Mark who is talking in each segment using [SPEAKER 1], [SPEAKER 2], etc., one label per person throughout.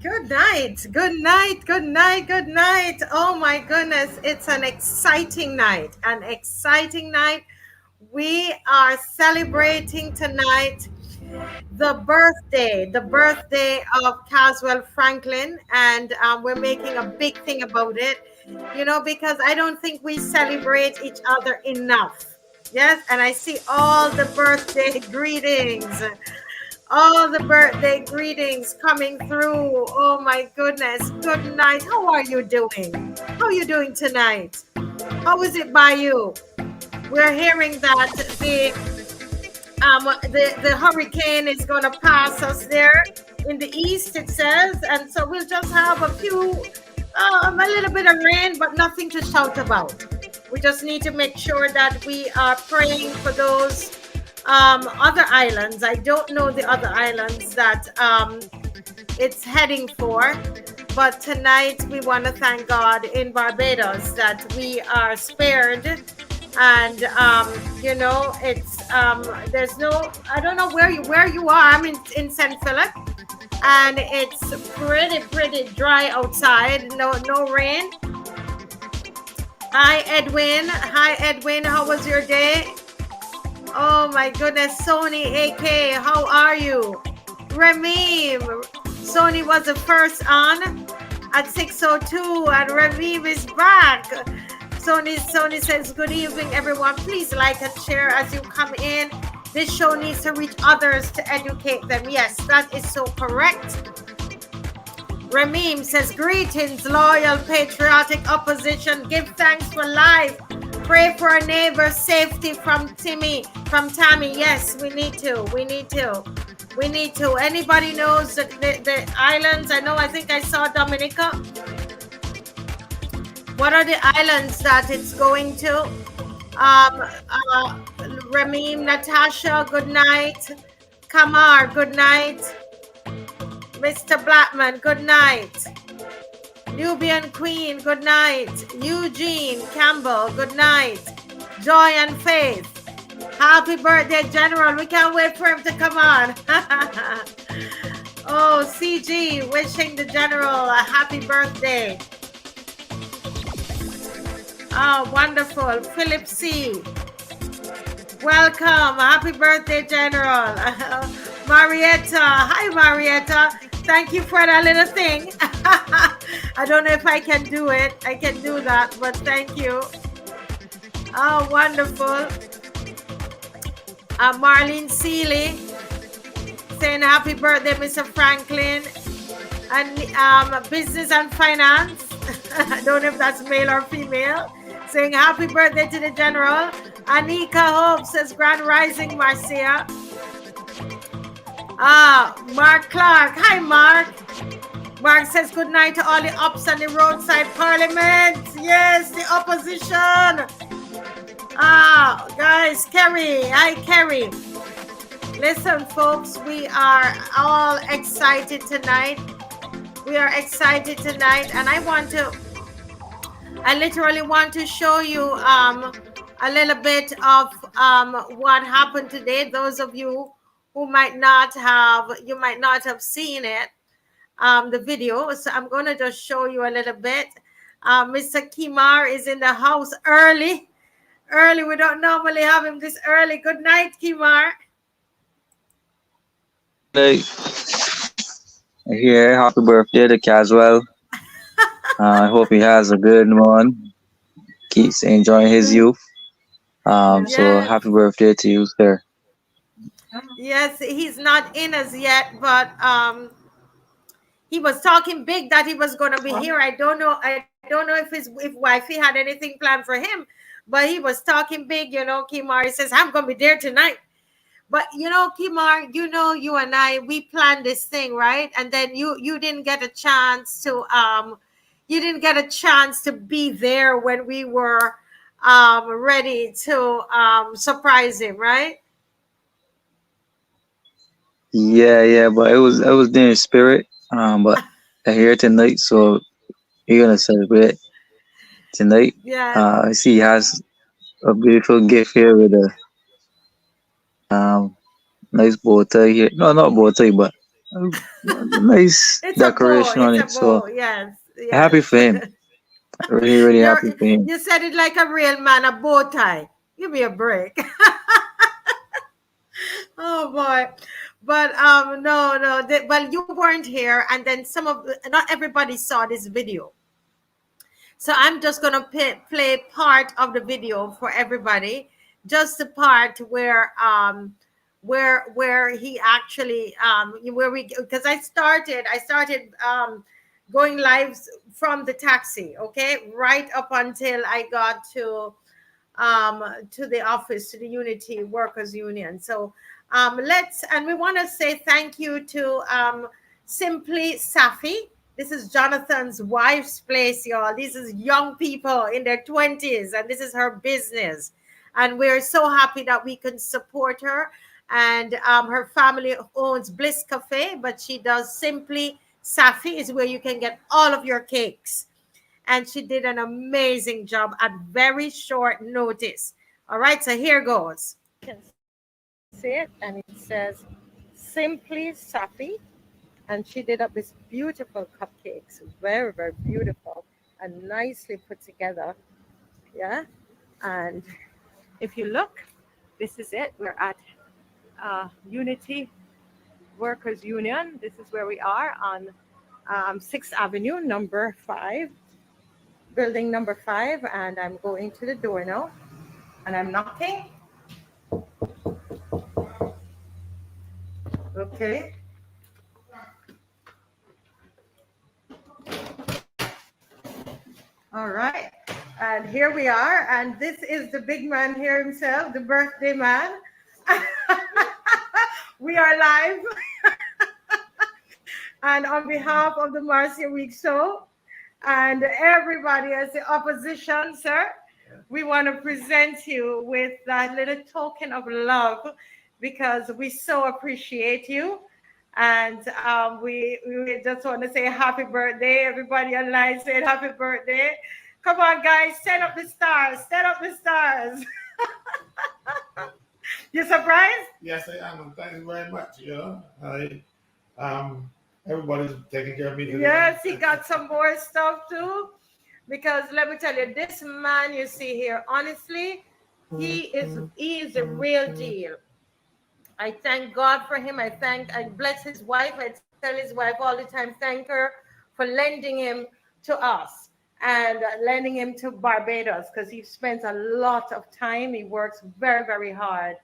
[SPEAKER 1] Good night. Good night. Good night. Good night. Oh my goodness. It's an exciting night. An exciting night. We are celebrating tonight the birthday of Caswell Franklin, and we're making a big thing about it, because I don't think we celebrate each other enough. Yes, and I see all the birthday greetings. All the birthday greetings coming through. Oh my goodness. Good night. How are you doing? How are you doing tonight? How is it by you? We're hearing that the hurricane is going to pass us there in the east, it says, and so we'll just have a little bit of rain, but nothing to shout about. We just need to make sure that we are praying for those other islands. I don't know the other islands that it's heading for, but tonight we want to thank God in Barbados that we are spared. And it's there's no, I don't know where you are. I'm in St. Philip, and it's pretty dry outside. No rain. Hi Edwin, how was your day? Oh my goodness. Sony AK, how are you? Ramim, Sony was the first on at 6:02, and Ramim is back. Sony says, good evening, everyone. Please like and share as you come in. This show needs to reach others to educate them. Yes, that is so correct. Ramim says, greetings, loyal, patriotic opposition. Give thanks for life. Pray for our neighbor's safety from Tammy. Yes, we need to. Anybody knows the islands? I think I saw Dominica. What are the islands that it's going to? Ramim, Natasha, good night. Kamar, good night. Mr. Blackman, good night. Nubian Queen, good night. Eugene Campbell, good night. Joy and Faith, happy birthday, General. We can't wait for him to come on. Oh, CG, wishing the General a happy birthday. Oh, wonderful. Philip C, welcome. Happy birthday, General. Marietta. Hi, Marietta. Thank you for that little thing. I don't know if I can do it. I can do that, but thank you. Oh, wonderful. Marlene Seeley saying happy birthday, Mr. Franklin. And business and finance. I don't know if that's male or female. Saying happy birthday to the General. Anika Hope says grand rising, Marcia. Mark Clark. Hi, Mark. Mark says good night to all the ups and the roadside parliament. Yes, the opposition. Guys, Kerry. Hi, Kerry. Listen, folks, we are all excited tonight. We are excited tonight, and I literally want to show you a little bit of what happened today. Those of you who might not have seen it, the video. So I'm going to just show you a little bit. Mr. Kimar is in the house early. We don't normally have him this early. Good night, Kimar.
[SPEAKER 2] Hey, here, happy birthday to Caswell. I hope he has a good one. Keeps enjoying his youth. So happy birthday to you, sir.
[SPEAKER 1] Yes, he's not in as yet, but he was talking big that he was going to be here. I don't know if wifey had anything planned for him, but he was talking big. Kimar, he says, I'm going to be there tonight. But Kimar, you and I, we planned this thing, right? And then you didn't get a chance to be there when we were ready to surprise him, right?
[SPEAKER 2] Yeah, but it was there in spirit. But they're here tonight, so we're gonna celebrate tonight.
[SPEAKER 1] Yeah.
[SPEAKER 2] I see he has a beautiful gift here with a nice bow tie here. No, not bow tie, but Nice
[SPEAKER 1] It's a bow.
[SPEAKER 2] decoration on
[SPEAKER 1] It's a
[SPEAKER 2] it. So
[SPEAKER 1] bow. Yes.
[SPEAKER 2] happy
[SPEAKER 1] Yes.
[SPEAKER 2] for him. Really, really
[SPEAKER 1] You're
[SPEAKER 2] happy for him.
[SPEAKER 1] you said it like a real man, a bow tie. Give me a break. Oh boy. But no, no. Well, you weren't here, and then not everybody saw this video. So I'm just gonna play part of the video for everybody, just the part where he actually where we because I started going live from the taxi, okay, right up until I got to the office, to the Unity Workers Union. So we want to say thank you to Simply Safi. This is Jonathan's wife's place, y'all. These is young people in their 20s, and this is her business. And we're so happy that we can support her. And her family owns Bliss Cafe, but she does Simply Safi, is where you can get all of your cakes, and she did an amazing job at very short notice. All right, so here goes. You can see it, and it says Simply Safi, and she did up this beautiful cupcakes, very, very beautiful and nicely put together. Yeah, and if you look, this is it. We're at Unity Workers Union. This is where we are on 6th Avenue, number 5. Building number 5, and I'm going to the door now, and I'm knocking. Okay. All right. And here we are, and this is the big man here himself, the birthday man. We are live. And on behalf of the Marcia Week Show and everybody as the opposition, sir, we want to present you with that little token of love, because we so appreciate you. And we just want to say happy birthday. Everybody online said happy birthday. Come on, guys, set up the stars. Set up the stars. You surprised?
[SPEAKER 3] Yes, I am. Thank you very much. Everybody's taking care of me today.
[SPEAKER 1] Yes, he got some more stuff too. Because let me tell you, this man you see here, honestly, he is a real deal. I thank God for him. I bless his wife. I tell his wife all the time, thank her for lending him to us and lending him to Barbados, because he spends a lot of time. He works very, very hard.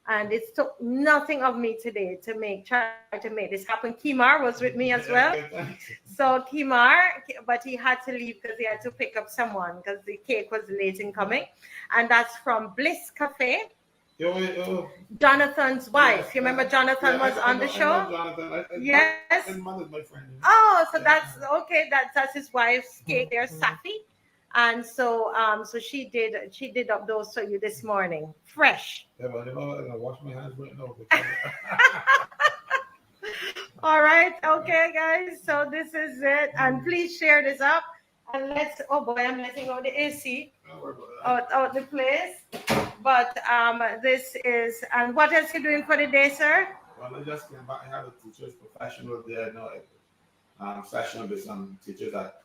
[SPEAKER 1] And it took nothing of me today to try to make this happen. Kimar was with me as well. So Kimar, but he had to leave because he had to pick up someone because the cake was late in coming. And that's from Bliss Cafe. Jonathan's wife. You remember Jonathan was on the show? Yes.
[SPEAKER 3] And mother's my friend.
[SPEAKER 1] Oh, so that's okay. That's his wife's cake there, Safi. And so she did up those for you this morning, fresh.
[SPEAKER 3] Yeah, but I'm gonna wash my hands right now.
[SPEAKER 1] All right, okay, guys. So this is it, and please share this up. And let's. Oh boy, I'm letting out the AC out the place. But this is. And what else you doing for the day, sir?
[SPEAKER 3] Well, I just came back. I had a teacher's professional there. Session with some teachers at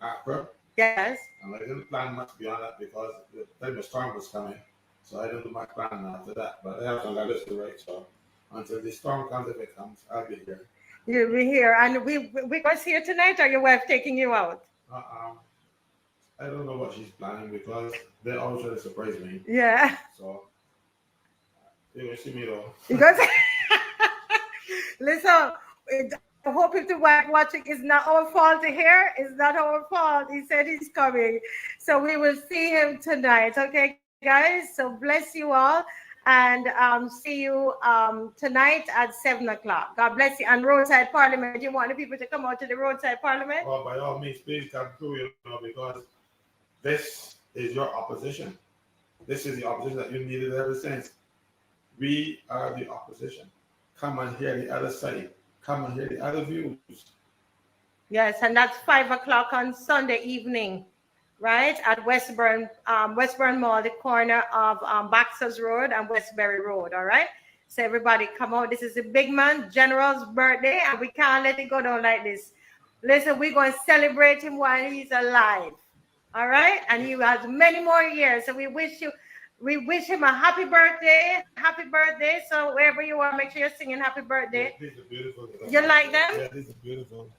[SPEAKER 3] Accra.
[SPEAKER 1] Yes.
[SPEAKER 3] And I didn't plan much beyond that because the time the storm was coming. So I didn't do much planning after that. But I have some letters to write. So until the storm comes, if it comes, I'll be here.
[SPEAKER 1] You'll be here. And we was here tonight, or your wife taking you out?
[SPEAKER 3] I don't know what she's planning because they always try to surprise me.
[SPEAKER 1] Yeah.
[SPEAKER 3] So you will see me though.
[SPEAKER 1] Because listen, I hope if the wife watching, is not our fault to hear. It's not our fault. He said he's coming. So we will see him tonight. Okay, guys? So bless you all. And see you tonight at 7 o'clock. God bless you. And Roadside Parliament. You want the people to come out to the Roadside Parliament?
[SPEAKER 3] Well, by all means, please come through, because this is your opposition. This is the opposition that you needed ever since. We are the opposition. Come and hear the other side. Come and hear the other views.
[SPEAKER 1] Yes, and that's 5 o'clock on Sunday evening, right? At WESTBURN Mall, the corner of Baxter's Road and Westbury Road, all right? So everybody come out. This is the big man, General's birthday, and we can't let it go down like this. Listen, we're going to celebrate him while he's alive. All right? And he has many more years. So we wish him a happy birthday. So wherever you are, make sure you're singing happy birthday.
[SPEAKER 3] These are beautiful.
[SPEAKER 1] You like them?
[SPEAKER 3] Yeah, these are beautiful.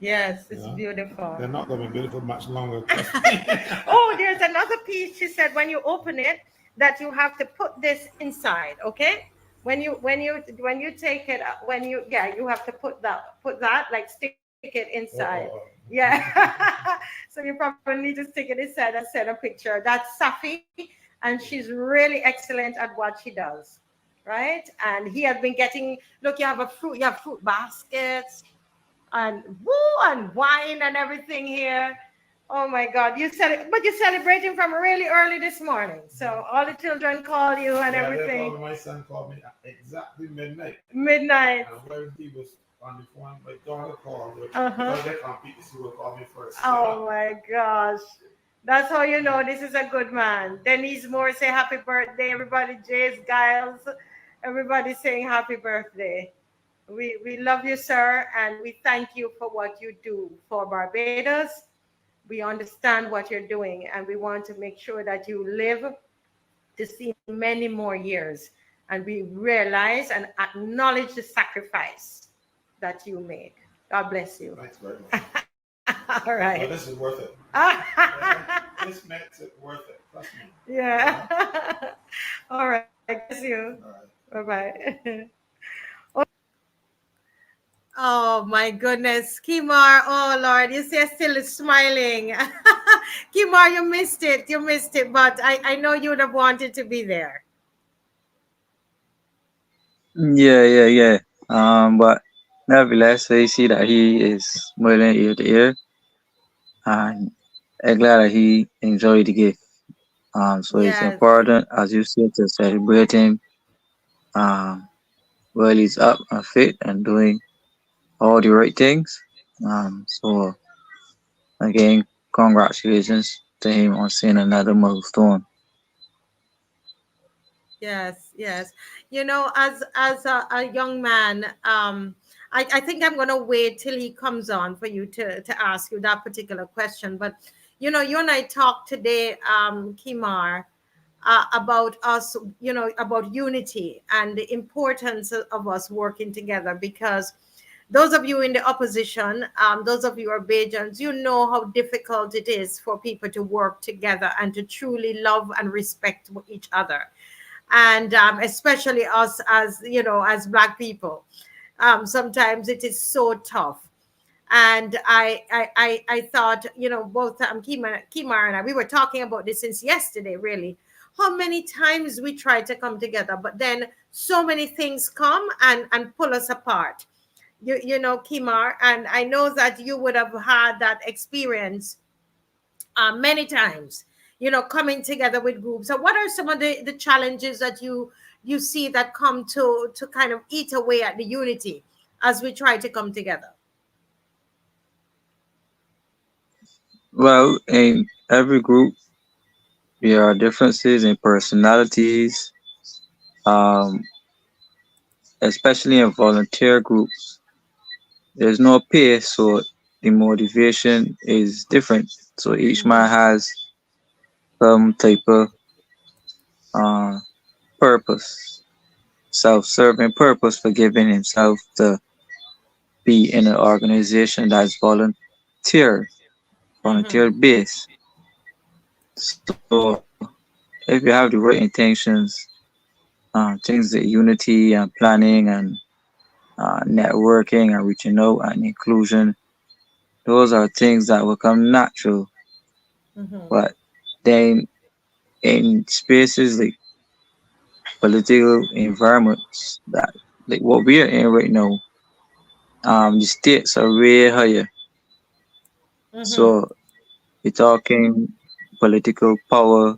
[SPEAKER 1] Yes,
[SPEAKER 3] You
[SPEAKER 1] it's
[SPEAKER 3] know,
[SPEAKER 1] beautiful.
[SPEAKER 3] they're not going to be beautiful much longer.
[SPEAKER 1] Oh, there's another piece. She said when you open it, that you have to put this inside. Okay, when you take it, you have to put that like stick it inside. Yeah. So you probably need to stick it inside and send a picture. That's Safi, and she's really excellent at what she does. Right, and he has been getting. Look, you have fruit baskets and woo and wine and everything here. Oh my God, but you're celebrating from really early this morning. So all the children call you and
[SPEAKER 3] Yeah,
[SPEAKER 1] everything.
[SPEAKER 3] my son called me at exactly midnight.
[SPEAKER 1] Midnight.
[SPEAKER 3] And when he was on the phone, my daughter called me.
[SPEAKER 1] Uh-huh.
[SPEAKER 3] Because they compete, she will call me first.
[SPEAKER 1] Oh my gosh. That's how you know this is a good man. Denise Moore say happy birthday. Everybody, Jace Giles, everybody saying happy birthday. We love you, sir, and we thank you for what you do for Barbados. We understand what you're doing, and we want to make sure that you live to see many more years. And we realize and acknowledge the sacrifice that you make. God bless you.
[SPEAKER 3] Thanks very much.
[SPEAKER 1] All right.
[SPEAKER 3] Well, this is worth it. This makes it worth it. Trust me.
[SPEAKER 1] Yeah. All right. God bless you.
[SPEAKER 3] All right.
[SPEAKER 1] Bye-bye. Oh my goodness, Kimar. Oh Lord, you see, I still smiling. Kimar, you missed it. You missed it, but I know you would have wanted to be there.
[SPEAKER 2] Yeah. But nevertheless, I see that he is smiling ear to ear, and I'm glad that he enjoyed the gift. So it's
[SPEAKER 1] Yes.
[SPEAKER 2] important, as you said, to celebrate him. Um, while he's up and fit and doing all the right things. So again, congratulations to him on seeing another milestone.
[SPEAKER 1] Yes, yes. As a young man, I think I'm gonna wait till he comes on for you to ask you that particular question. But you and I talked today, Kimar, about us, about unity and the importance of us working together. Because those of you in the opposition, those of you who are Bajans, you know how difficult it is for people to work together and to truly love and respect each other, and especially us as Black people. Sometimes it is so tough. And I thought, both Kimar and I, we were talking about this since yesterday, really. How many times we try to come together, but then so many things come and pull us apart. Kimar, and I know that you would have had that experience many times, coming together with groups. So what are some of the challenges that you see that come to kind of eat away at the unity as we try to come together?
[SPEAKER 2] Well, in every group, there are differences in personalities, um, especially in volunteer groups. There's no peer, so the motivation is different. So each man
[SPEAKER 1] Mm-hmm.
[SPEAKER 2] has some type of uh, purpose, self-serving purpose for giving himself to be in an organization that's volunteer
[SPEAKER 1] Mm-hmm.
[SPEAKER 2] based. So if you have the right intentions, things like unity and planning and networking and reaching out and inclusion, those are things that will come natural.
[SPEAKER 1] Mm-hmm.
[SPEAKER 2] But then in spaces like political environments that like what we are in right now, the stakes are way higher.
[SPEAKER 1] Mm-hmm.
[SPEAKER 2] So you're talking political power,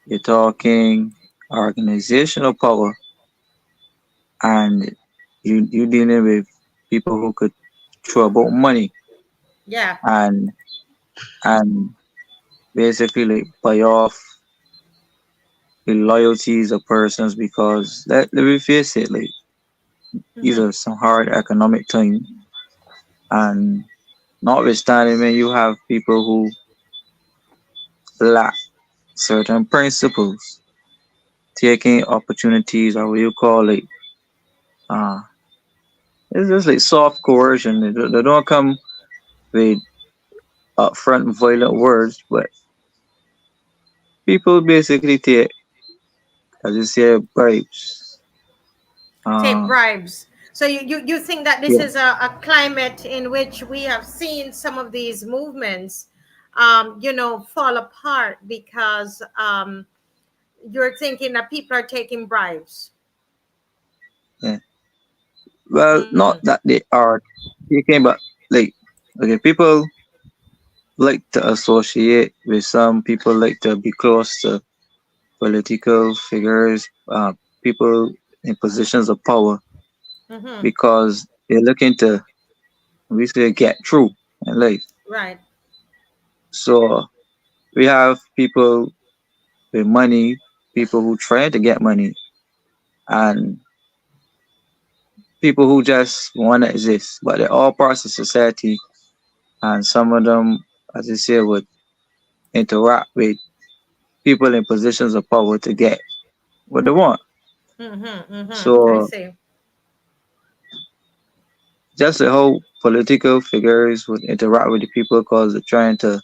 [SPEAKER 2] you're talking organizational power, and you dealing with people who could throw about money
[SPEAKER 1] Yeah.
[SPEAKER 2] and and basically like buy off the loyalties of persons because let me face it, like these
[SPEAKER 1] Mm-hmm.
[SPEAKER 2] are some hard economic times, and notwithstanding, man, you have people who lack certain principles, taking opportunities, or what you call it, uh, it's just like soft coercion. They don't come with upfront violent words, but people basically take, as you say, bribes.
[SPEAKER 1] Take
[SPEAKER 2] Uh,
[SPEAKER 1] bribes. So you think that this
[SPEAKER 2] yeah,
[SPEAKER 1] is a climate in which we have seen some of these movements, fall apart because you're thinking that people are taking bribes.
[SPEAKER 2] yeah. Well,
[SPEAKER 1] Mm,
[SPEAKER 2] not that they are taking, but like, okay, people like to associate with some people like to be close to political figures, people in positions of power
[SPEAKER 1] mm-hmm.
[SPEAKER 2] because they're looking to we say get through in life.
[SPEAKER 1] Right.
[SPEAKER 2] So we have people with money, people who try to get money, and people who just want to exist, but they're all parts of society, and some of them, as I say, would interact with people in positions of power to get what they want.
[SPEAKER 1] Mm-hmm. Mm-hmm. I
[SPEAKER 2] So
[SPEAKER 1] see.
[SPEAKER 2] just the whole political figures would interact with the people because they're trying to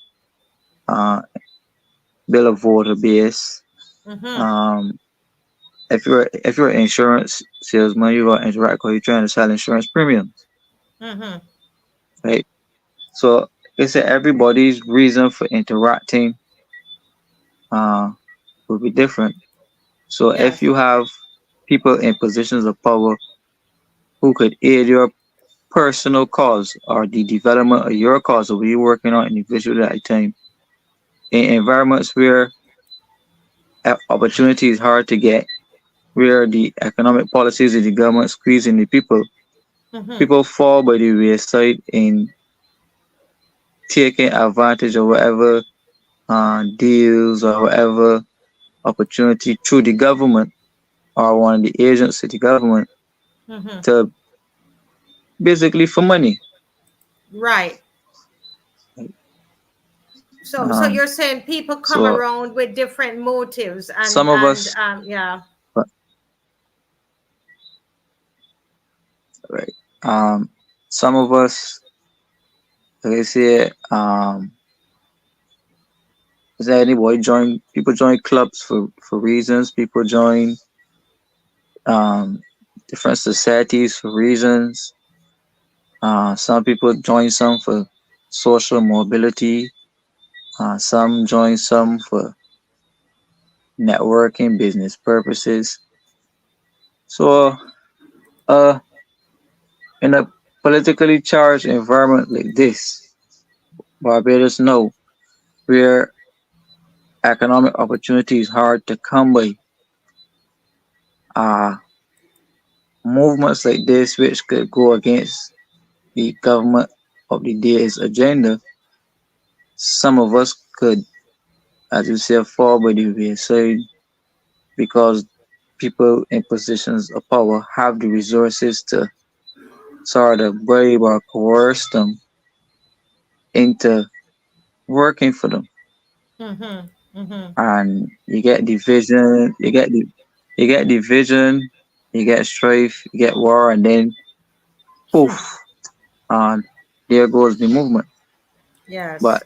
[SPEAKER 2] uh, build a voter base.
[SPEAKER 1] Mm-hmm.
[SPEAKER 2] Um, if you're an insurance salesman, you are interact because you're trying to sell insurance premiums,
[SPEAKER 1] Mm-hmm.
[SPEAKER 2] right? So it's everybody's reason for interacting uh, will be different. So if
[SPEAKER 1] Yes.
[SPEAKER 2] you have people in positions of power who could aid your personal cause or the development of your cause or what you're working on individually at a time, in environments where opportunity is hard to get, where the economic policies of the government squeezing the people,
[SPEAKER 1] Mm-hmm.
[SPEAKER 2] people fall by the wayside in taking advantage of whatever deals or whatever opportunity through the government or one of the agents of the government
[SPEAKER 1] Mm-hmm.
[SPEAKER 2] to basically for money.
[SPEAKER 1] Right. So
[SPEAKER 2] Um,
[SPEAKER 1] you're saying people come
[SPEAKER 2] so
[SPEAKER 1] around with different motives
[SPEAKER 2] some
[SPEAKER 1] and
[SPEAKER 2] of us,
[SPEAKER 1] yeah.
[SPEAKER 2] right? Um, some of us, like I say, is there anybody join? People join clubs for reasons. People join um, different societies for reasons. Some people join some for social mobility. Some join some for networking, business purposes. So, uh, in a politically charged environment like this, Barbados know where economic opportunity is hard to come by. Uh, movements like this, which could go against the government of the day's agenda, some of us could, as you say, fall by the wayside because people in positions of power have the resources to sort of bribe or coerce them into working for them.
[SPEAKER 1] Mm-hmm. Mm-hmm.
[SPEAKER 2] And you get division, you get division, you get strife, you get war, and then poof, and there goes the movement.
[SPEAKER 1] Yes.
[SPEAKER 2] But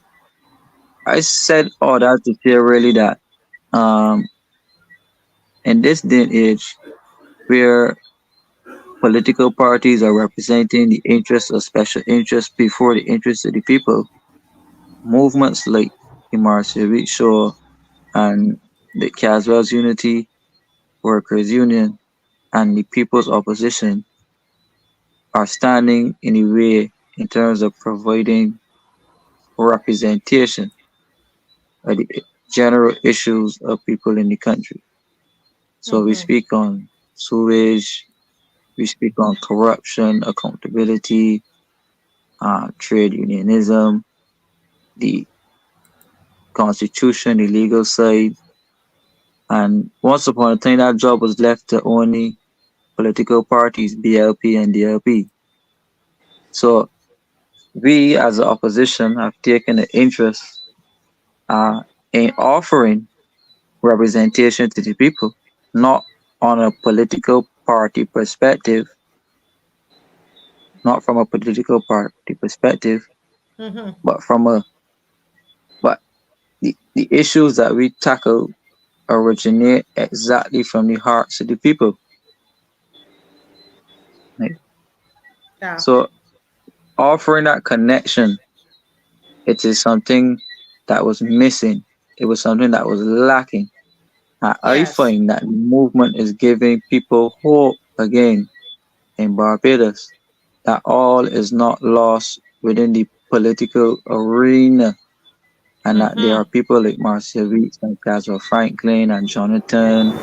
[SPEAKER 2] I said all that to say really that um in this day and age where political parties are representing the interests of special interests before the interests of the people, movements like the Marcia Show and the Caswell's Unity Workers Union and the People's Opposition are standing in the way in terms of providing representation of the general issues of people in the country. So we
[SPEAKER 1] Mm-hmm.
[SPEAKER 2] speak on sewage, we speak on corruption, accountability, trade unionism, the constitution, the legal side, And once upon a time, that job was left to only political parties, BLP and DLP. So we, as the opposition, have taken an interest uh, in offering representation to the people, not on a political party perspective, not from a political party perspective,
[SPEAKER 1] Mm-hmm.
[SPEAKER 2] but from a but the issues that we tackle originate exactly from the hearts of the people. Right?
[SPEAKER 1] Yeah.
[SPEAKER 2] So offering that connection, it is something that was missing. It was something that was lacking. I
[SPEAKER 1] Yes.
[SPEAKER 2] find that the movement is giving people hope again in Barbados, that all is not lost within the political arena, and that there
[SPEAKER 1] Mm-hmm.
[SPEAKER 2] are people like Marcia Weeks and Caswell Franklin and Jonathan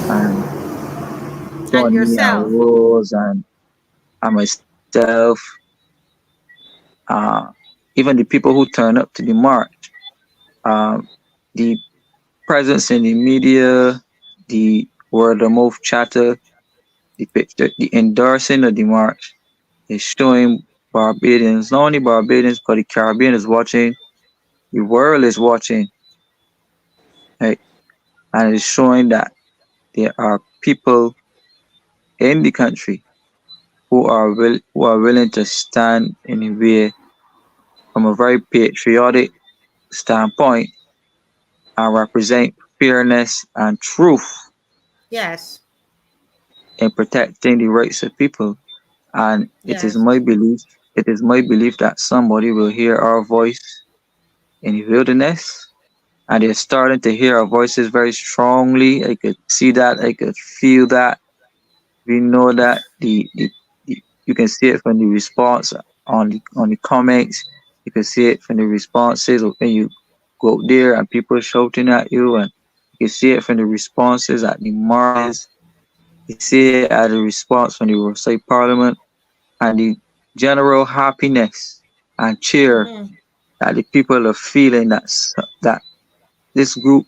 [SPEAKER 2] and
[SPEAKER 1] And
[SPEAKER 2] Tony and
[SPEAKER 1] yourself.
[SPEAKER 2] Rose and myself, uh, even the people who turn up to the march, um, the presence in the media, the word of mouth chatter, the picture, the endorsing of the march is showing Barbadians, not only Barbadians, but the Caribbean is watching, the world is watching, right? And it's showing that there are people in the country who are willing to stand in a way from a very patriotic standpoint and represent fairness and truth
[SPEAKER 1] Yes.
[SPEAKER 2] in protecting the rights of people. And
[SPEAKER 1] Yes.
[SPEAKER 2] it is my belief that somebody will hear our voice in the wilderness, and they're starting to hear our voices very strongly. I could see that, I could feel that. We know that the you can see it from the response on the comments. You can see it from the responses when you go there and people shouting at you, and you can see it from the responses at the marches. You see it at the response from the Roadside Parliament, and the general happiness and cheer
[SPEAKER 1] Mm-hmm.
[SPEAKER 2] that the people are feeling that this group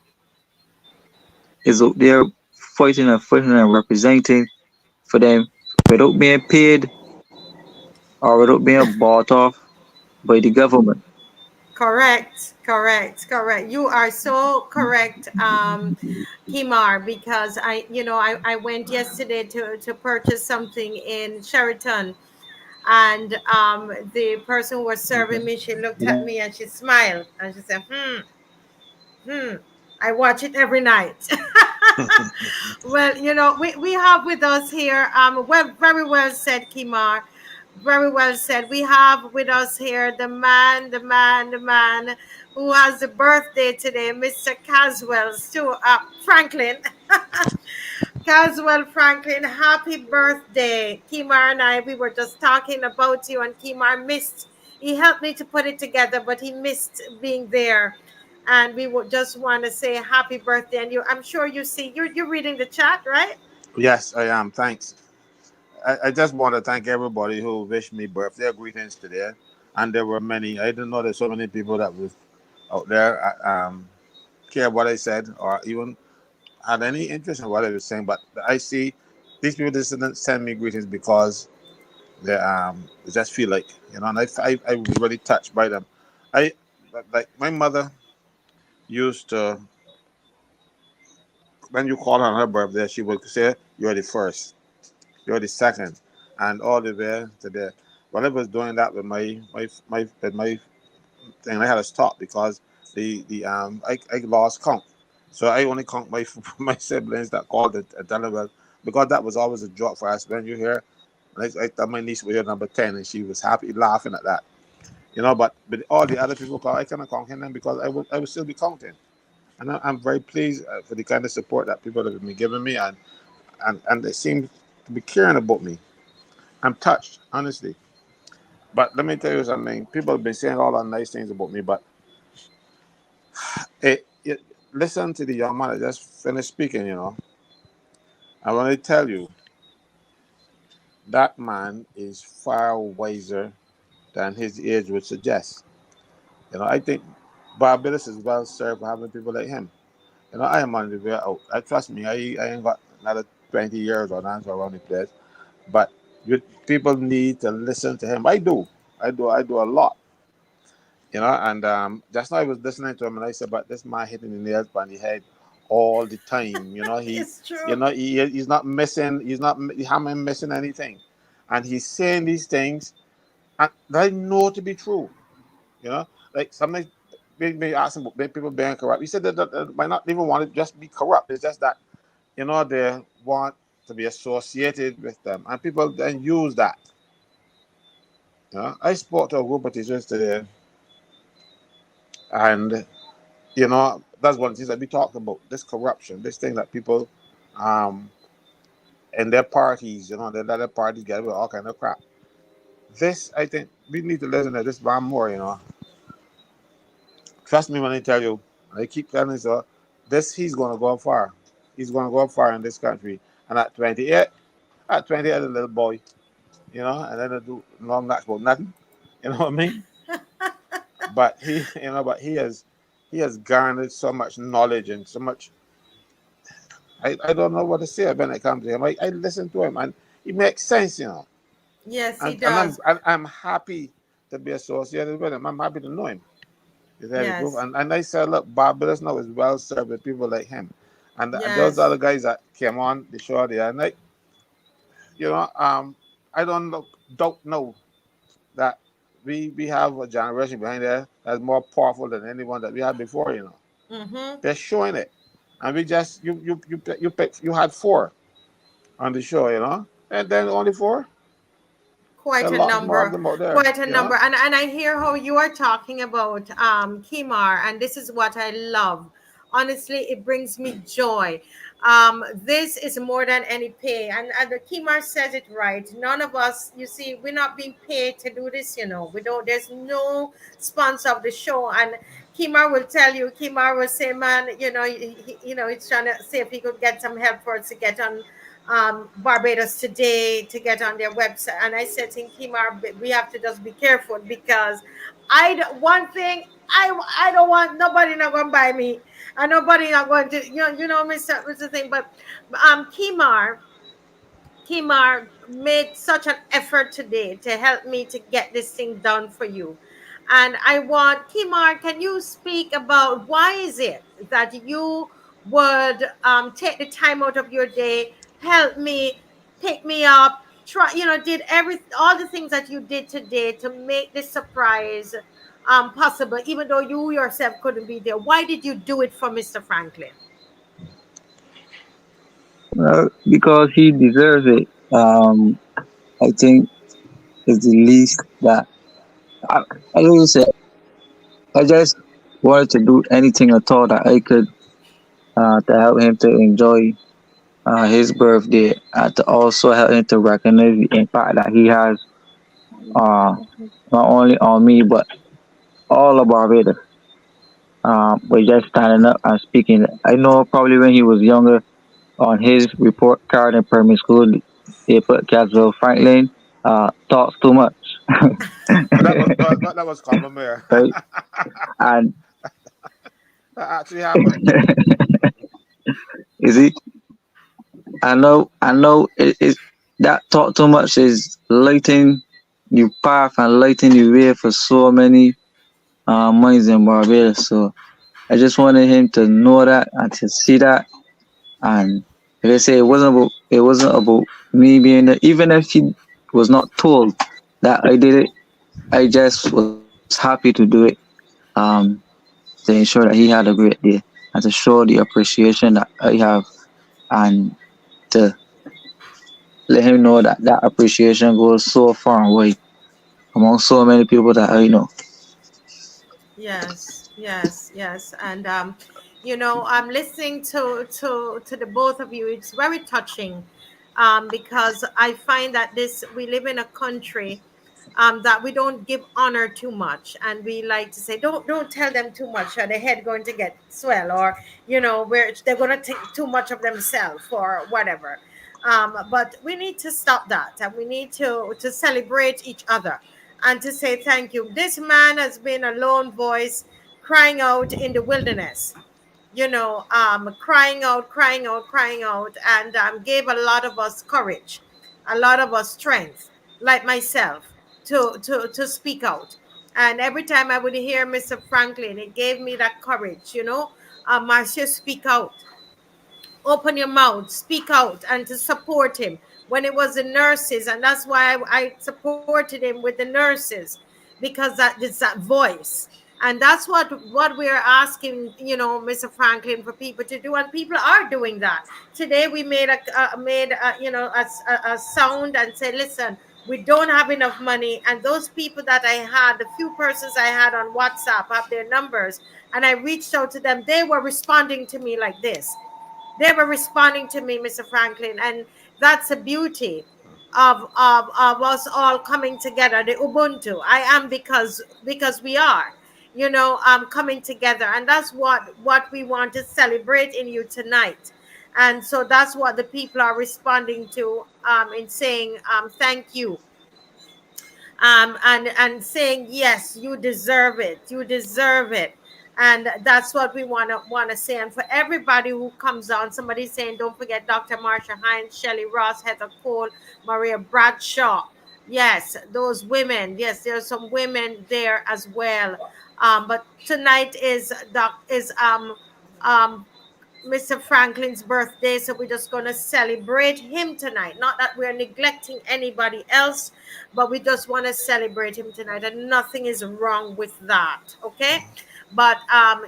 [SPEAKER 2] is out there fighting and representing for them without being paid or without being bought off by the government.
[SPEAKER 1] Correct, correct, correct. You are so correct, Kimar, because I went yesterday to purchase something in Sheraton, and the person who was serving me, she looked at me and she smiled and she said, I watch it every night. Well, we have with us here, well, very well said, Kimar. Very well said. We have with us here the man who has the birthday today, Mr. Caswell Stuart Franklin. Caswell Franklin, happy birthday. Kimar and I, we were just talking about you, and Kimar missed. He helped me to put it together, but he missed being there. And we would just want to say happy birthday. And I'm sure you see, you're reading the chat, right?
[SPEAKER 3] Yes, I am. Thanks. I just want to thank everybody who wished me birthday greetings today. And there were many. I didn't know there's so many people that was out there care what I said or even had any interest in what I was saying. But I see these people just didn't send me greetings because they just feel like, and I was really touched by them. I like my mother used to, when you call on her birthday, she would say you're the first, you're the second, and all the way to the. When I was doing that with my thing, I had to stop because I lost count. So I only count my my siblings that called it a deliver, because that was always a joke for us when you hear. I thought my niece was here number 10 and she was happy laughing at that. But all the other people call, I cannot count them because I will still be counting. And I'm very pleased for the kind of support that people have been giving me, and they seem to be caring about me. I'm touched, honestly. But let me tell you something. People have been saying all the nice things about me, but it listen to the young man that just finished speaking. I want to tell you that man is far wiser than his age would suggest. I think Barbados is well served for having people like him. I am on the way out. I trust me. I ain't got another 20 years or nine around the place. But people need to listen to him. I do. I do a lot. And just now I was listening to him and I said, but this man hitting the nails on the head all the time.
[SPEAKER 1] It's true.
[SPEAKER 3] He's not missing. He haven't missing anything, and he's saying these things and that I know to be true. You know, like sometimes they ask him about people being corrupt. He said that might not even want to just be corrupt. It's just that they want to be associated with them, and people then use that. I spoke to a group of teachers today, and that's one of the things that we talked about. This corruption, this thing that people, um, in their parties, they let their parties get with all kind of crap. This, I think, we need to listen to this one more. Trust me when I tell you. I keep telling you so. This he's going to go far. He's going to go far in this country. And at 28, a little boy, and then I do long nights about nothing. You know what I mean? But he has garnered so much knowledge and so much. I don't know what to say when it comes to him. I listen to him and he makes sense.
[SPEAKER 1] Yes, he
[SPEAKER 3] And
[SPEAKER 1] does.
[SPEAKER 3] I'm happy to be associated with him. I'm happy to know him. You tell the truth.
[SPEAKER 1] Yes,
[SPEAKER 3] And I said, look, Barbados now is well served with people like him. And those
[SPEAKER 1] yes,
[SPEAKER 3] other guys that came on the show the other night, I don't know that we have a generation behind there that's more powerful than anyone that we had before.
[SPEAKER 1] mm-hmm.
[SPEAKER 3] They're showing it. And we just you had four on the show. And then only four. There
[SPEAKER 1] Quite
[SPEAKER 3] are
[SPEAKER 1] a
[SPEAKER 3] lots more of
[SPEAKER 1] number,
[SPEAKER 3] them out there.
[SPEAKER 1] quite a number. And I hear how you are talking about Kimar, and this is what I love. Honestly, it brings me joy. This is more than any pay, and the Kimar says it right. None of us, you see, we're not being paid to do this. We don't. There's no sponsor of the show, and Kimar will tell you. Kimar will say, "Man, he's trying to see if he could get some help for us to get on Barbados Today, to get on their website." And I said to Kimar, we have to just be careful because one thing, I don't want nobody not going to buy me, and nobody not going to Mr. Thing. But Kimar made such an effort today to help me to get this thing done for you. And I want Kimar, can you speak about why is it that you would take the time out of your day, help me, pick me up, try, did all the things that you did today to make this surprise possible, even though you yourself couldn't be there. Why did you do it for Mr. Franklin?
[SPEAKER 2] Because he deserves it. I think it's the least that I, I always say. I just wanted to do anything at all that I could to help him to enjoy his birthday, to also help him to recognize the impact that he has, uh, not only on me but all of Barbados. By just standing up and speaking. I know probably when he was younger, on his report card in primary school, they put Caswell Franklin talks too much,
[SPEAKER 3] That was common there.
[SPEAKER 2] right? And
[SPEAKER 3] That actually happened.
[SPEAKER 2] is it? I know it that talk too much is lighting your path and lighting the way for so many minds in Barbados. So I just wanted him to know that and to see that. And like I say, it wasn't about me being there. Even if he was not told that I did it, I just was happy to do it. Um, to ensure that he had a great day and to show the appreciation that I have, and to let him know that that appreciation goes so far away among so many people that I know.
[SPEAKER 1] Yes, yes, yes. And I'm listening to the both of you. It's very touching, because I find that this we live in a country that we don't give honor too much, and we like to say, don't tell them too much, or their head going to get swell, or where they're going to think too much of themselves or whatever. But we need to stop that, and we need to celebrate each other and to say thank you. This man has been a lone voice crying out in the wilderness. crying out, crying out, crying out, and gave a lot of us courage, a lot of us strength, like myself, to speak out. And every time I would hear Mr. Franklin, it gave me that courage, Marcia, speak out, open your mouth, speak out, and to support him when it was the nurses. And that's why I supported him with the nurses, because that it's that voice. And that's what we're asking, Mr. Franklin, for people to do, and people are doing that. Today we made a sound and said, listen, we don't have enough money, and those people that I had, the few persons I had on WhatsApp, have their numbers, and I reached out to them. They were responding to me like this. They were responding to me, Mr. Franklin, and that's the beauty of us all coming together. The Ubuntu. I am because we are, coming together, and that's what we want to celebrate in you tonight. And so that's what the people are responding to, in saying, thank you, and saying, yes, you deserve it, you deserve it. And that's what we want to say. And for everybody who comes on, somebody saying, don't forget Dr. Marsha Hines, Shelley Ross, Heather Cole, Maria Bradshaw. Yes, those women. Yes, there's some women there as well. But tonight is Mr. Franklin's birthday, so we're just going to celebrate him tonight. Not that we're neglecting anybody else, but we just want to celebrate him tonight, and nothing is wrong with that. Okay? But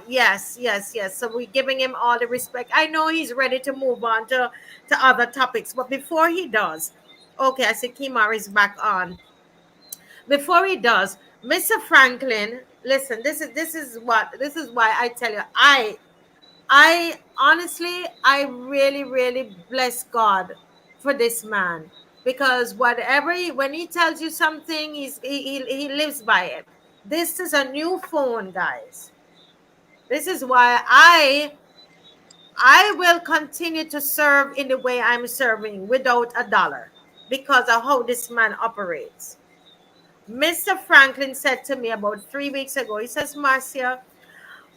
[SPEAKER 1] yes, yes, yes. So we're giving him all the respect. I know he's ready to move on to other topics, but before he does, okay, I see Kimar is back on. Before he does, Mr. Franklin, listen, this is why I tell you, I honestly, I really, really bless God for this man, because when he tells you something, he lives by it. This is a new phone, guys. This is why I will continue to serve in the way I'm serving without a dollar, because of how this man operates. Mr. Franklin said to me about 3 weeks ago, he says, Marcia,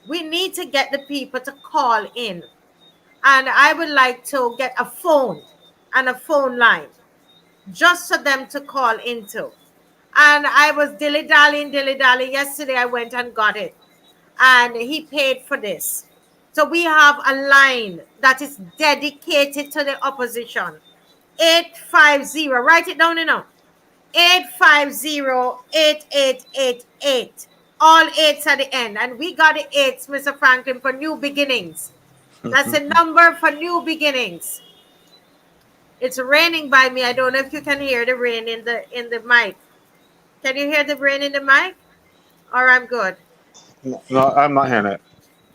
[SPEAKER 1] we need to get the people to call in, and I would like to get a phone and a phone line just for them to call into. And I was dilly dallying, dilly dally. Yesterday I went and got it, and he paid for this. So we have a line that is dedicated to the opposition. 850. Write it down, 850-8888. All eights at the end. And we got the eights, Mr. Franklin, for new beginnings. That's a number for new beginnings. It's raining by me. I don't know if you can hear the rain in the mic. Can you hear the rain in the mic? Or I'm good.
[SPEAKER 4] No, I'm not hearing it.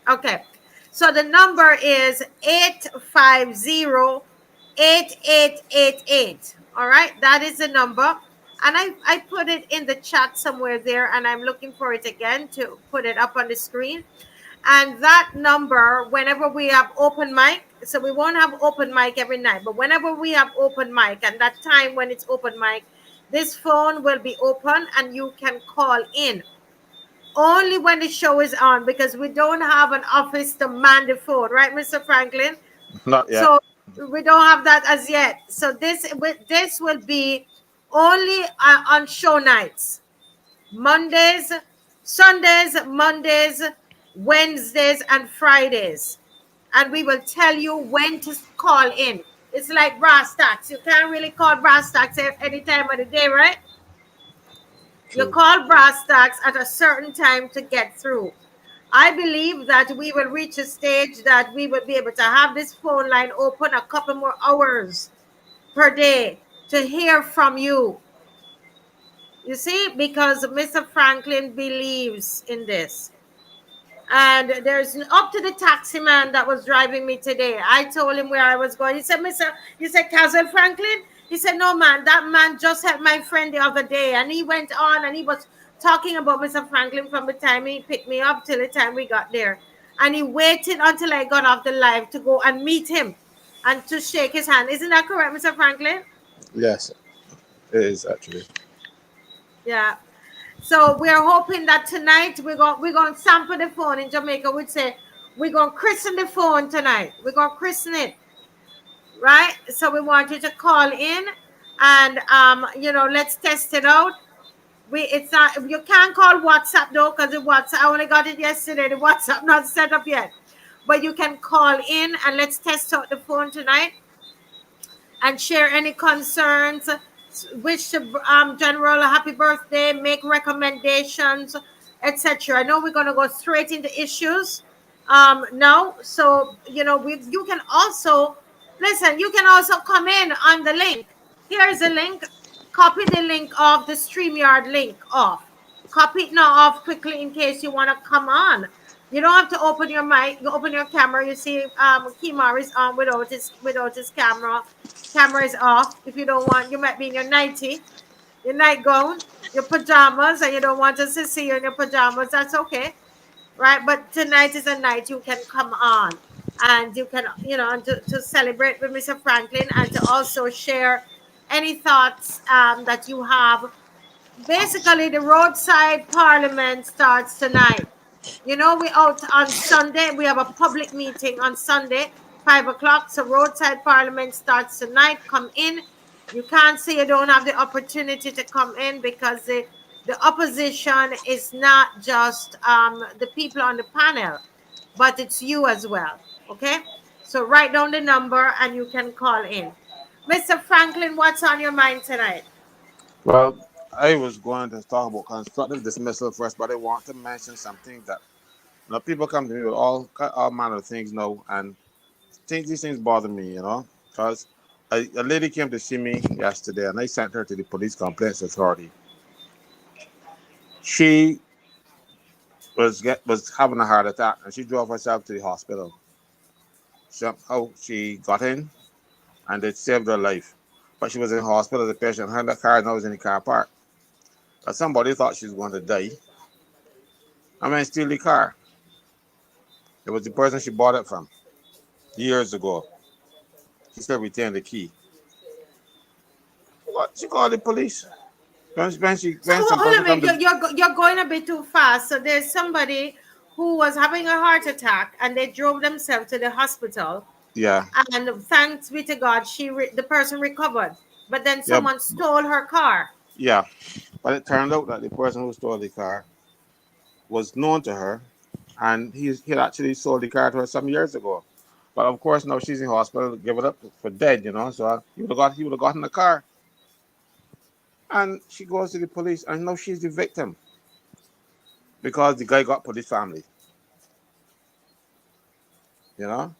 [SPEAKER 1] Okay. So the number is 850-8888. All right. That is the number. And I put it in the chat somewhere there, and I'm looking for it again to put it up on the screen. And that number, whenever we have open mic, so we won't have open mic every night, but whenever we have open mic, and that time when it's open mic, this phone will be open and you can call in only when the show is on, because we don't have an office to man the phone, right, Mr. Franklin?
[SPEAKER 4] Not yet.
[SPEAKER 1] So we don't have that as yet. So this will be only on show nights. Mondays, Sundays, Mondays, Wednesdays, and Fridays. And we will tell you when to call in. It's like brass tacks. You can't really call brass tacks any time of the day, right? You
[SPEAKER 4] True.
[SPEAKER 1] call brass tacks at a certain time to get through. I believe that we will reach a stage that we will be able to have this phone line open a couple more hours per day to hear from you. You see, because Mr. Franklin believes in this. And there's up to the taxi man that was driving me today. I told him where I was going. He said, Caswell Franklin? He said, no, man, that man just helped my friend the other day. And he went on and he was talking about Mr. Franklin from the time he picked me up till the time we got there. And he waited until I got off the live to go and meet him and to shake his hand. Isn't that correct, Mr. Franklin?
[SPEAKER 4] Yes, it is actually.
[SPEAKER 1] Yeah. So we are hoping that tonight we're going to sample the phone. In Jamaica we'd say, we're going to christen the phone tonight. We're going to christen it, right? So we want you to call in and, let's test it out. It's not, you can't call WhatsApp though, because the WhatsApp, I only got it yesterday. The WhatsApp not set up yet. But you can call in and let's test out the phone tonight and share any concerns, wish the general a happy birthday, make recommendations, etc. I know we're going to go straight into issues now. So, you can also, listen, you can also come in on the link. Here's a link. Copy the link of the StreamYard link off. Copy it now off quickly in case you want to come on. You don't have to open your mic, you open your camera. You see, Kimar is on without his camera. Camera is off. If you don't want, you might be in your nightie, your nightgown, your pajamas, and you don't want us to see you in your pajamas. That's okay, right? But tonight is a night you can come on, and you can, to celebrate with Mr. Franklin, and to also share any thoughts that you have. Basically, the roadside parliament starts tonight. We out on Sunday. We have a public meeting on Sunday, 5 o'clock. So roadside parliament starts tonight. Come in. You can't say you don't have the opportunity to come in, because the opposition is not just the people on the panel, but it's you as well. Okay. So write down the number and you can call in. Mr. Franklin, what's on your mind tonight?
[SPEAKER 4] Well, I was going to talk about constructive dismissal first, but I want to mention something that people come to me with all manner of things now, and these things bother me, because a lady came to see me yesterday, and I sent her to the police complaints authority. She was having a heart attack, and she drove herself to the hospital. Somehow she got in, and it saved her life. But she was in hospital as a patient. Her car now was in the car park. But somebody thought she was going to die. I mean, steal the car. It was the person she bought it from years ago. She still retained the key. What? She called the police.
[SPEAKER 1] So
[SPEAKER 4] When some
[SPEAKER 1] hold on
[SPEAKER 4] person
[SPEAKER 1] a
[SPEAKER 4] come
[SPEAKER 1] minute.
[SPEAKER 4] to,
[SPEAKER 1] You're going a bit too fast. So there's somebody who was having a heart attack and they drove themselves to the hospital.
[SPEAKER 4] yeah,
[SPEAKER 1] And thanks be to God, the person recovered. But then
[SPEAKER 4] yeah,
[SPEAKER 1] someone stole her car.
[SPEAKER 4] yeah. But it turned out that the person who stole the car was known to her, and he had actually sold the car to her some years ago. But of course, now she's in hospital, give it up for dead. So he would have gotten the car, and she goes to the police, and now she's the victim because the guy got police family, you know,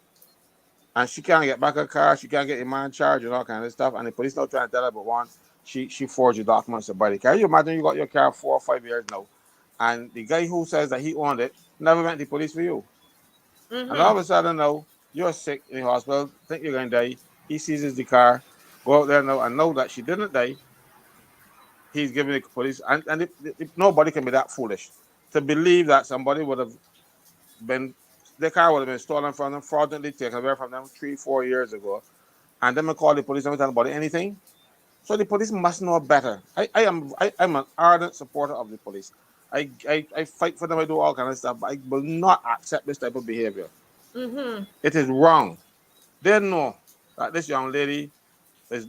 [SPEAKER 4] and she can't get back her car, she can't get a man charged and all kind of stuff, and the police now trying to tell her, but one, she forged the documents to buy the car. You imagine you got your car 4 or 5 years now, and the guy who says that he owned it never went to the police for you. And all
[SPEAKER 1] Mm-hmm.
[SPEAKER 4] of a sudden now, you're sick in the hospital, think you're going to die. He seizes the car, go out there now and know that she didn't die. He's giving the police, and nobody can be that foolish to believe that somebody would have been, the car would have been stolen from them, fraudulently taken away from them 3, 4 years ago, and then we call the police and we tell them about anything. So the police must know better. I'm an ardent supporter of the police. I fight for them. I do all kind of stuff, but I will not accept this type of behavior.
[SPEAKER 1] Mm-hmm.
[SPEAKER 4] It is wrong. They know that this young lady is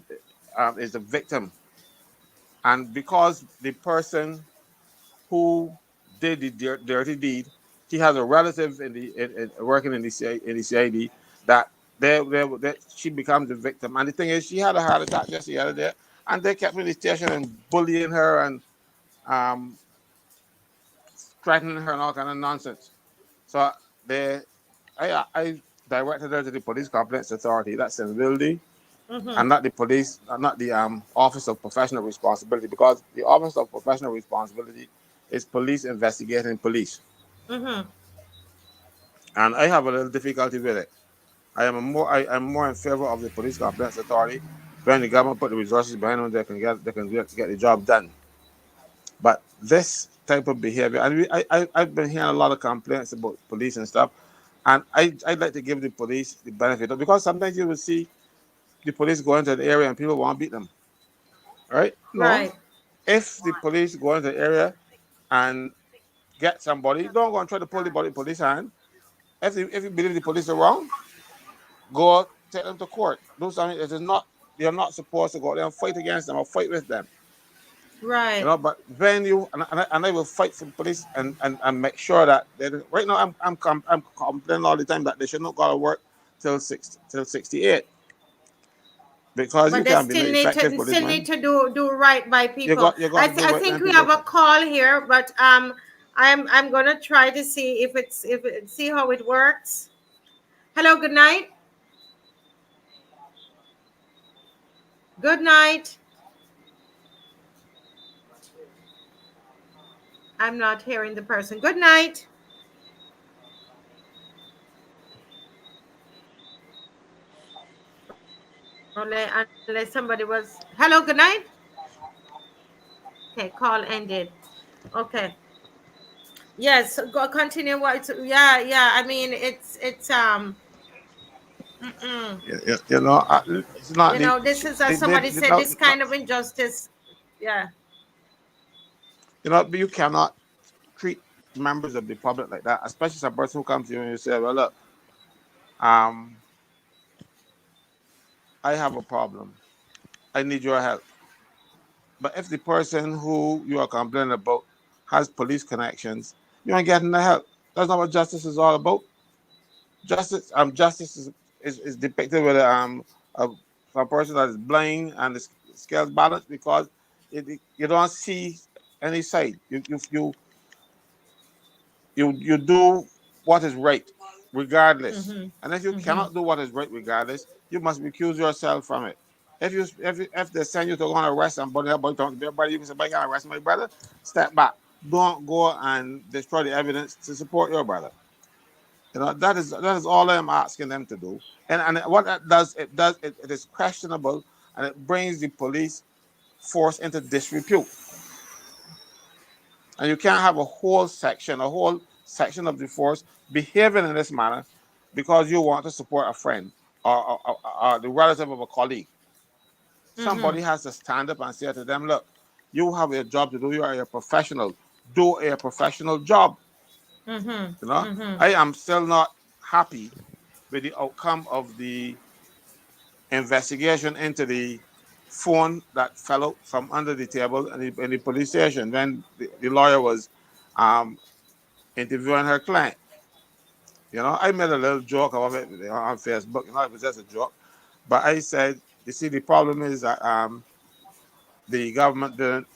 [SPEAKER 4] is the victim, and because the person who did the dirty deed, he has a relative working in the CID that she becomes the victim. And the thing is, she had a heart attack just the other day, and they kept her in the station and bullying her and um, threatening her and all kind of nonsense. So they, I directed her to the police complaints authority. That's in Wildy,
[SPEAKER 1] Mm-hmm.
[SPEAKER 4] and not the police, not the Office of Professional Responsibility, because the Office of Professional Responsibility is police investigating police,
[SPEAKER 1] Mm-hmm.
[SPEAKER 4] and I have a little difficulty with it. I'm more in favor of the police complaints authority when the government put the resources behind them, they can get the job done. But this type of behavior, and I've been hearing a lot of complaints about police and stuff, and I'd like to give the police the benefit because sometimes you will see the police go into the area and people want to beat them, right? No,
[SPEAKER 1] Right.
[SPEAKER 4] if the police go into the area and get somebody, don't go and try to pull the police hand. if you believe the police are wrong, go take them to court. Do something. It is not, you're not supposed to go there and fight against them or fight with them. You
[SPEAKER 1] Right.
[SPEAKER 4] know, but when you and I will fight for the police and make sure that they, right now I'm complaining all the time that they should not go to work till 68 because
[SPEAKER 1] But
[SPEAKER 4] you
[SPEAKER 1] they
[SPEAKER 4] can't be no
[SPEAKER 1] still need
[SPEAKER 4] effective
[SPEAKER 1] to
[SPEAKER 4] policeman.
[SPEAKER 1] do right by people.
[SPEAKER 4] You got to do
[SPEAKER 1] I
[SPEAKER 4] right
[SPEAKER 1] think
[SPEAKER 4] when
[SPEAKER 1] we
[SPEAKER 4] people.
[SPEAKER 1] have a call here, but I'm gonna try to see see how it works. Hello, good night. Good night. I'm not hearing the person. Good night. Unless somebody was. Hello, good night. Okay, call ended. Okay. Yes, go continue. What? Yeah, yeah. I mean, it's. Mm-mm.
[SPEAKER 4] You know, it's not
[SPEAKER 1] You know, this is as somebody said. This kind of injustice. Yeah.
[SPEAKER 4] you know, you cannot treat members of the public like that, especially some person who comes to you and you say, "Well, look, um, I have a problem. I need your help." But if the person who you are complaining about has police connections, you ain't getting the help. That's not what justice is all about. Justice is depicted with a, a person that is blind and the scales balanced because you don't see any side. You do what is right, regardless.
[SPEAKER 1] Mm-hmm.
[SPEAKER 4] And if you
[SPEAKER 1] Mm-hmm.
[SPEAKER 4] cannot do what is right, regardless, you must recuse yourself from it. If they send you to go and arrest somebody, about talking to everybody, you can say, "I can't arrest my brother." Step back. Don't go and destroy the evidence to support your brother. You know, that is all I'm asking them to do. And what that does, it is questionable, and it brings the police force into disrepute. And you can't have a whole section of the force behaving in this manner because you want to support a friend or the relative of a colleague.
[SPEAKER 1] Mm-hmm.
[SPEAKER 4] Somebody has to stand up and say to them, "Look, you have a job to do. You are a professional. Do a professional job."
[SPEAKER 1] Mm-hmm.
[SPEAKER 4] You know,
[SPEAKER 1] Mm-hmm.
[SPEAKER 4] I am still not happy with the outcome of the investigation into the phone that fell out from under the table in the police station when the lawyer was um, interviewing her client. You know, I made a little joke about it on Facebook. You know, it was just a joke. But I said, you see, the problem is that the government didn't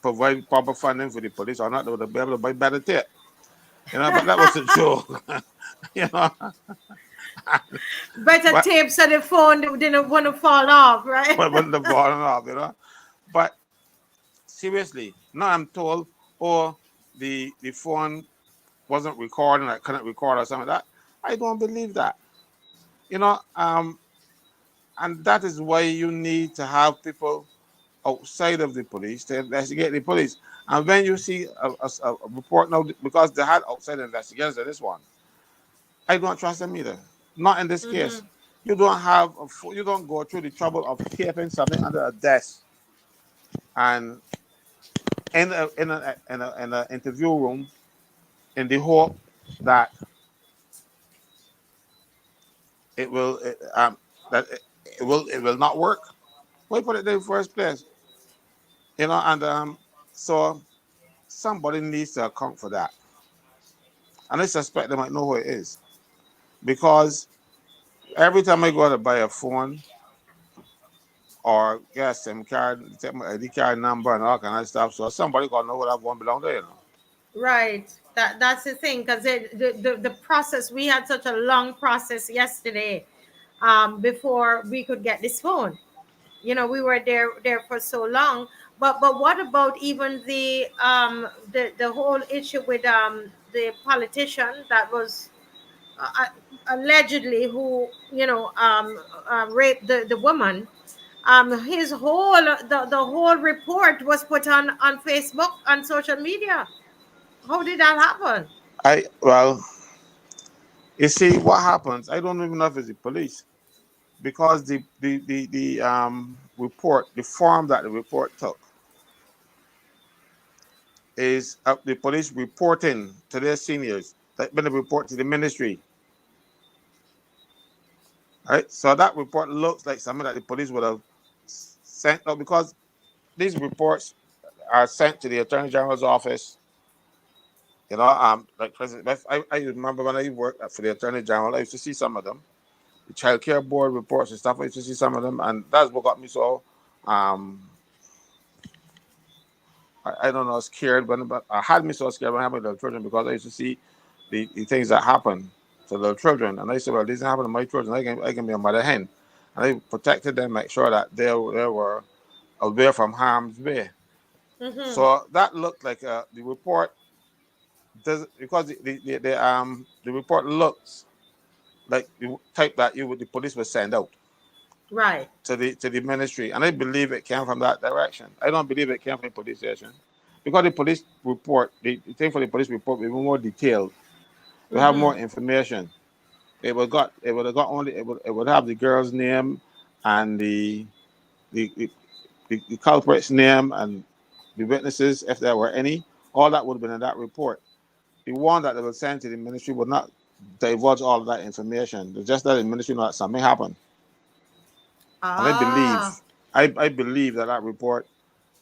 [SPEAKER 4] provide proper funding for the police, or not, they would be able to buy better tape. You know, but that was a joke. You know,
[SPEAKER 1] Better
[SPEAKER 4] but
[SPEAKER 1] tape so the phone didn't want to fall off, right?
[SPEAKER 4] but wouldn't have fallen off. You know, but seriously, now I'm told, oh, the phone wasn't recording, I couldn't record or something like that. I don't believe that. You know, and that is why you need to have people outside of the police to investigate the police. And when you see a report now, because they had outside investigators of this one, I don't trust them either. Not in this case.
[SPEAKER 1] Mm-hmm.
[SPEAKER 4] You don't have you don't go through the trouble of taping something under a desk and in a interview room in the hope that it will that it will not work. Why put it there in the first place? You know, and so somebody needs to account for that. And I suspect they might know who it is. Because every time I go to buy a phone or get a SIM card, take my ID card number and all kind of stuff, so somebody gonna know what that phone belong to, you know.
[SPEAKER 1] Right. That's the thing, because the process, we had such a long process yesterday, before we could get this phone. You know, we were there for so long. But what about even the whole issue with the politician that was allegedly, who, raped the woman. His whole the whole report was put on Facebook, on social media. How did that happen?
[SPEAKER 4] Well, you see what happens. I don't even know if it's the police because the report, the form that the report took, is the police reporting to their seniors that been a report to the ministry. Right? So that report looks like something that the police would have sent out, because these reports are sent to the Attorney General's office. Like President, I remember when I worked for the Attorney General, I used to see some of them, the Child Care Board reports and stuff. I used to see some of them, and that's what got me so, I don't know, scared, but I had me so scared when I had my little children, because I used to see the things that happen to little children, and I said, well, this happened to my children. I can be a mother hen, and I protected them, make sure that they were away from harm's way.
[SPEAKER 1] Mm-hmm.
[SPEAKER 4] So that looked like the report does, because the report looks like the type that the police would send out
[SPEAKER 1] Right.
[SPEAKER 4] to the ministry, and I believe it came from that direction. I don't believe it came from the police station, because the police report, the thing for the police report, will be more detailed. We have
[SPEAKER 1] Mm-hmm.
[SPEAKER 4] more information. It would have the girl's name and the, the, the culprit's name and the witnesses, if there were any. All that would have been in that report. The one that they will send to the ministry would not divulge all of that information. It's just that the ministry know that something happened. And
[SPEAKER 1] Ah.
[SPEAKER 4] I believe that that report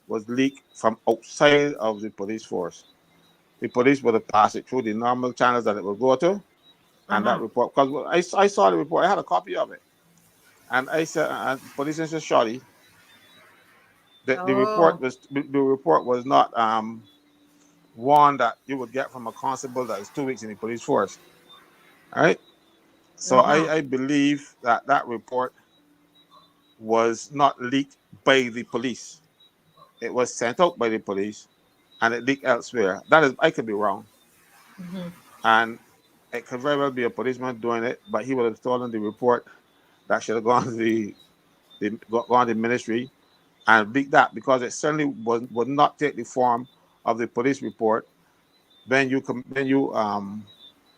[SPEAKER 4] was leaked from outside of the police force. The police would have passed it through the normal channels that it would go to, and that
[SPEAKER 1] Uh-huh.
[SPEAKER 4] report, because I saw the report, I had a copy of it, and I said, police inspector Shorty, the report
[SPEAKER 1] Oh.
[SPEAKER 4] was not one that you would get from a constable that is 2 weeks in the police force. All right. So
[SPEAKER 1] Uh-huh.
[SPEAKER 4] I believe that that report was not leaked by the police. It was sent out by the police, and it leaked elsewhere. That is, I could be wrong,
[SPEAKER 1] Mm-hmm.
[SPEAKER 4] and it could very well be a policeman doing it, but he would have stolen the report that should have gone to gone to the ministry and leaked that, because it certainly would not take the form of the police report when you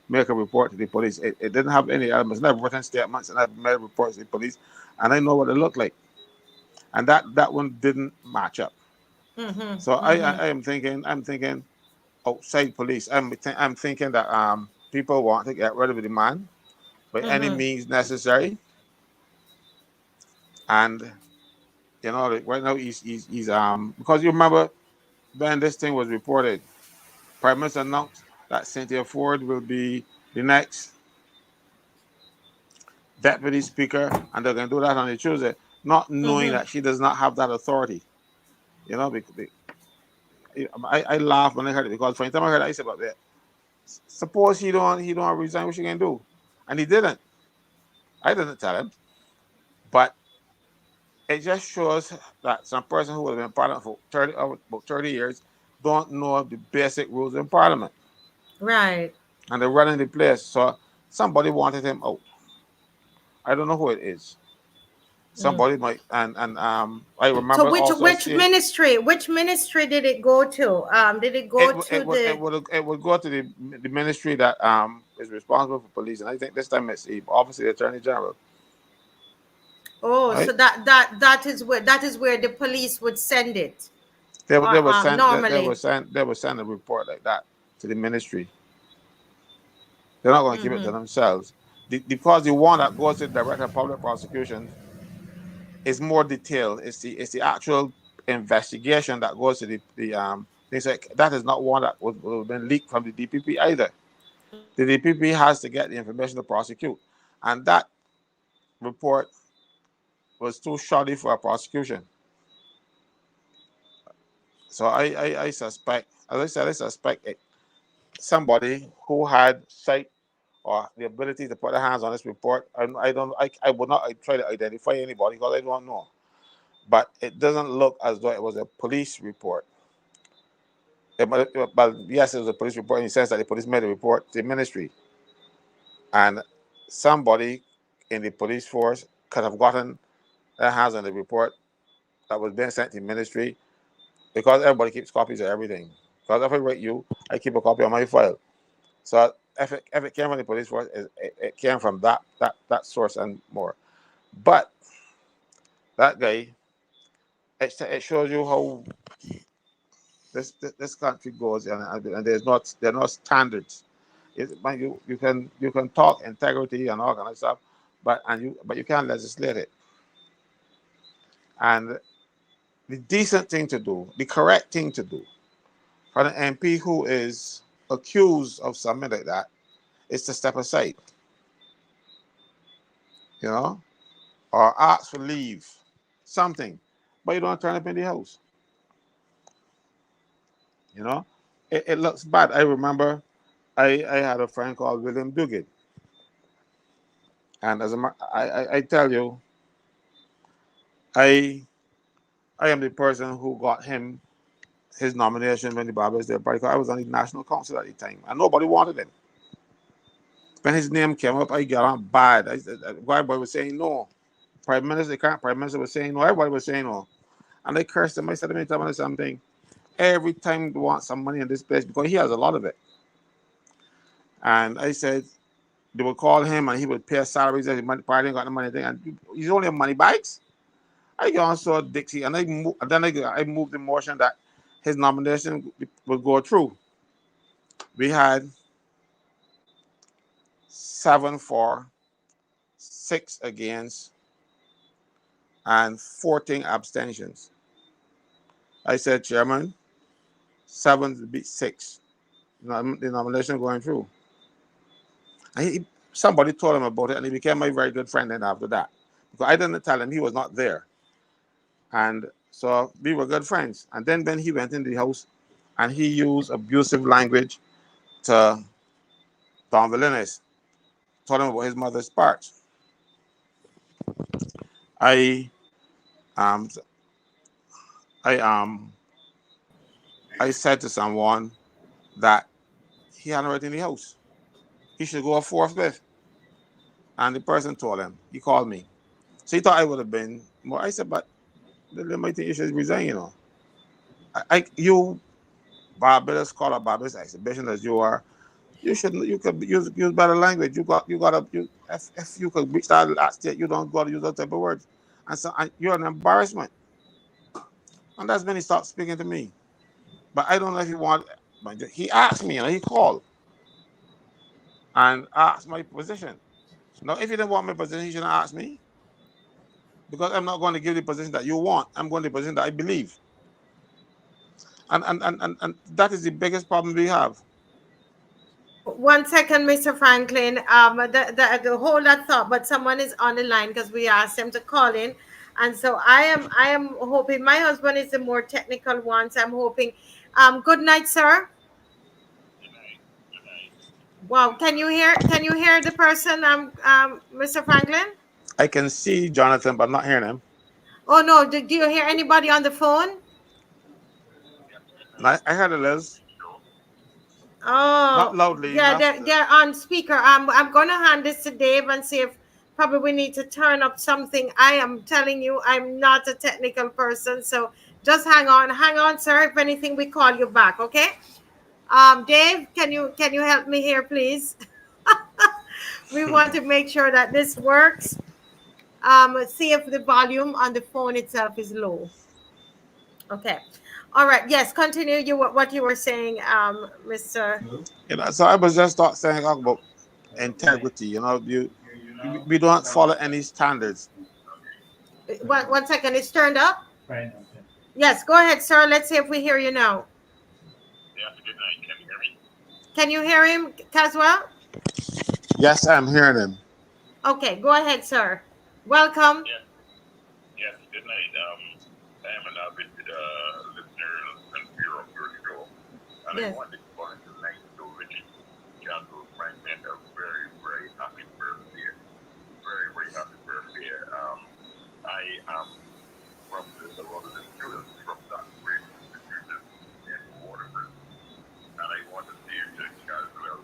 [SPEAKER 4] make a report to the police. It didn't have any elements, never written statements, and never made reports to the police, and I know what it looked like, and that one didn't match up.
[SPEAKER 1] Mm-hmm.
[SPEAKER 4] So
[SPEAKER 1] Mm-hmm.
[SPEAKER 4] I'm thinking outside police. I'm thinking that people want to get rid of the man by any
[SPEAKER 1] Mm-hmm.
[SPEAKER 4] means necessary, and like right now he's because you remember when this thing was reported, Prime Minister announced that Cynthia Ford will be the next deputy speaker, and they're going to do that on a Tuesday, not knowing
[SPEAKER 1] Mm-hmm.
[SPEAKER 4] that she does not have that authority. Because I laughed when I heard it, because for the time I heard it, I said, "But suppose he don't resign, what she can do?" And he didn't. I didn't tell him, but it just shows that some person who has been in parliament for about 30 years don't know the basic rules in parliament,
[SPEAKER 1] Right.
[SPEAKER 4] and they're running the place. So somebody wanted him out. I don't know who it is.
[SPEAKER 1] Mm.
[SPEAKER 4] Somebody might, and I
[SPEAKER 1] So
[SPEAKER 4] remember
[SPEAKER 1] which
[SPEAKER 4] also
[SPEAKER 1] which
[SPEAKER 4] seeing
[SPEAKER 1] ministry which ministry did it go to? Did it go to the?
[SPEAKER 4] it would go to the ministry that is responsible for police, and I think this time it's the office of the Attorney General.
[SPEAKER 1] Oh, so
[SPEAKER 4] Right?
[SPEAKER 1] that is where the police would send it. Or
[SPEAKER 4] They will send
[SPEAKER 1] normally.
[SPEAKER 4] they will send a report like that to the ministry. They're not going to keep it to
[SPEAKER 1] Mm-hmm.
[SPEAKER 4] themselves. Because the one that goes to the Director of Public Prosecutions is more detailed. It's the actual investigation that goes to the things like that. Is not one that would have been leaked from the DPP either. The DPP has to get the information to prosecute, and that report was too shoddy for a prosecution. So I suspect, as I said, I suspect somebody who had sight or the ability to put their hands on this report. I would not try to identify anybody, because I don't know. But it doesn't look as though it was a police report. But yes, it was a police report in the sense that the police made a report to the ministry, and somebody in the police force could have gotten their hands on the report that was being sent to the ministry, because everybody keeps copies of everything. Because if I write you, I keep a copy on my file. So if it came from the police force, it came from that source and more. But that guy, it shows you how this country goes, and there are no standards. But you can talk integrity and all kind of stuff, but you can't legislate it. And the decent thing to do, the correct thing to do for an MP who is accused of something like that is to step aside, you know, or ask for leave, something, but you don't turn up in the house. You know, it looks bad. I remember I had a friend called William Dugan, and I tell you, I I am the person who got him his nomination when the Barbers Day party. I was on the national council at the time, and nobody wanted him. When his name came up, I got on bad. Everybody was saying no. Prime Minister was saying no. Everybody was saying no, and I cursed him. I said, "Let me tell you something. Every time they want some money in this place because he has a lot of it." And I said they would call him and he would pay salaries. And the party got the money thing, and he's only a money bags. I also Dixie, and then I moved the motion that his nomination would go through. We had 7 for, 6 against, and 14 abstentions. I said, Chairman, 7 to beat 6. The nomination going through. And somebody told him about it, and he became my very good friend then after that. Because I didn't tell him, he was not there. And so we were good friends. And then when he went in the house and he used abusive language to Don Valines, told him about his mother's parts. I um I I said to someone that he hadn't right in the house. He should go forthwith. And the person told him, he called me. So he thought I would have been more. I said, but the might think you should resign, you know. You Barbados scholar, Barbados exhibition as you are, you could use better language. If you could reach that last state, you don't got to use those type of words. And so you're an embarrassment. And that's when he stopped speaking to me. But I don't know if he want. But he asked me, and he called and asked my position. Now, if he didn't want my position, he shouldn't ask me because I'm not going to give the position that you want. I'm going to the position that I believe, and that is the biggest problem we have.
[SPEAKER 1] 1 second, Mr. Franklin. The hold that thought, but someone is on the line because we asked him to call in, and so I am hoping my husband is the more technical one. So I'm hoping. Good night, sir. Wow, can you hear the person? Mr. Franklin.
[SPEAKER 4] I can see Jonathan, but I'm not hearing him.
[SPEAKER 1] Oh no, do you hear anybody on the phone?
[SPEAKER 4] And I heard it, Liz, not
[SPEAKER 1] Oh,
[SPEAKER 4] loudly,
[SPEAKER 1] yeah,
[SPEAKER 4] not.
[SPEAKER 1] they're on speaker. I'm gonna hand this to Dave and see if probably we need to turn up something. I am telling you, I'm not a technical person, so just hang on, sir. If anything, we call you back, okay? Dave, can you help me here, please? We want to make sure that this works. See if the volume on the phone itself is low. Okay. All right. Yes, continue what you were saying, Mr.
[SPEAKER 4] So I was just saying about integrity. We don't follow any standards.
[SPEAKER 1] 1 second. It's turned up. Yes, go ahead, sir. Let's see if we hear you now.
[SPEAKER 5] Yeah, good night. Can you hear me?
[SPEAKER 1] Can you hear him, Caswell?
[SPEAKER 4] Yes, I'm hearing him.
[SPEAKER 1] Okay, go ahead, sir. Welcome.
[SPEAKER 5] Yes, good night. I am an avid listener and viewer of your show, and
[SPEAKER 1] Yes.
[SPEAKER 5] I wanted to point to thank you, Richard Campbell Franklin, a very, very happy birthday. Very, very happy birthday. I am from a lot of the students from that great institution in Waterford, and I want to say to Caswell,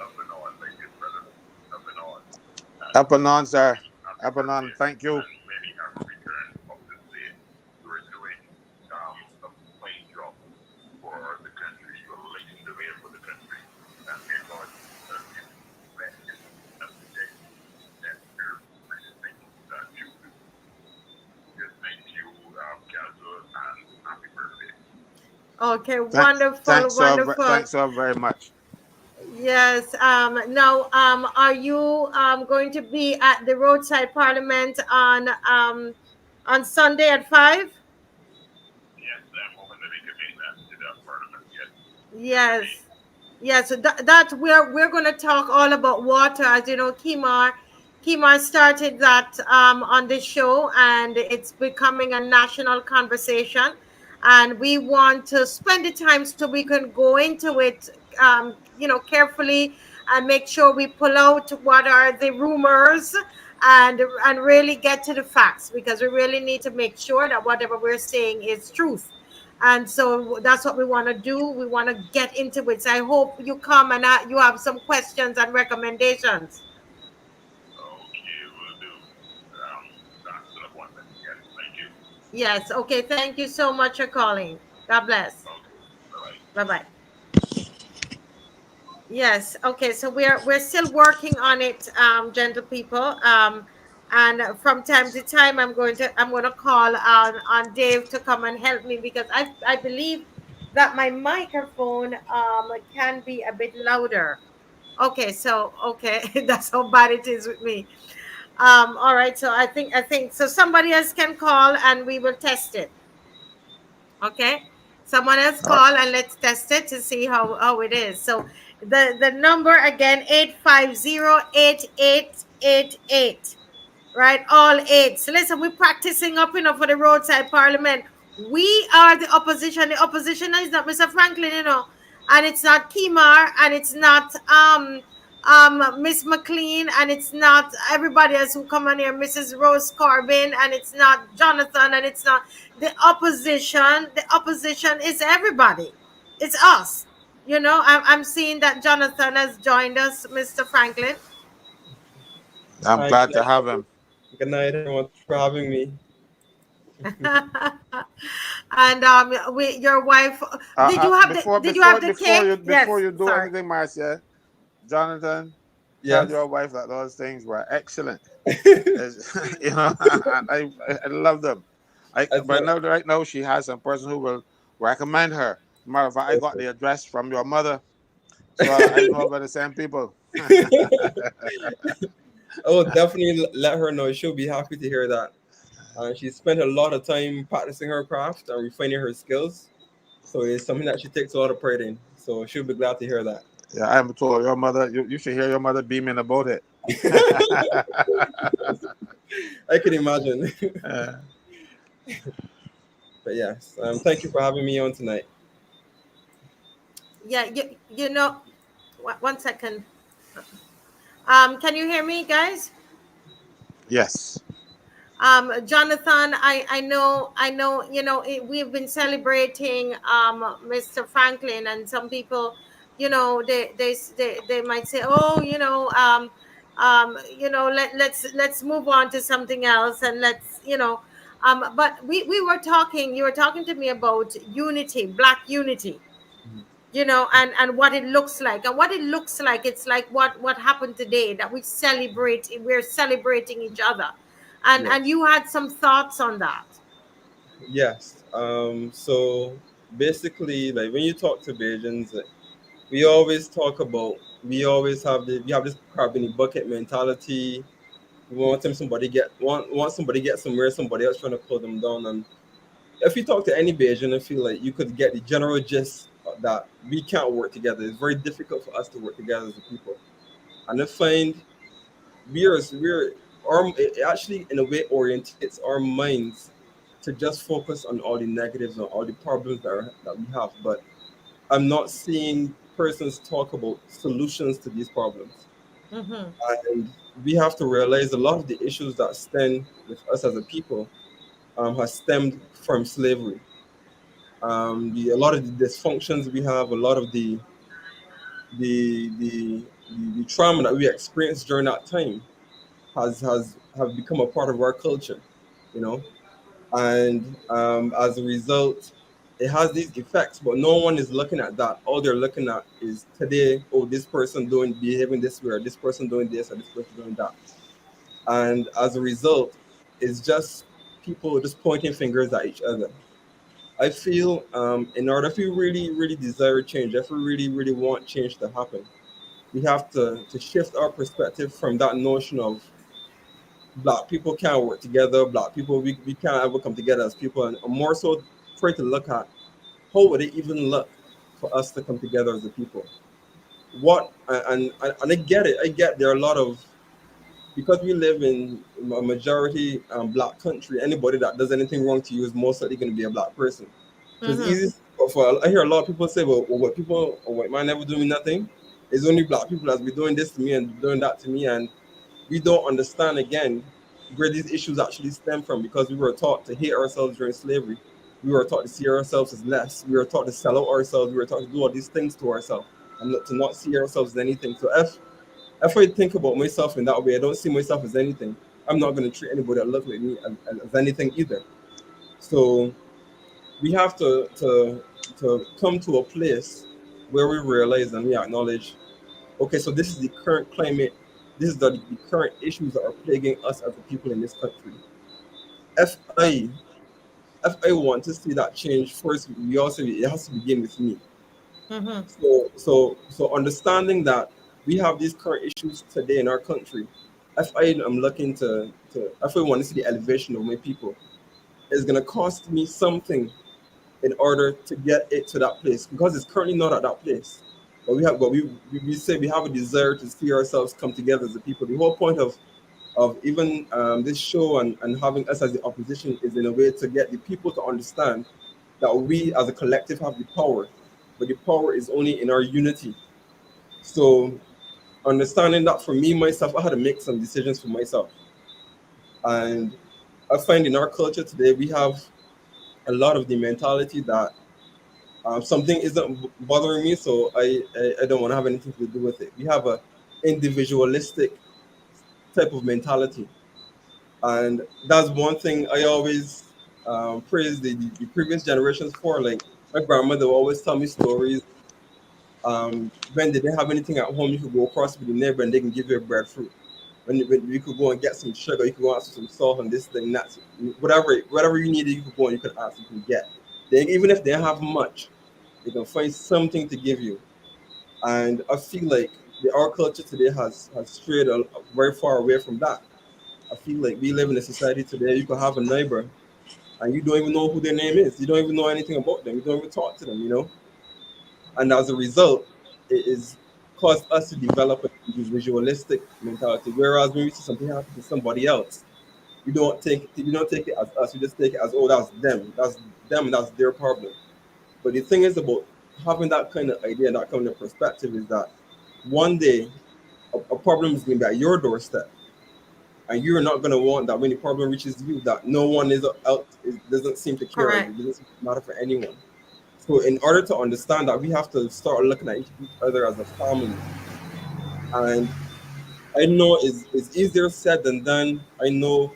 [SPEAKER 5] up and on, thank you, brother, up and on.
[SPEAKER 4] Up and on, sir. Up and on. Thank you.
[SPEAKER 5] And many have returned of the day. You are doing a fine job for the country. You are lighting the way for the country. And may God give you bless you and protect you and everything that you do. Just thank you, Castle, and happy birthday.
[SPEAKER 1] Okay, wonderful,
[SPEAKER 4] Thanks
[SPEAKER 1] wonderful.
[SPEAKER 4] so very much.
[SPEAKER 1] Yes. Now, are you going to be at the Roadside Parliament on Sunday at 5?
[SPEAKER 5] Yes, I'm hoping that we can make that to that tournament. Yes, good for
[SPEAKER 1] Yes.
[SPEAKER 5] me.
[SPEAKER 1] Yeah, so that we're going to talk all about water. As you know, Kimar started that on this show, and it's becoming a national conversation. And we want to spend the time so we can go into it, carefully, and make sure we pull out what are the rumors, and really get to the facts, because we really need to make sure that whatever we're saying is truth. And so that's what we want to do. We want to get into it. So I hope you come, and you have some questions and recommendations.
[SPEAKER 5] Okay, will do. That's an appointment. Yes, thank you.
[SPEAKER 1] Yes. Okay. Thank you so much for calling. God bless.
[SPEAKER 5] Okay, bye bye.
[SPEAKER 1] Bye bye. Yes. Okay. So we're still working on it, gentle people. And from time to time, I'm going to call on Dave to come and help me, because I believe that my microphone can be a bit louder. Okay. So okay, that's how bad it is with me. All right. So I think so. Somebody else can call, and we will test it. Okay. Someone else
[SPEAKER 4] Uh,
[SPEAKER 1] call, and let's test it to see how it is. So the number again, 850-8888. Right, all eight. So listen, we're practicing up enough for the Roadside Parliament. We are the opposition. The opposition is not Mr. Franklin, and it's not Kimar, and it's not Miss McLean, and it's not everybody else who come on here, Mrs. Rose Corbin, and it's not Jonathan, and it's not the opposition. The opposition is everybody. It's us. I'm seeing that Jonathan has joined us, Mr. Franklin.
[SPEAKER 4] I'm
[SPEAKER 6] Hi,
[SPEAKER 4] glad to have him.
[SPEAKER 6] good night, everyone. Thanks for having me.
[SPEAKER 1] And your wife, did you
[SPEAKER 4] Before
[SPEAKER 1] have the
[SPEAKER 4] before
[SPEAKER 1] cake?
[SPEAKER 4] you
[SPEAKER 1] Yes,
[SPEAKER 4] before you do
[SPEAKER 1] sorry.
[SPEAKER 4] anything, Marcia, Jonathan, tell
[SPEAKER 6] Yes.
[SPEAKER 4] your wife that those things were excellent. I love them.
[SPEAKER 6] That's
[SPEAKER 4] But
[SPEAKER 6] what,
[SPEAKER 4] now right now she has some person who will recommend her. Matter of fact, I got the address from your mother, so I know about the same people.
[SPEAKER 6] oh, definitely let her know. She'll be happy to hear that. She spent a lot of time practicing her craft and refining her skills. So it's something that she takes a lot of pride in. So she'll be glad to hear that.
[SPEAKER 4] Yeah, I am told your mother. You should hear your mother beaming about it.
[SPEAKER 6] I can imagine.
[SPEAKER 4] Uh,
[SPEAKER 6] But yes, thank you for having me on tonight.
[SPEAKER 1] Yeah, one second. Can you hear me, guys?
[SPEAKER 4] yes.
[SPEAKER 1] Jonathan, I know, we've been celebrating Mr. Franklin, and some people, they might say, oh, let's move on to something else, and but we were talking. You were talking to me about unity, black unity,
[SPEAKER 6] Mhm.
[SPEAKER 1] and what it looks like, and what it looks like. It's like what happened today, that we're celebrating each other, and
[SPEAKER 6] Yes.
[SPEAKER 1] you had some thoughts on that.
[SPEAKER 6] Yes. So basically, like when you talk to Bajans, we always talk about we have this crab in the bucket mentality. We want somebody get somewhere, somebody else trying to pull them down. And if you talk to any Bajan, I feel like you could get the general gist that we can't work together. It's very difficult for us to work together as a people. And I find we're it actually in a way orientates our minds to just focus on all the negatives and all the problems that we have. But I'm not seeing persons talk about solutions to these problems.
[SPEAKER 1] Mm-hmm.
[SPEAKER 6] And we have to realize a lot of the issues that stem with us as a people has stemmed from slavery. A lot of the dysfunctions we have, a lot of the trauma that we experienced during that time has have become a part of our culture, you know, and as a result, it has these effects. But no one is looking at that. All they're looking at is today. Oh, this person behaving this way, or this person doing this, or this person doing that. And as a result, it's just people just pointing fingers at each other. I feel in order if we really, really desire change, if we really, really want change to happen, We have to shift our perspective from that notion of black people can't work together, black people we can't ever come together as people, and more so try to look at how would it even look for us to come together as a people. What and I get there are a lot of, because we live in a majority black country, anybody that does anything wrong to you is most likely going to be a black person. So it's
[SPEAKER 1] Mm-hmm.
[SPEAKER 6] easy for I hear a lot of people say, well what people, or white man never do me nothing. It's only black people that's be doing this to me and doing that to me, and we don't understand again where these issues actually stem from, because we were taught to hate ourselves during slavery. We were taught to see ourselves as less. We were taught to sell out ourselves. We were taught to do all these things to ourselves and to not see ourselves as anything. So if I think about myself in that way, I don't see myself as anything. I'm not going to treat anybody that looks like me as anything either. So we have to come to a place where we realize and we acknowledge, okay, so this is the current climate. This is the current issues that are plaguing us as a people in this country. If I if I want to see that change, first we also it has to begin with me.
[SPEAKER 1] Mm-hmm.
[SPEAKER 6] So understanding that we have these current issues today in our country. If I am looking to if I want to see the elevation of my people, it's gonna cost me something in order to get it to that place, because it's currently not at that place. But we say we have a desire to see ourselves come together as a people. The whole point of even this show and having us as the opposition is in a way to get the people to understand that we as a collective have the power, but the power is only in our unity. So understanding that for me myself, I had to make some decisions for myself. And I find in our culture today we have a lot of the mentality that something isn't bothering me, so I don't want to have anything to do with it. We have a individualistic type of mentality, and that's one thing I always praise the previous generations for. Like my grandmother would always tell me stories. When they didn't have anything at home, you could go across with the neighbor and they can give you a breadfruit. When you could go and get some sugar, you could go ask for some salt and this thing, that, whatever you needed, you could go and you could ask, you can get. Then even if they don't have much, they can find something to give you. And I feel like our culture today has strayed very far away from that. I feel like we live in a society today. You could have a neighbor and you don't even know who their name is. You don't even know anything about them. You don't even talk to them. And as a result, it is caused us to develop an individualistic mentality. Whereas when we see something happen to somebody else, we don't take it as us. We just take it as, oh, that's them, that's their problem. But the thing is about having that kind of idea, that kind of perspective, is that one day a problem is going to be at your doorstep, and you're not going to want that when the problem reaches you, that no one is out. It doesn't seem to care. It
[SPEAKER 1] Correct.
[SPEAKER 6] doesn't seem to matter for anyone. So in order to understand that, we have to start looking at each other as a family. And I know it's easier said than done. I know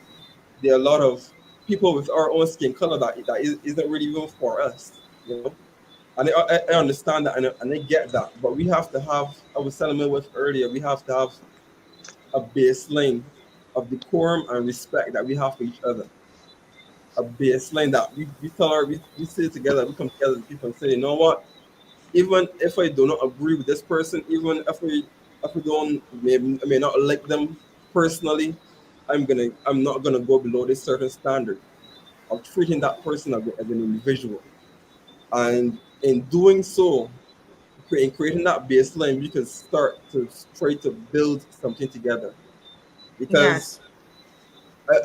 [SPEAKER 6] there are a lot of people with our own skin color that isn't really even for us. And I understand that, and I get that. But we have to have, I was telling me with earlier, we have to have a baseline of decorum and respect that we have for each other. A baseline that we sit together, we come together as people and say, you know what? Even if I do not agree with this person, even if we don't may not like them personally, I'm not gonna go below this certain standard of treating that person as an individual. And in doing so, in creating that baseline, we can start to try to build something together. Because
[SPEAKER 1] Yes.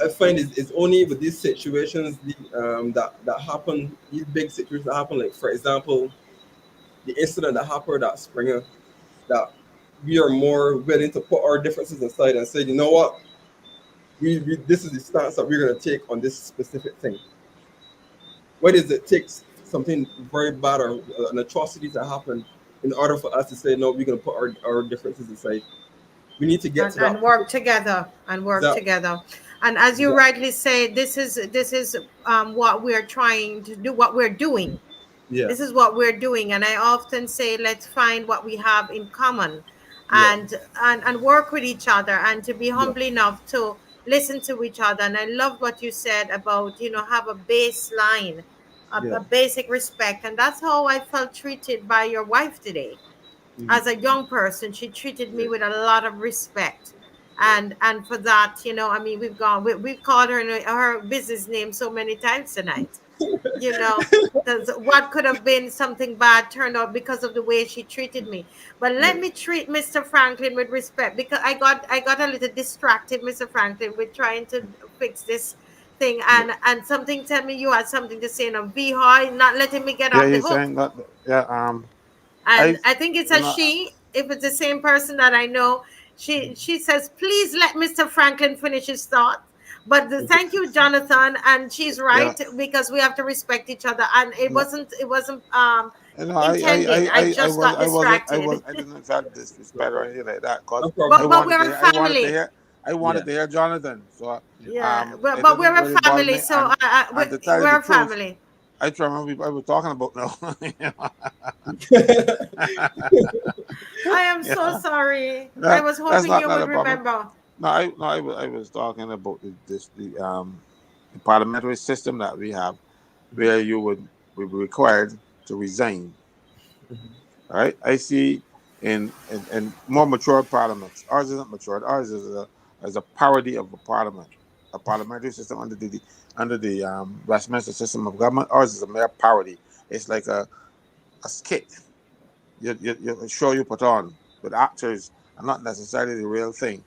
[SPEAKER 6] I find it's only with these situations that happen, these big situations that happen, like for example, the incident that happened at Springer, that we are more willing to put our differences aside and say, you know what, we this is the stance that we're going to take on this specific thing. Why does it take something very bad or an atrocity to happen in order for us to say, no, we're going to put our differences aside? We need to get to
[SPEAKER 1] And
[SPEAKER 6] that
[SPEAKER 1] work
[SPEAKER 6] point.
[SPEAKER 1] together and work
[SPEAKER 6] Exactly.
[SPEAKER 1] together. And as you
[SPEAKER 6] Exactly.
[SPEAKER 1] rightly say, this is what we're trying to do, what we're doing.
[SPEAKER 6] Yeah.
[SPEAKER 1] This is what we're doing, and I often say, let's find what we have in common,
[SPEAKER 6] Yeah.
[SPEAKER 1] and work with each other, and to be
[SPEAKER 6] Yeah.
[SPEAKER 1] humble enough to listen to each other. And I love what you said about, have a baseline,
[SPEAKER 6] Yeah.
[SPEAKER 1] a basic respect. And that's how I felt treated by your wife today. as a young person, she treated me with a lot of respect. And for that, I mean, we've called her business name so many times tonight, you know because what could have been something bad turned out because of the way she treated me. But let me treat Mr. Franklin with respect, because I got a little distracted, Mr. Franklin, with trying to fix this thing. And something tell me you had something to say. No, Hoy, not letting me get
[SPEAKER 4] Yeah,
[SPEAKER 1] off the
[SPEAKER 4] you're
[SPEAKER 1] hook.
[SPEAKER 4] saying that. Yeah.
[SPEAKER 1] And
[SPEAKER 4] I,
[SPEAKER 1] I think it's
[SPEAKER 4] you
[SPEAKER 1] a
[SPEAKER 4] know,
[SPEAKER 1] she. If it's the same person that I know, she says, please let Mr. Franklin finish his thought. But thank you, Jonathan. And she's
[SPEAKER 4] yeah.
[SPEAKER 1] right, because we have to respect each other. And it
[SPEAKER 4] No,
[SPEAKER 1] wasn't intended. I
[SPEAKER 4] I
[SPEAKER 1] just
[SPEAKER 4] was,
[SPEAKER 1] got distracted.
[SPEAKER 4] I didn't feel disrespect or anything like that, cause
[SPEAKER 6] No
[SPEAKER 4] I
[SPEAKER 6] problem.
[SPEAKER 1] But
[SPEAKER 4] wanted to
[SPEAKER 1] we're a
[SPEAKER 4] hear,
[SPEAKER 1] family.
[SPEAKER 4] Jonathan. So,
[SPEAKER 1] Yeah,
[SPEAKER 4] it
[SPEAKER 1] but
[SPEAKER 4] didn't
[SPEAKER 1] we're a
[SPEAKER 4] really bother
[SPEAKER 1] family.
[SPEAKER 4] me.
[SPEAKER 1] So
[SPEAKER 4] And to tell you the
[SPEAKER 1] we're a
[SPEAKER 4] truth,
[SPEAKER 1] family.
[SPEAKER 4] I try to remember what I was talking about now.
[SPEAKER 1] I am so
[SPEAKER 4] Yeah,
[SPEAKER 1] sorry. I
[SPEAKER 4] that,
[SPEAKER 1] was
[SPEAKER 4] that's
[SPEAKER 1] hoping you
[SPEAKER 4] not
[SPEAKER 1] would
[SPEAKER 4] a problem.
[SPEAKER 1] remember.
[SPEAKER 4] No, I was talking about the parliamentary system that we have, where you would be required to resign. All right, I see in more mature parliaments. Ours isn't matured. Ours is a parody of a parliament, a parliamentary system under the Westminster system of government. Ours is a mere parody. It's like a skit. You show you put on, but actors are not necessarily the real thing.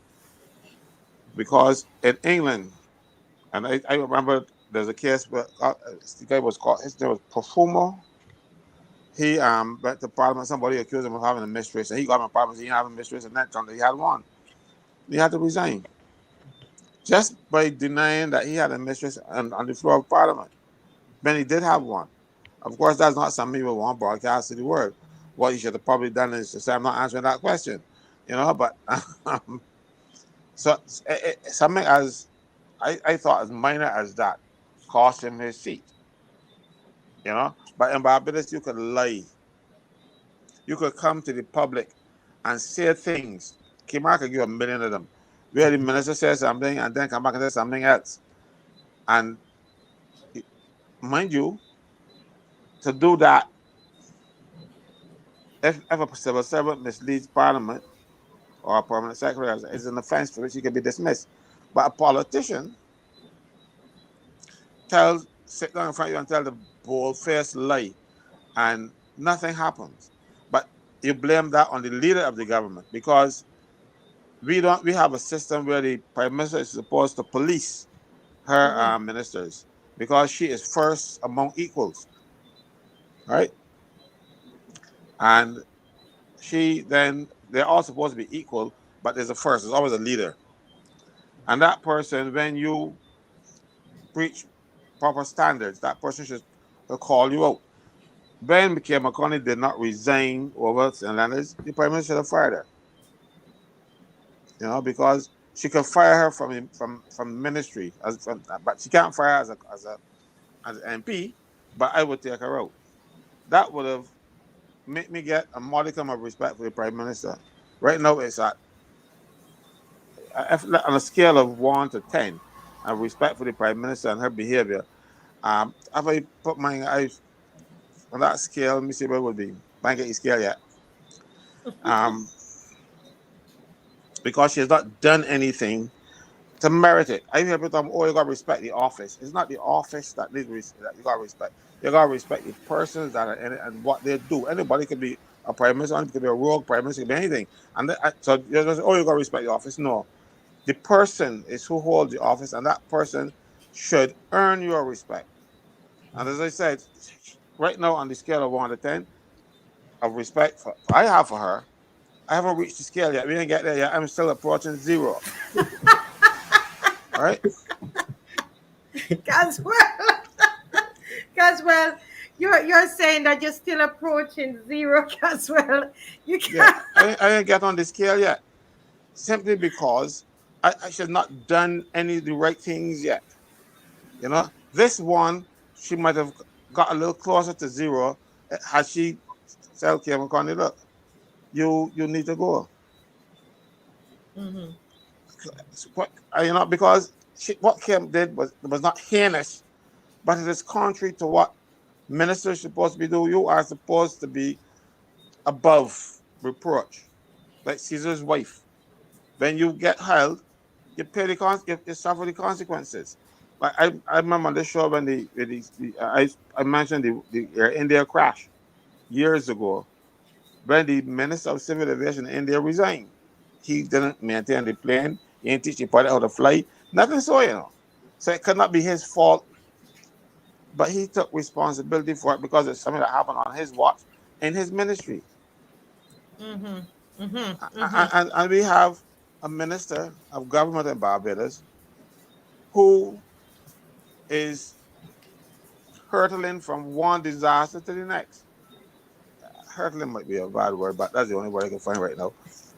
[SPEAKER 4] Because in England, and I remember there's a case where the guy was called, his name was Profumo. He went to Parliament. Somebody accused him of having a mistress, and he got in Parliament. He didn't have a mistress, and that time he had one. He had to resign just by denying that he had a mistress on the floor of Parliament. When he did have one. Of course, that's not something people want broadcast to the world. What he should have probably done is to say, "I'm not answering that question," But so something as I thought as minor as that cost him his seat. But in Barbados, you could lie. You could come to the public and say things. Kimar could give a million of them. Where the minister says something and then come back and say something else. And mind you, to do that, if a civil servant misleads Parliament or a permanent secretary, is an offense for which he can be dismissed. But a politician sit down in front of you and tell the bold-faced lie, and nothing happens. But you blame that on the leader of the government, because we have a system where the prime minister is supposed to police her
[SPEAKER 1] Hmm.
[SPEAKER 4] ministers, because she is first among equals, right? And they're all supposed to be equal, but there's a first. There's always a leader, and that person, when you preach proper standards, that person should call you out. Ben McConnell did not resign over St. Leonard's. The prime minister should have fired her, because she could fire her from ministry, but she can't fire her as an MP. But I would take her out. That would have made me get a modicum of respect for the prime minister. Right now, it's on a scale of 1 to 10, of respect for the prime minister and her behavior. If I put my eyes on that scale, let me see what it would be. I ain't get your scale yet. Um, because she has not done anything to merit it. I hear people talking, oh, you gotta respect the office. It's not the office that that you gotta respect. You gotta respect the persons that are in it and what they do. Anybody could be a prime minister, anybody could be a rogue prime minister, could be anything. And so you're just, oh, you gotta respect the office. No, the person is who holds the office, and that person should earn your respect. And as I said, right now on the scale of 1 to 10 of respect I have for her, I haven't reached the scale yet. We didn't get there yet. I'm still approaching 0. All right.
[SPEAKER 1] Caswell, Caswell, you're saying that you're still approaching zero, Caswell. You
[SPEAKER 4] Yeah,
[SPEAKER 1] can't.
[SPEAKER 4] I didn't get on the scale yet, simply because I should not done any of the right things yet. This one, she might have got a little closer to 0 had she said, okay, I'm going to look, you need to go.
[SPEAKER 1] Hmm.
[SPEAKER 4] Because what Kim did was not heinous, but it is contrary to what ministers are supposed to be doing. You are supposed to be above. reproach, like Caesar's wife. When you get held, you pay you suffer the consequences. Like I remember on the show when I mentioned the Air India crash years ago, when the Minister of Civil Aviation in India resigned. He didn't maintain the plane, he didn't teach the pilot how to fly, nothing so, So it could not be his fault, but he took responsibility for it because it's something that happened on his watch in his ministry.
[SPEAKER 1] Mm-hmm. Mm-hmm. Mm-hmm.
[SPEAKER 4] And we have a minister of government in Barbados who is hurtling from one disaster to the next. Hurtling might be a bad word, but that's the only word I can find right now.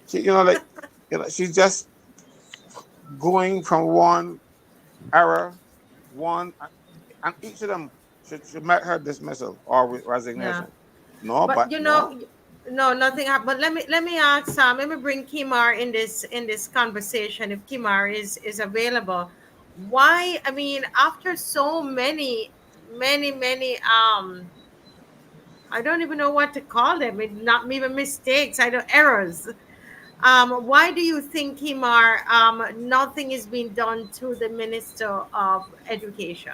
[SPEAKER 4] She, she's just going from one error, one, and each of them should make her dismissal or
[SPEAKER 1] Yeah.
[SPEAKER 4] resignation. No,
[SPEAKER 1] But
[SPEAKER 4] but no.
[SPEAKER 1] no, nothing happened. But let me ask Sam. Let me bring Kimar in this conversation if Kimar is available. Why? I mean, after so many I don't even know what to call them. Not even mistakes. I don't errors. Why do you think, Kimar, nothing is being done to the Minister of Education?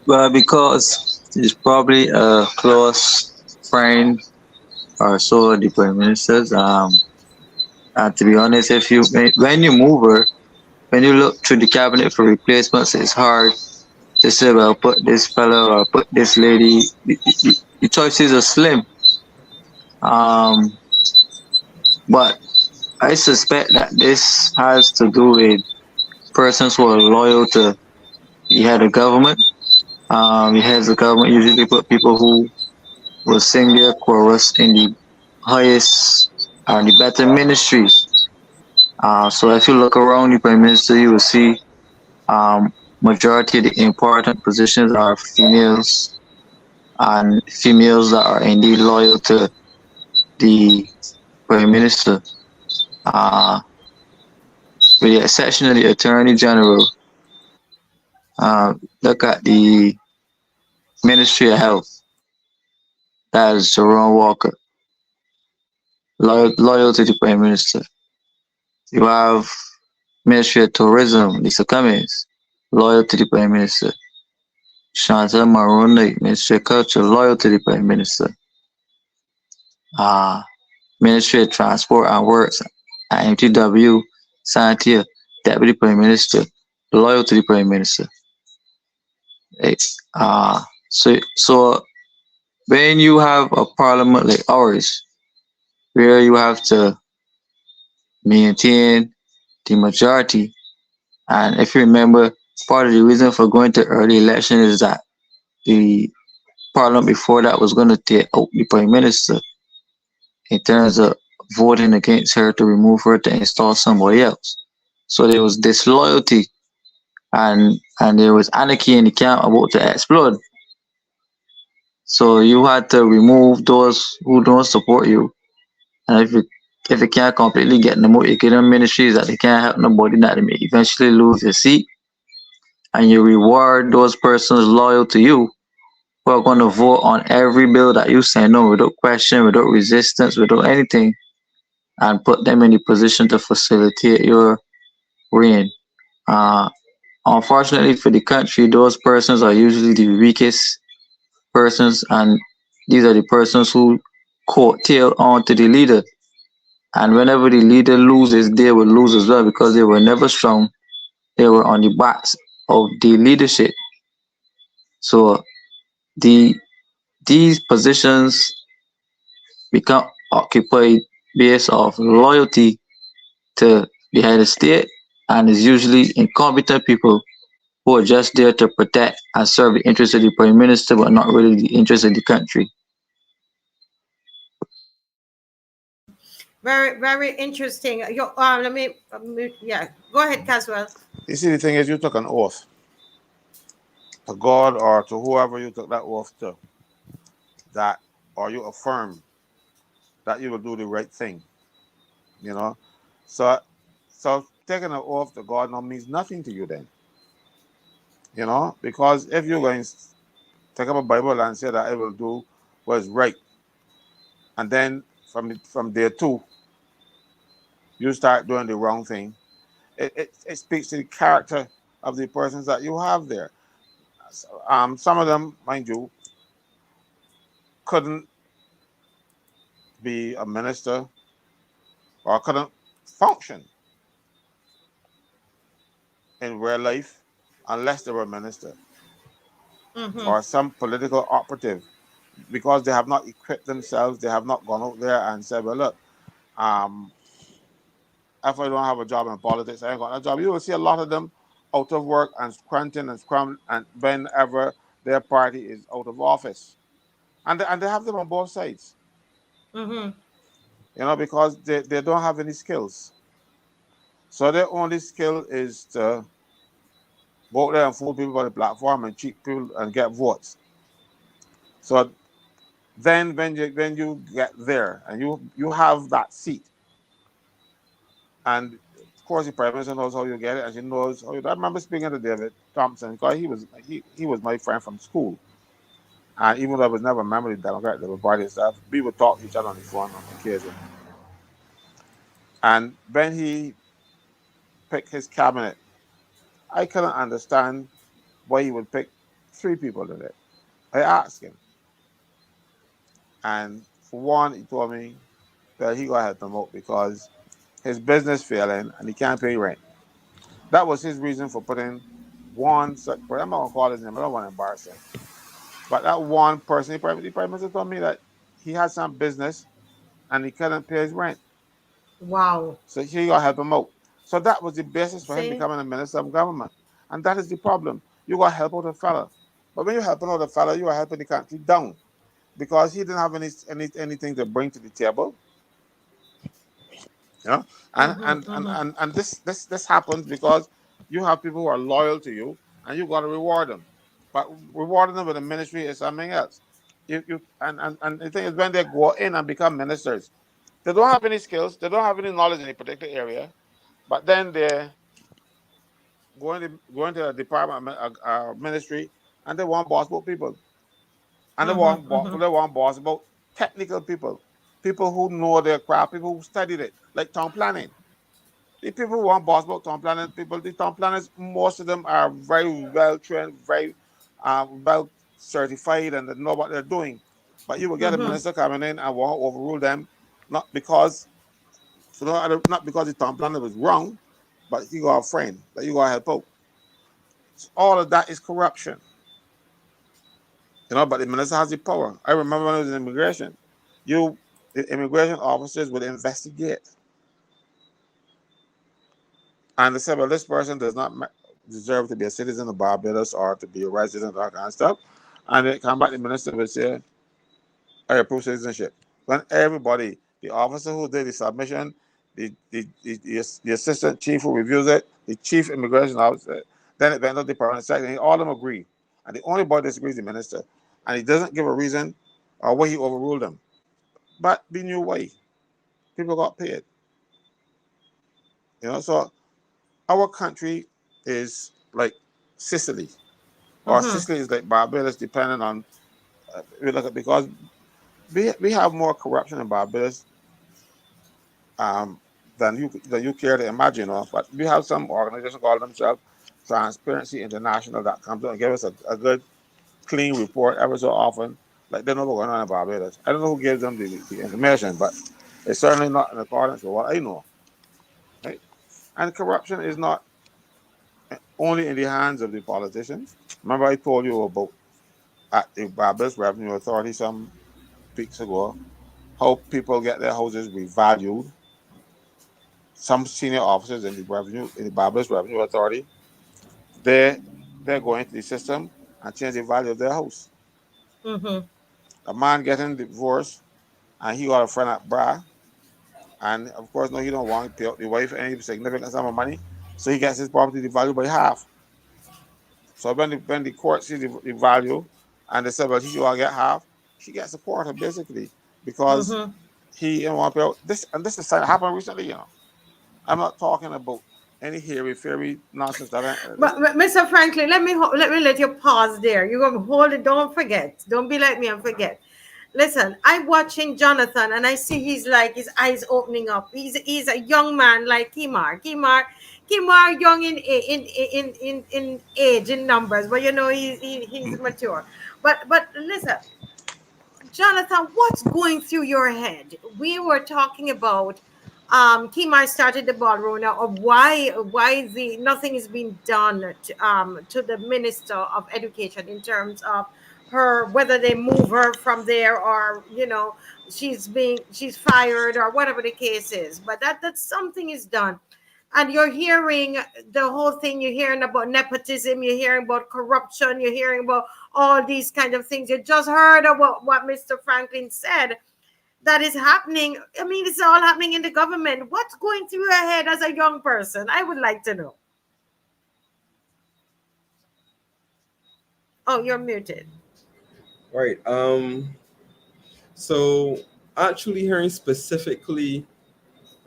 [SPEAKER 2] Well, because he's probably a close friend or so of the prime ministers. And to be honest, if you when you move her, when you look through the cabinet for replacements, it's hard to say, well, put this fellow or put this lady. The choices are slim. Um, but I suspect that this has to do with persons who are loyal to the head of government. The heads of government usually put people who will sing their chorus in the highest or the better ministries. So if you look around the prime minister, you will see majority of the important positions are females and females that are indeed loyal to the prime minister. Uh, with the exception of the attorney general, look at the Ministry of Health. That is Jerome Walker, loyal to the prime minister. You have Ministry of Tourism, Lisa Cummings, loyal to the prime minister. Chantal Maroney, Ministry of Culture, loyal to the prime minister. Uh, Ministry of Transport and Works at MTW, Santia, Deputy Prime Minister, loyal to the Prime Minister. So when you have a parliament like ours, where you have to maintain the majority, and if you remember, part of the reason for going to early election is that the parliament before that was going to take out the Prime Minister in terms of voting against her to remove her to install somebody else. So there was disloyalty and there was anarchy in the camp about to explode. So you had to remove those who don't support you. And if you can't completely get them out, you get them ministries that they can't help nobody that they may eventually lose your seat. And you reward those persons loyal to you who are going to vote on every bill that you send on without question, without resistance, without anything, and put them in the position to facilitate your reign. Uh, Unfortunately for the country, those persons are usually the weakest persons, and these are the persons who coattail on to the leader. And whenever the leader loses, they will lose as well because they were never strong. They were on the backs of the leadership. So the these positions become occupied based off loyalty to the head of state, and is usually incompetent people who are just there to protect and serve the interests of the prime minister, but not really the interests of the country.
[SPEAKER 1] Very, very interesting. Let me, yeah, go ahead, Caswell.
[SPEAKER 4] You see, the thing is, you took an oath to God or to whoever you took that oath to, that, or you affirm that you will do the right thing, you know. So, so taking an oath to God now means nothing to you then, because if you're going to take up a Bible and say that I will do what is right, and then from there too, you start doing the wrong thing. It speaks to the character of the persons that you have there. So, some of them, mind you, couldn't be a minister or couldn't function in real life unless they were a minister
[SPEAKER 1] Mm-hmm.
[SPEAKER 4] or some political operative, because they have not equipped themselves. They have not gone out there and said, well, look, um, if I don't have a job in politics, I ain't got a job. You will see a lot of them out of work and squinting and scrum and whenever their party is out of office. And they have them on both sides,
[SPEAKER 1] Mm-hmm.
[SPEAKER 4] because they don't have any skills. So their only skill is to go out there and fool people on the platform and cheat people and get votes. So then when you get there and you have that seat, and of course the prime minister knows how you get it, and she knows how you. I remember speaking to David Thompson because he was my friend from school, and even though I was never a member of the Democratic Labour Party and stuff, we would talk to each other on the phone on occasion. And when he picked his cabinet, I couldn't understand why he would pick three people in it. I asked him, and for one, he told me that he got help him out because his business failing and he can't pay rent. That was his reason for putting one such person. I'm not gonna call his name. I don't want to embarrass him. But that one person, the prime minister told me that he had some business and he couldn't pay his rent,
[SPEAKER 1] Wow.
[SPEAKER 4] so he got to help him out. So that was the basis for him
[SPEAKER 1] See?
[SPEAKER 4] becoming a minister of government, and that is the problem. You got to help out a fella, but when you're helping out a fella, you are helping the country down because he didn't have anything to bring to the table. You know, and
[SPEAKER 1] Mm-hmm.
[SPEAKER 4] and and
[SPEAKER 1] Mm-hmm.
[SPEAKER 4] and, and this happens because you have people who are loyal to you, and you got to reward them. But rewarding them with a ministry is something else. And the thing is, when they go in and become ministers, they don't have any skills, they don't have any knowledge in a particular area, but then they're going to a department, ministry, and they want boss about people, and
[SPEAKER 1] Mm-hmm. Mm-hmm.
[SPEAKER 4] they want boss about technical people, people who know their craft, people who studied it, like town planning. The people who want boss about town planning people, the town planners, most of them are very well trained, very well certified, and they know what they're doing. But you will get a
[SPEAKER 1] Mm-hmm.
[SPEAKER 4] minister coming in and want to overrule them, not because not because the town planner was wrong, but you got a friend that you got to help out. So all of that is corruption, But the minister has the power. I remember when I was in immigration, the immigration officers would investigate, and they said, well, this person does not deserve to be a citizen of Barbados or to be a resident, that kind of stuff. And they come back, the minister would say, I approve citizenship. When everybody, the officer who did the submission, the assistant chief who reviews it, the chief immigration officer, then it went to the permanent secretary, all of them agree. And the only body disagrees is the minister. And he doesn't give a reason or why he overruled them. But we knew why. People got paid. So our country is like Sicily, or
[SPEAKER 1] Mm-hmm.
[SPEAKER 4] Sicily is like Barbados, depending on because we have more corruption in Barbados um, than you care to imagine. But we have some organization called themselves Transparency International that comes out and gives us a good, clean report every so often. Like they know what's going on in Barbados. I don't know who gives them the information, but it's certainly not in accordance with what I know. Right? And corruption is not only in the hands of the politicians. Remember, I told you about at the Barbados Revenue Authority some weeks ago how people get their houses revalued. Some senior officers in the Barbados Revenue Authority, they they're going to the system and change the value of their house.
[SPEAKER 1] Mm-hmm.
[SPEAKER 4] A man getting divorced and he got a friend at Bra, and of course, no, he don't want to pay out the wife any significant sum of money, so he gets his property devalued by half. So when the court sees the value and they say, well, he should get half, she gets a quarter basically because
[SPEAKER 1] Mm-hmm.
[SPEAKER 4] he didn't want to pay out this, and this is something that happened recently. I'm not talking about any hairy fairy nonsense that
[SPEAKER 1] But Mr. Franklin, let me let you pause there. You're gonna hold it. Don't forget. Don't be like me and forget. Listen, I'm watching Jonathan and I see he's like his eyes opening up. He's a young man like Kimar young in age, in numbers, but you know he's mature. But listen, Jonathan, what's going through your head? We were talking about Kimar started the ball rolling out of why the nothing is being done to the Minister of Education in terms of her, whether they move her from there, or she's fired, or whatever the case is. But that something is done. And you're hearing the whole thing. You're hearing about nepotism. You're hearing about corruption. You're hearing about all these kind of things. You just heard about what Mr. Franklin said that is happening. I mean, it's all happening in the government. What's going through your head as a young person? I would like to know. Oh, you're muted.
[SPEAKER 6] Right. So actually hearing specifically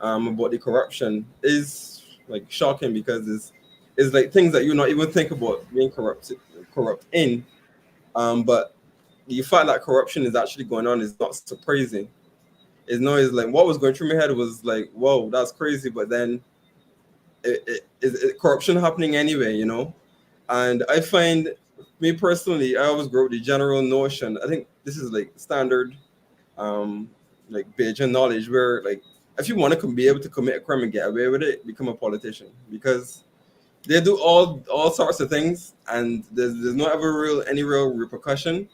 [SPEAKER 6] about the corruption is like shocking, because it's like things that you not even think about being corrupt in. But the fact that corruption is actually going on is not surprising. It's like what was going through my head was like, whoa, that's crazy. But then corruption happening anyway, you know? And I find, me personally, I always grow with the general notion. I think this is like standard, um, like Bayesian knowledge, where like if you want to be able to commit a crime and get away with it, become a politician, because they do all sorts of things, and there's not ever any real repercussion.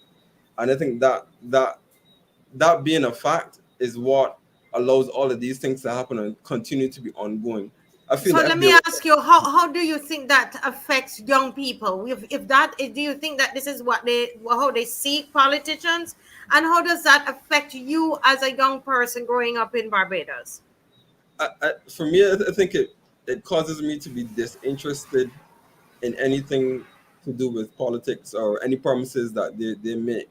[SPEAKER 6] And I think that being a fact is what allows all of these things to happen and continue to be ongoing. I feel
[SPEAKER 1] So
[SPEAKER 6] that
[SPEAKER 1] let
[SPEAKER 6] if
[SPEAKER 1] me
[SPEAKER 6] there,
[SPEAKER 1] ask you, how do you think that affects young people? If that, do you think that this is how they see politicians, and how does that affect you as a young person growing up in Barbados?
[SPEAKER 6] for me, I think it causes me to be disinterested in anything to do with politics or any promises that they make.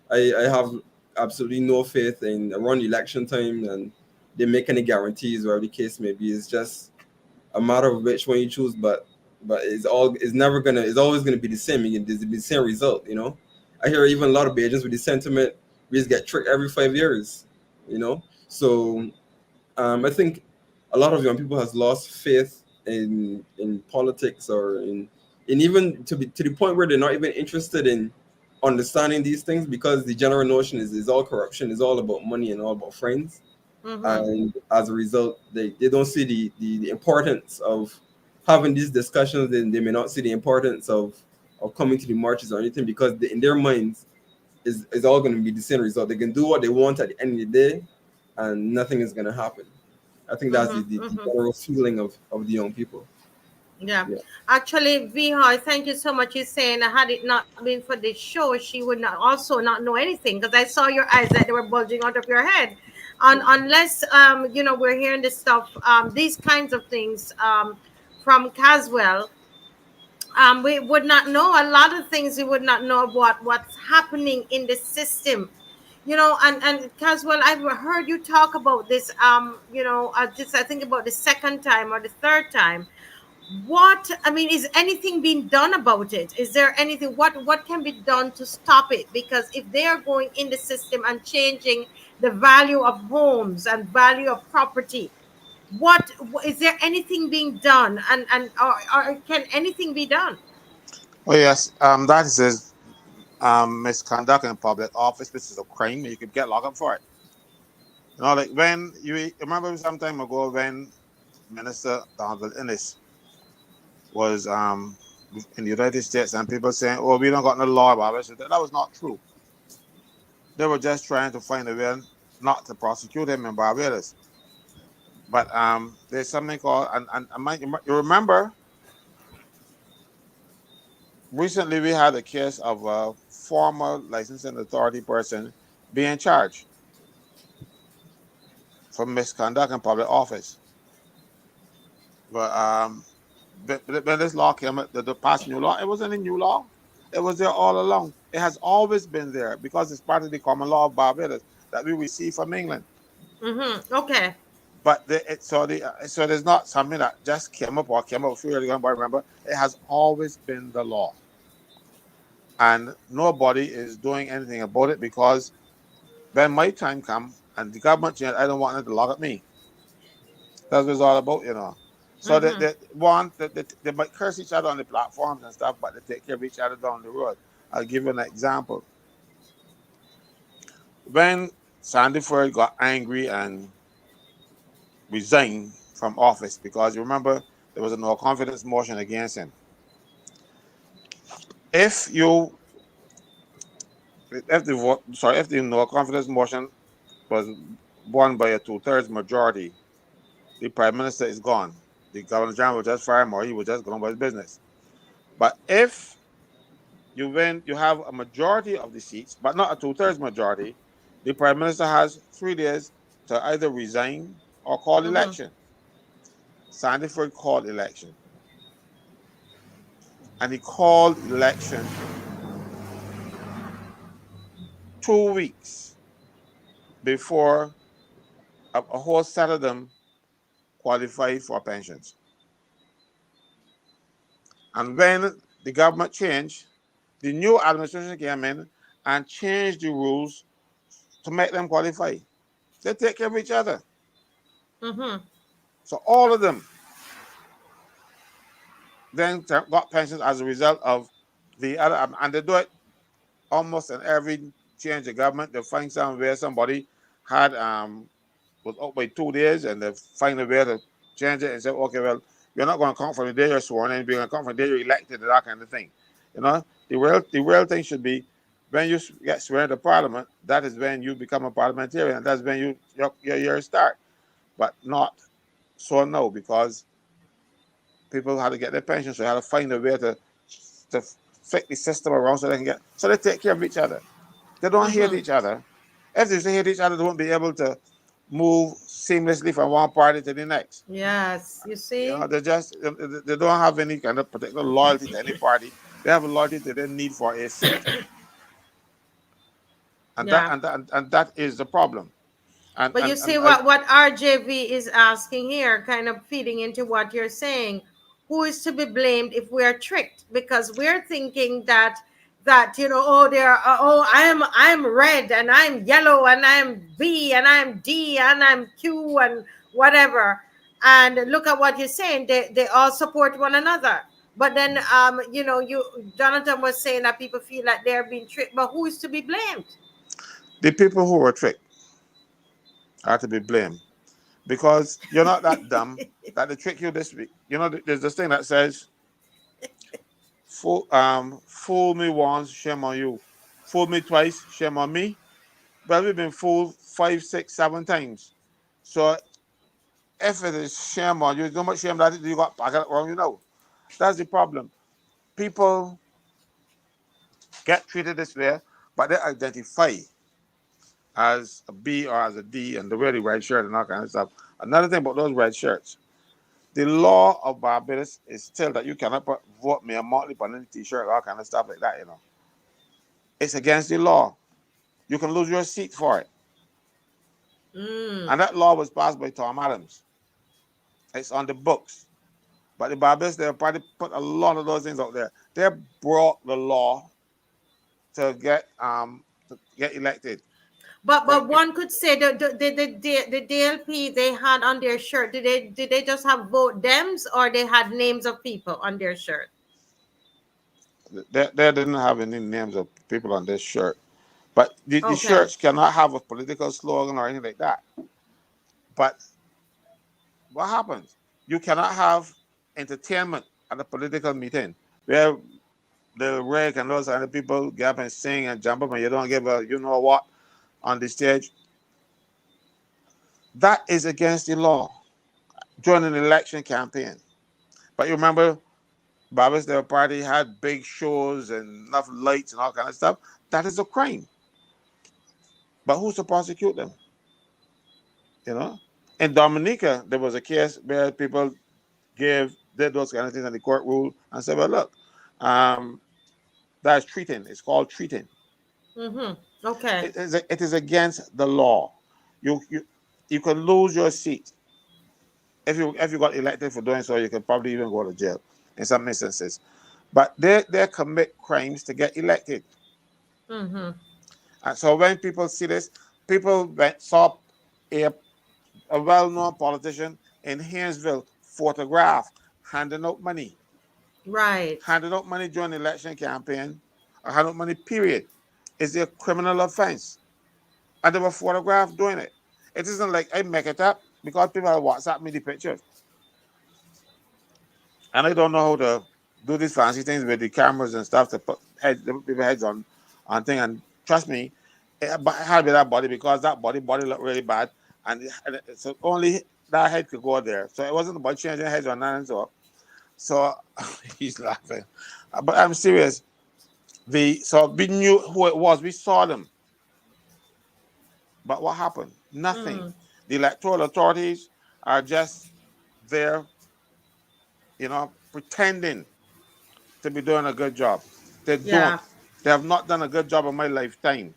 [SPEAKER 6] I have absolutely no faith in around election time and they make any guarantees, whatever the case may be. It's just a matter of which one you choose, but it's always gonna be the same. You get the same result, you know. I hear even a lot of agents with the sentiment we just get tricked every 5 years, you know. So I think a lot of young people has lost faith in politics, or in even to the point where they're not even interested in understanding these things, because the general notion is all corruption, is all about money and all about friends.
[SPEAKER 1] Mm-hmm.
[SPEAKER 6] And as a result, they don't see the importance of having these discussions. Then they may not see the importance of coming to the marches or anything, because in their minds is all going to be the same result. They can do what they want at the end of the day, and nothing is going to happen. I think that's
[SPEAKER 1] Mm-hmm.
[SPEAKER 6] the
[SPEAKER 1] Mm-hmm.
[SPEAKER 6] general feeling of the young people.
[SPEAKER 1] Yeah.
[SPEAKER 6] Yeah.
[SPEAKER 1] Actually, Viha, thank you so much. You're saying had it not been for this show, she would not also not know anything, because I saw your eyes that they were bulging out of your head. And unless we're hearing this stuff, these kinds of things from Caswell, we would not know a lot of things. We would not know about what's happening in the system. And Caswell, I've heard you talk about this. Just I think about the second time or the third time. What I mean, is anything being done about it? Is there anything, what can be done to stop it? Because if they are going in the system and changing the value of homes and value of property, what is there anything being done, or can anything be done?
[SPEAKER 4] Oh yes, that is misconduct in public office, which is a crime. You could get locked up for it. Like when you remember some time ago when Minister Donald Innes was in the United States, and people saying, "Oh, we don't got no law about it." So that was not true. They were just trying to find a way not to prosecute him in Barbados. But there's something called, you remember recently we had a case of a former licensing authority person being charged for misconduct in public office. But when this law came, the past new law, it wasn't a new law. It was there all along. It has always been there because it's part of the common law of Barbados that we receive from England.
[SPEAKER 1] Mm-hmm. Okay.
[SPEAKER 4] But so there's not something that just came up a few years ago. But remember, it has always been the law, and nobody is doing anything about it because When my time come and the government change, I don't want them to lock at me. That's what it's all about, you know. So
[SPEAKER 1] Mm-hmm.
[SPEAKER 4] they might curse each other on the platforms and stuff, but they take care of each other down the road. I'll give you an example. When Sandy Ford got angry and resigned from office because you remember there was a no confidence motion against him. If you if the no confidence motion was won by a 2/3 majority, the prime minister is gone. The governor general will just fire him or he will just go on with his business. But if you have a majority of the seats, but not a 2/3 majority, the prime minister has 3 days to either resign or call
[SPEAKER 1] Mm-hmm.
[SPEAKER 4] election. Sandiford called election, and he called election 2 weeks before a whole set of them qualified for pensions. And when the government changed, the new administration came in and changed the rules to make them qualify. They take care of each other.
[SPEAKER 1] Mm-hmm.
[SPEAKER 4] So all of them then got pensions as a result of the other, and they do it almost in every change of government. They find somewhere somebody had was up by 2 days, and they find a way to change it and say, okay, well, you're not going to come from the day you're sworn in, you're going to come from the day you're elected, and that kind of thing. You know, the real thing should be when you get sworn into Parliament. That is when you become a parliamentarian, and that's when your start. But not so now, because people had to get their pension, so they had to find a way to fit the system around so they can get so they take care of each other. They don't hate
[SPEAKER 1] Mm-hmm.
[SPEAKER 4] each other. If they hate each other, they won't be able to move seamlessly from one party to the next.
[SPEAKER 1] Yes, you
[SPEAKER 4] You know,
[SPEAKER 1] see?
[SPEAKER 4] they don't have any kind of particular loyalty to any party. They have a loyalty to their need for a seat,
[SPEAKER 1] Yeah.
[SPEAKER 4] and that is the problem. And
[SPEAKER 1] But you
[SPEAKER 4] and,
[SPEAKER 1] see
[SPEAKER 4] and I,
[SPEAKER 1] what RJV is asking here, kind of feeding into what you're saying. Who is to be blamed if we're tricked? Because we're thinking that oh, they're oh, I'm red and I'm yellow and I'm V and I'm D and I'm Q and whatever. And look at what you're saying. They all support one another. But then you Jonathan was saying that people feel like they're being tricked. But who is to be blamed?
[SPEAKER 4] the people who were tricked are to be blamed, because you're not that dumb that they trick you this week. You know, there's this thing that says, fool me once, shame on you. Fool me twice, shame on me. Well, we've been fooled 5, 6, 7 times. So if it is shame on you, how much shame that you got back it wrong, you know. That's the problem. People get treated this way, but they identify as a B or as a D, and they wear the red shirt and all kind of stuff. Another thing about those red shirts, the law of Barbados is still that you cannot put vote me a motley on any t-shirt, all kind of stuff like that, you know. It's against the law. You can lose your seat for it.
[SPEAKER 1] Mm.
[SPEAKER 4] And that law was passed by Tom Adams. It's on the books. But the Barbados, they probably put a lot of those things out there. They broke the law to get elected.
[SPEAKER 1] But
[SPEAKER 4] But
[SPEAKER 1] one could say the DLP they had on their shirt. Did they just have vote Dems or they had names of people on their shirt?
[SPEAKER 4] they didn't have any names of people on this shirt. But the
[SPEAKER 1] Okay.
[SPEAKER 4] shirts cannot have a political slogan or anything like that. But what happens? You cannot have entertainment at a political meeting where the reg and those other people get up and sing and jump up, and you don't give a you know what on the stage. That is against the law during an election campaign. But you remember, Barbados Labour Party had big shows and enough lights and all kind of stuff. That is a crime. But who's to prosecute them? You know, in Dominica, there was a case where people did those kind of things, and the court ruled and said, "Well, look, um, that's treating. It's called treating.
[SPEAKER 1] Mm-hmm. Okay.
[SPEAKER 4] It is against the law. You can lose your seat if you got elected for doing so. You can probably even go to jail in some instances. But they commit crimes to get elected.
[SPEAKER 1] Mm-hmm.
[SPEAKER 4] And so when people see this, people saw a, a well-known politician in Haynesville photograph handing out money,
[SPEAKER 1] Right.
[SPEAKER 4] handing out money during the election campaign, or handing out money, period, is a criminal offense. And they were photographed doing it. It isn't like I make it up because people have WhatsApp me the pictures. And I don't know how to do these fancy things with the cameras and stuff to put people heads on thing. And trust me, it had to be that body because that body looked really bad. And so only that head could go there. So it wasn't about changing heads or nothing. So he's laughing. But I'm serious. So we knew who it was. We saw them. But what happened? Nothing. The electoral authorities are just there, pretending to be doing a good job. They
[SPEAKER 1] Yeah.
[SPEAKER 4] don't. They have not done a good job in my lifetime.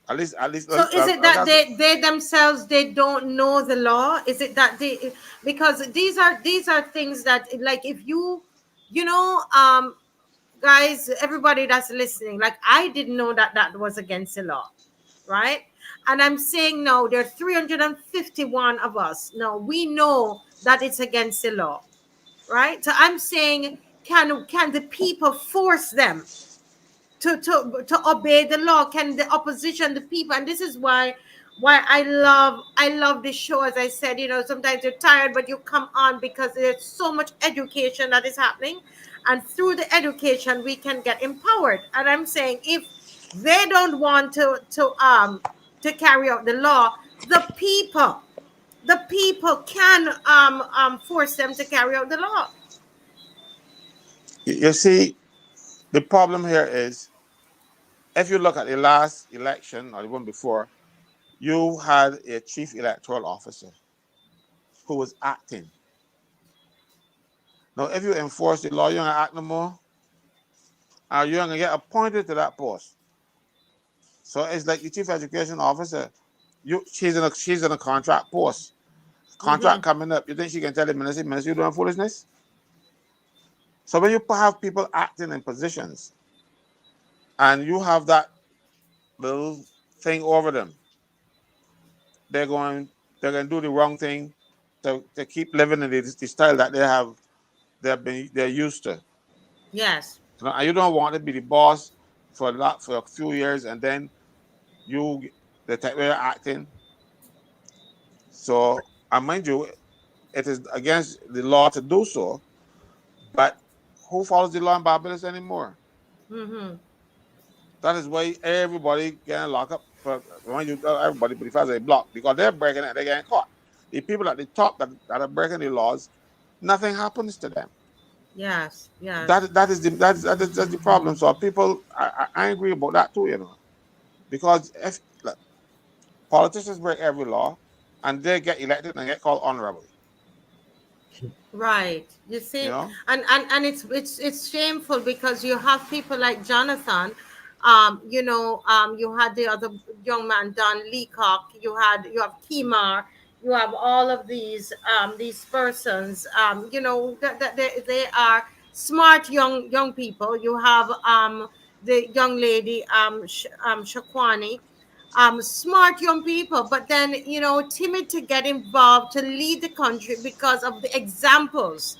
[SPEAKER 4] At least.
[SPEAKER 1] So is it that they themselves they don't know the law? Is it that they, because these are things that, like, if you know guys, everybody that's listening, like, I didn't know that that was against the law, right? And I'm saying no, there are 351 of us. No, we know that it's against the law, right? So I'm saying, can the people force them to obey the law? Can the opposition, the people? And this is why I love this show. As I said, sometimes you're tired, but you come on because there's so much education that is happening, and through the education we can get empowered. And I'm saying, if they don't want to carry out the law, the people can force them to carry out the law.
[SPEAKER 4] You see, the problem here is, if you look at the last election or the one before, you had a chief electoral officer who was acting. Now, if you enforce the law, you're gonna act no more, or you're gonna get appointed to that post. So it's like the chief education officer. She's in a contract post. Contract coming up. You think she can tell the minister, you're doing foolishness? So when you have people acting in positions, and you have that little thing over them, they're going to do the wrong thing to keep living in the style that they're used to.
[SPEAKER 1] Yes.
[SPEAKER 4] And you don't want to be the boss for a few years, and then the type way you're acting. So, I mind you, it is against the law to do so, but who follows the law in Barbados anymore? That is why everybody getting locked up. Mind you, everybody, but if I say block, because they're breaking it, they're getting caught. The people at the top that are breaking the laws, nothing happens to them.
[SPEAKER 1] Yes. Yes.
[SPEAKER 4] That's the problem. So people, I agree about that too, because if politicians break every law and they get elected and get called honorable,
[SPEAKER 1] Right. You see,
[SPEAKER 4] you know.
[SPEAKER 1] and it's shameful, because you have people like Jonathan. You had the other young man, Don Leacock. You have Kimar. You have all of these persons. That they are smart young people. You have the young lady, Shakwani, smart young people, but then, timid to get involved, to lead the country because of the examples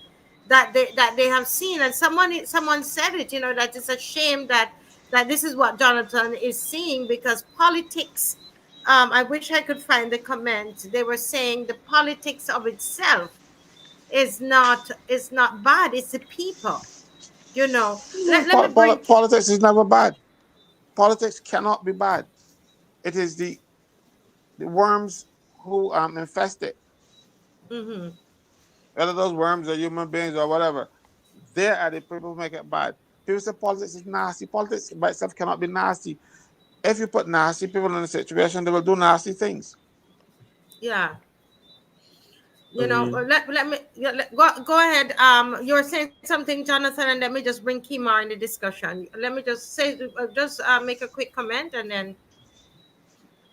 [SPEAKER 1] that they have seen. And someone said it, that it's a shame that this is what Jonathan is seeing, because politics, I wish I could find the comment. They were saying the politics of itself is not bad. It's the people. Let me bring.
[SPEAKER 4] Politics is never bad. Politics cannot be bad. It is the worms who infest it. Whether those worms are human beings or whatever, they are the people who make it bad. People say politics is nasty. Politics by itself cannot be nasty. If you put nasty people in a situation, they will do nasty things.
[SPEAKER 1] Yeah.
[SPEAKER 6] I mean,
[SPEAKER 1] Let me go ahead. You were saying something, Jonathan, and let me just bring Kima in the discussion. Let me just say, make a quick comment, and then.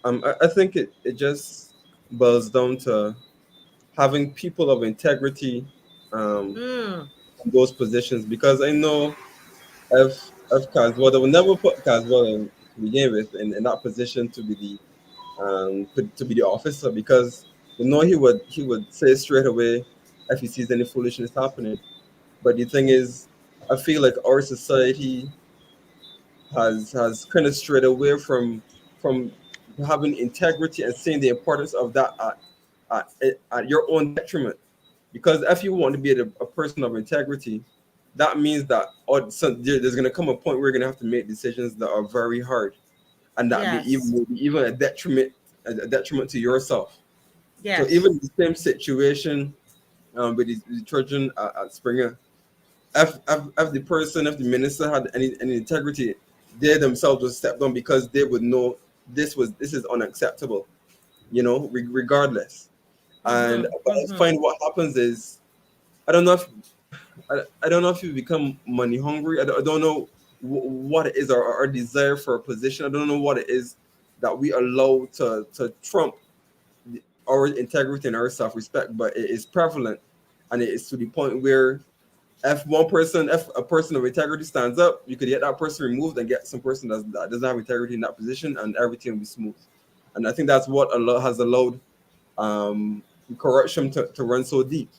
[SPEAKER 6] I think it just boils down to having people of integrity in those positions, because I know if Caswell, they will never put Caswell in to begin with in that position to be the officer, because you know he would say straight away if he sees any foolishness happening. But the thing is, I feel like our society has kind of strayed away from having integrity and seeing the importance of that at your own detriment. Because if you want to be a person of integrity, that means that there's going to come a point where you're going to have to make decisions that are very hard, and that
[SPEAKER 1] Yes.
[SPEAKER 6] may be even a detriment to yourself. So
[SPEAKER 1] Yes.
[SPEAKER 6] even the same situation with the children at Springer, if the minister had any integrity, they themselves would step down because they would know this is unacceptable, regardless. And
[SPEAKER 1] Mm-hmm.
[SPEAKER 6] but I
[SPEAKER 1] Mm-hmm.
[SPEAKER 6] find what happens is, I don't know if I don't know if you become money hungry. I don't know what it is, our desire for a position. I don't know what it is that we allow to trump our integrity and our self respect, but it is prevalent, and it is to the point where if a person of integrity stands up, you could get that person removed and get some person that doesn't have integrity in that position, and everything will be smooth. And I think that's what has allowed um, corruption to run so deep.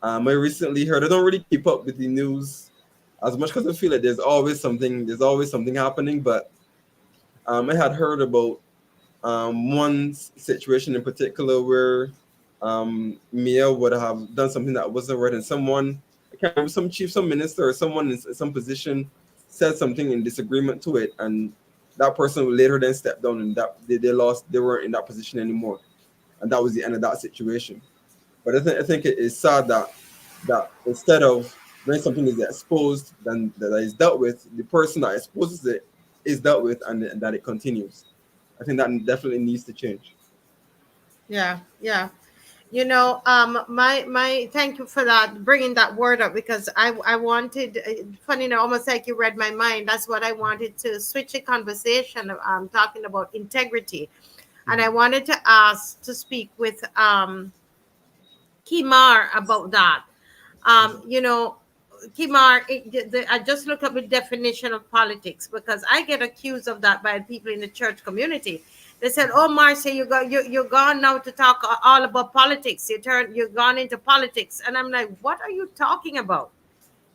[SPEAKER 6] I recently heard, I don't really keep up with the news as much because I feel like there's always something happening. But I had heard about one situation in particular where Mia would have done something that wasn't right, and someone, I can't remember, some minister or someone in some position said something in disagreement to it, and that person later then stepped down, and that they weren't in that position anymore, and that was the end of that situation. But I think it is sad that instead of when something is exposed, then that is dealt with, the person that exposes it is dealt with, and that it continues. I think that definitely needs to change.
[SPEAKER 1] Yeah. Yeah. My thank you for that, bringing that word up, because I wanted, funny enough, almost like you read my mind. That's what I wanted to switch the conversation. Talking about integrity, and I wanted to ask to speak with Kimar about that. You know, Kimar, I just looked up the definition of politics because I get accused of that by people in the church community. They said, "Oh, Marcia, you're gone now to talk all about politics. You've gone into politics," and I'm like, "What are you talking about?"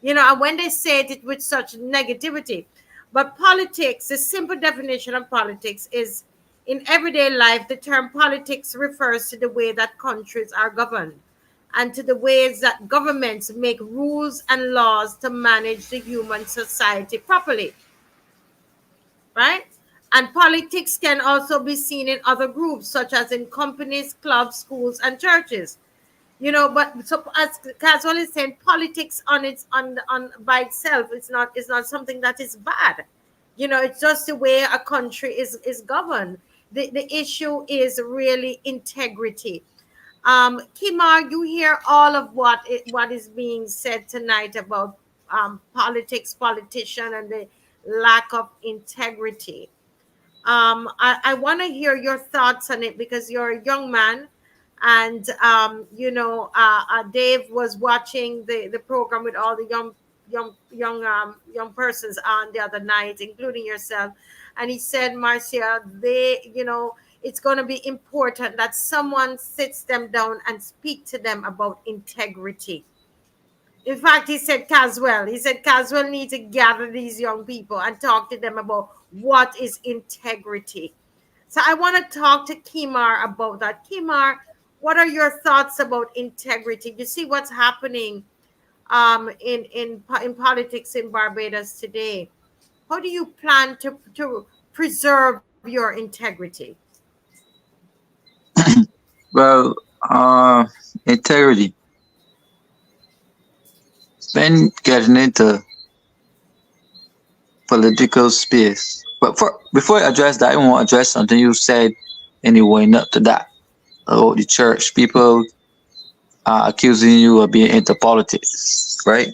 [SPEAKER 1] And when they say it with such negativity. But politics, the simple definition of politics is, in everyday life, the term politics refers to the way that countries are governed and to the ways that governments make rules and laws to manage the human society properly, right? And politics can also be seen in other groups, such as in companies, clubs, schools, and churches. But so, as Caswell is saying, politics on by itself is not something that is bad. It's just the way a country is governed. The issue is really integrity. Kimar, you hear all of what is being said tonight about politics, politician, and the lack of integrity. I want to hear your thoughts on it because you're a young man, and Dave was watching the program with all the young persons on the other night, including yourself, and he said, Marcia, it's going to be important that someone sits them down and speak to them about integrity. In fact, he said Caswell needs to gather these young people and talk to them about what is integrity. So I want to talk to Kimar about that. Kimar, what are your thoughts about integrity? You see what's happening in politics in Barbados today. How do you plan to preserve your integrity?
[SPEAKER 2] Well, integrity. When getting into political space. But before I address that, I want to address something you said anyway, up to that. About the church. People are accusing you of being into politics, right?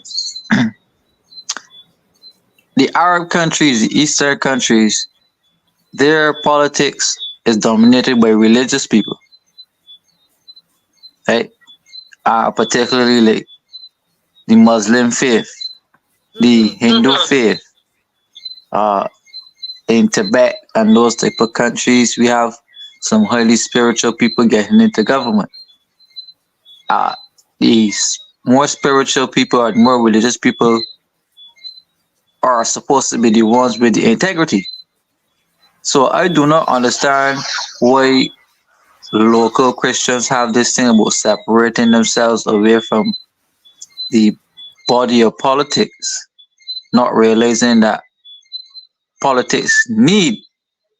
[SPEAKER 2] The Arab countries, the Eastern countries, their politics is dominated by religious people, right? Particularly like the Muslim faith, the
[SPEAKER 1] Mm-hmm.
[SPEAKER 2] Hindu faith, uh, in Tibet and those type of countries, we have some highly spiritual people getting into government. These more spiritual people or more religious people are supposed to be the ones with the integrity. So I do not understand why local Christians have this thing about separating themselves away from the body of politics, not realizing that politics need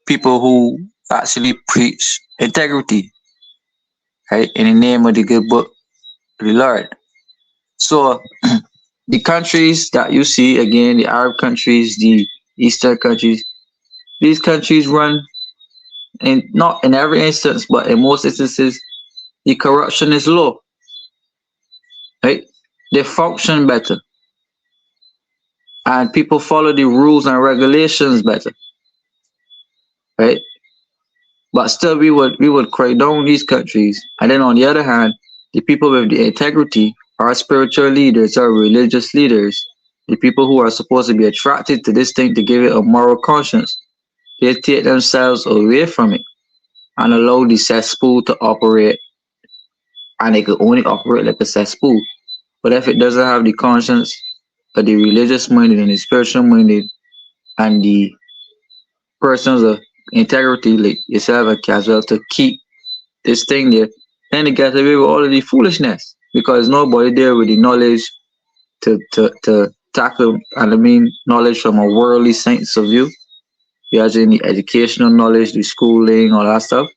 [SPEAKER 2] people who actually preach integrity, right? In the name of the good book of the Lord. So the countries that you see, again, the Arab countries, the Eastern countries, these countries run, and not in every instance, but in most instances, the corruption is low, right? They function better, and people follow the rules and regulations better, right? But still, we would cry down these countries, and then on the other hand, the people with the integrity, our spiritual leaders, our religious leaders, the people who are supposed to be attracted to this thing to give it a moral conscience, they take themselves away from it and allow the cesspool to operate, and it can only operate like a cesspool. But if it doesn't have the conscience of the religious minded and the spiritual minded and the persons of integrity like yourself and Caswell to keep this thing there, then it gets away with all of the foolishness because nobody there with the knowledge to tackle, and I mean knowledge from a worldly sense of view. You have the educational knowledge, the schooling, all that stuff,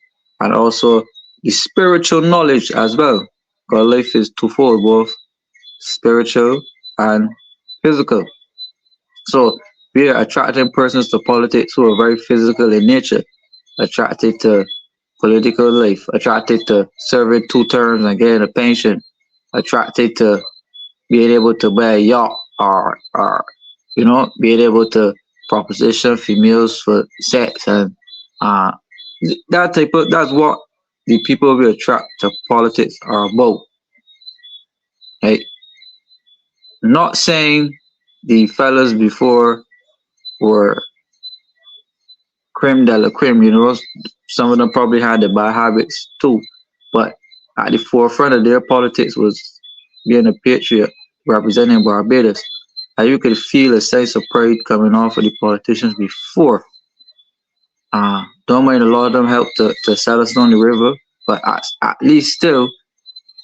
[SPEAKER 2] and also the spiritual knowledge as well. Because life is twofold, both spiritual and physical. So we are attracting persons to politics who are very physical in nature, attracted to political life, attracted to serving 2 terms and getting a pension, attracted to being able to buy a yacht or being able to proposition females for sex and uh that's what the people we attract to politics are about. Right? Not saying the fellas before were creme de la creme, some of them probably had the bad habits too, but at the forefront of their politics was being a patriot representing Barbados. And you could feel a sense of pride coming off of the politicians before. Don't mind a lot of them helped to sell us down the river, but at least still,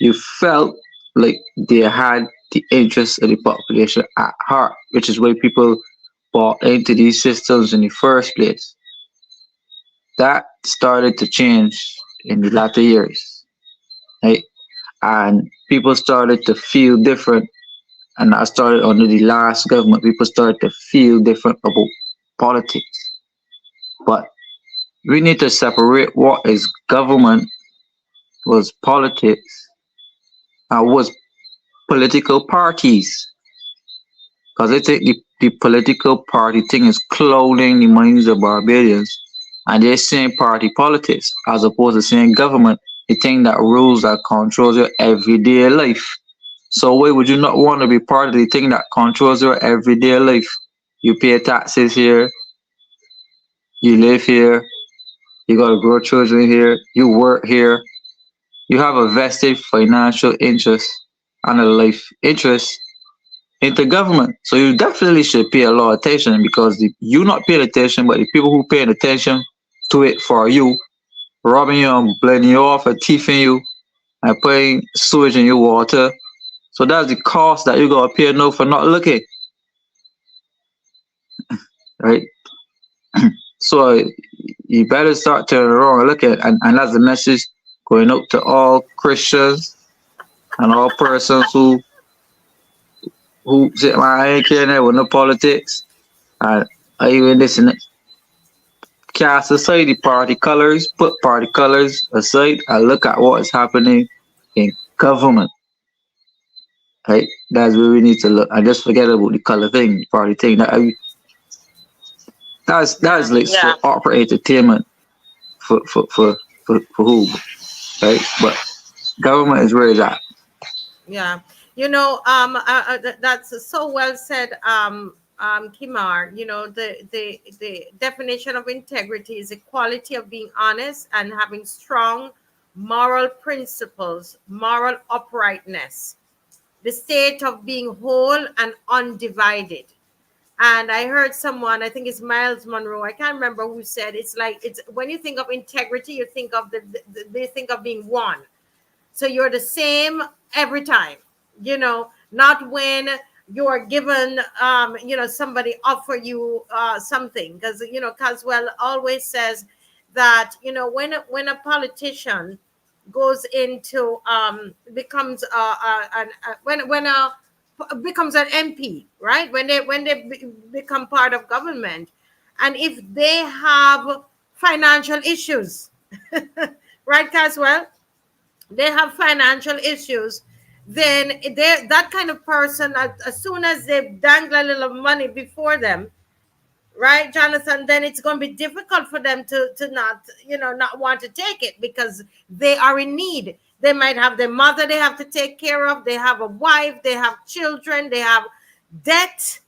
[SPEAKER 2] you felt like they had the interests of the population at heart, which is why people bought into these systems in the first place. That started to change in the latter years, right? And people started to feel different. And I started under the last government. People started to feel different about politics. But we need to separate what is government, was politics, and was political parties. Because I think the political party thing is clouding the minds of Barbadians, and they're saying party politics as opposed to saying government, the thing that rules, that controls your everyday life. So why would you not want to be part of the thing that controls your everyday life? You pay taxes here, you live here, you got to grow children here, you work here, you have a vested financial interest and a life interest into government. So you definitely should pay a lot of attention, because you not paying attention, but the people who paying attention to it for you, robbing you and blending you off and thieving you and putting sewage in your water. So that's the cost that you gotta pay now for not looking. Right? So you better start turning around and look at, and that's the message going out to all Christians and all persons who say, "Man, I ain't caring with no politics." And I even listen, cast aside the party colors, put party colors aside, and look at what is happening in government. Right? That's where we need to look. And just forget about the color thing, party thing. That's like
[SPEAKER 1] Yeah.
[SPEAKER 2] for opera entertainment for who, right? But government is where it's at.
[SPEAKER 1] Yeah. That's so well said, Kimar, the definition of integrity is the quality of being honest and having strong moral principles, moral uprightness, the state of being whole and undivided. And I heard someone, I think it's Miles Monroe, I can't remember who said, it's like, it's when you think of integrity, you think of they think of being one. So you're the same every time, not when you're given, somebody offer you something. Because, Caswell always says that, when a politician goes into, becomes, when a becomes an MP, right? When they become part of government, and if they have financial issues, right, Caswell? They have financial issues, then they that kind of person, as soon as they dangle a little money before them, right, Jonathan, then it's going to be difficult for them to not, not want to take it, because they are in need. They might have their mother they have to take care of, they have a wife, they have children, they have debt,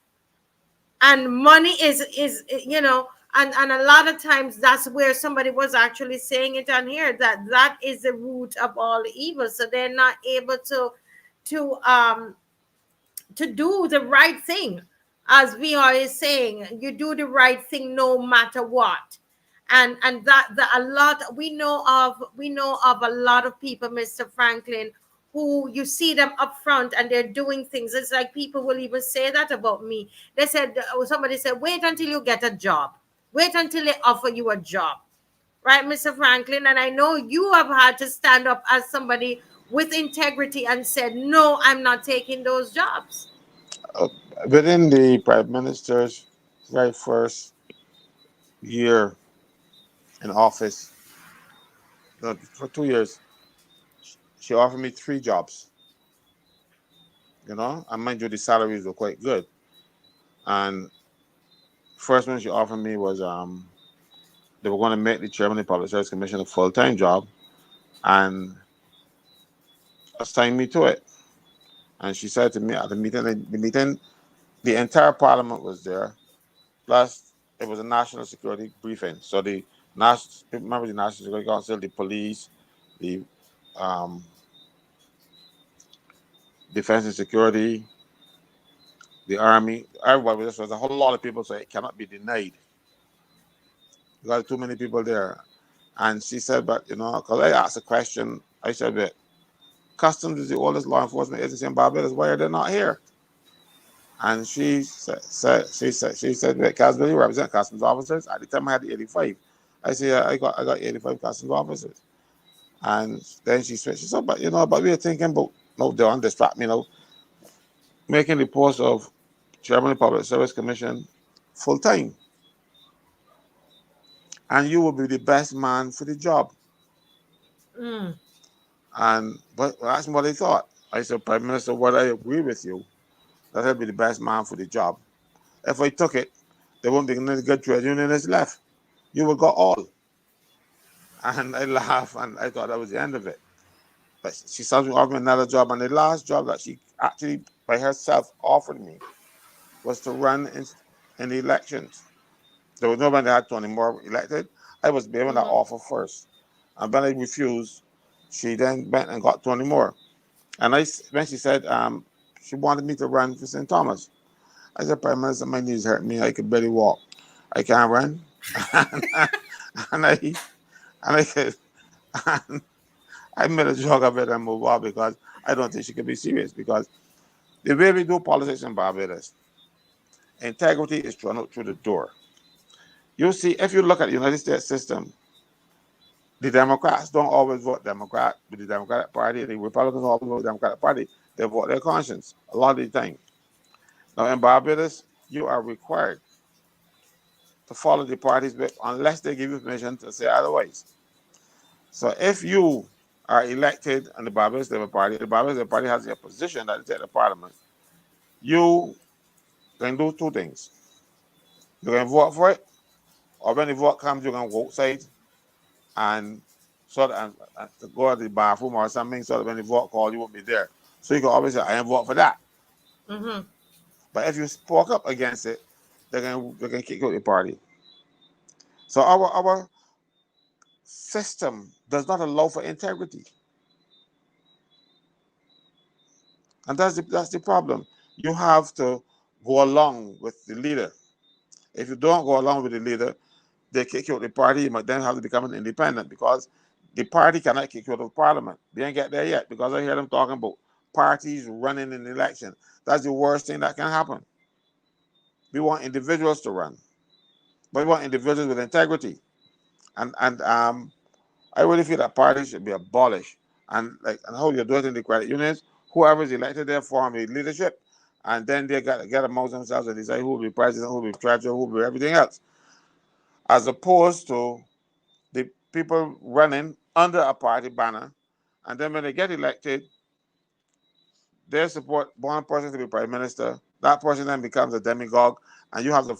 [SPEAKER 1] and money is and a lot of times that's where somebody was actually saying it on here, that that is the root of all evil. So they're not able to um to do the right thing. As VR is saying, you do the right thing no matter what. And that a lot, we know of a lot of people, Mr. Franklin, who you see them up front and they're doing things. It's like people will even say that about me. They said, somebody said, wait until you get a job, wait until they offer you a job, right, Mr. Franklin? And I know you have had to stand up as somebody with integrity and said, no, I'm not taking those jobs.
[SPEAKER 4] Uh, Within the Prime Minister's very first year in office, no, for 2 years, she offered me 3 jobs. And mind you, the salaries were quite good. And first one she offered me was they were going to make the chairman of the Public Service Commission a full-time job and assign me to it. And she said to me at the meeting, the entire parliament was there. Plus, it was a national security briefing. So the remember the National Security Council, the police, the um, defense and security, the army, everybody. This was a whole lot of people, so it cannot be denied. You got too many people there. And she said, but because I asked a question, I said that Customs is the oldest law enforcement agency in Barbados. Why are they not here? And she said that Casville, you represent customs officers. At the time I had 85. I said, yeah, I got 85 customs officers. And then she said, but but we were thinking about no, don't distract me, making the post of Chairman of the Public Service Commission full time. And you will be the best man for the job.
[SPEAKER 1] Mm.
[SPEAKER 4] But asked me what they thought. I said, Prime Minister, what I agree with you, that I'd be the best man for the job. If I took it, there won't be any good trade unionists left. You will got all. And I laughed, and I thought that was the end of it. But she started offering me another job, and the last job that she actually by herself offered me was to run in the elections. There was nobody that had 20 more elected. I was given that offer first. And when I refused, she then went and got 20 more. And when she said she wanted me to run for St. Thomas, I said, Prime Minister, my knees hurt me. I could barely walk. I can't run. and I said, I made a joke of it and move on because I don't think she could be serious. Because the way we do politics in Barbados, integrity is thrown out through the door. You see, if you look at the United States system, the Democrats don't always vote Democrat with the Democratic Party. The Republicans always vote the Democratic Party. They vote their conscience a lot of the time. Now, in Barbados, you are required to follow the party's whip unless they give you permission to say otherwise. So if you are elected in the Barbados Labour Party, the Barbados Labour Party has a position that is at the parliament, you can do 2 things. You can vote for it, or when the vote comes, you can go outside and sort of to go to the bathroom or something, so that when the vote call, you won't be there. So you can always say, I am vote for that.
[SPEAKER 1] Mm-hmm.
[SPEAKER 4] But if you spoke up against it, they can kick you out the party. So our system does not allow for integrity, and that's the problem. You have to go along with the leader. If you don't go along with the leader, they kick you out the party. You might then have to become an independent because the party cannot kick you out of parliament. They ain't get there yet because I hear them talking about parties running in the election. That's the worst thing that can happen. We want individuals to run, but we want individuals with integrity. And I really feel that parties should be abolished. And how you do it in the credit unions, whoever is elected there form a leadership, and then they get amongst themselves and decide who will be president, who will be treasurer, who will be everything else, as opposed to the people running under a party banner, and then when they get elected, they support one person to be prime minister. That person then becomes a demagogue, and you have to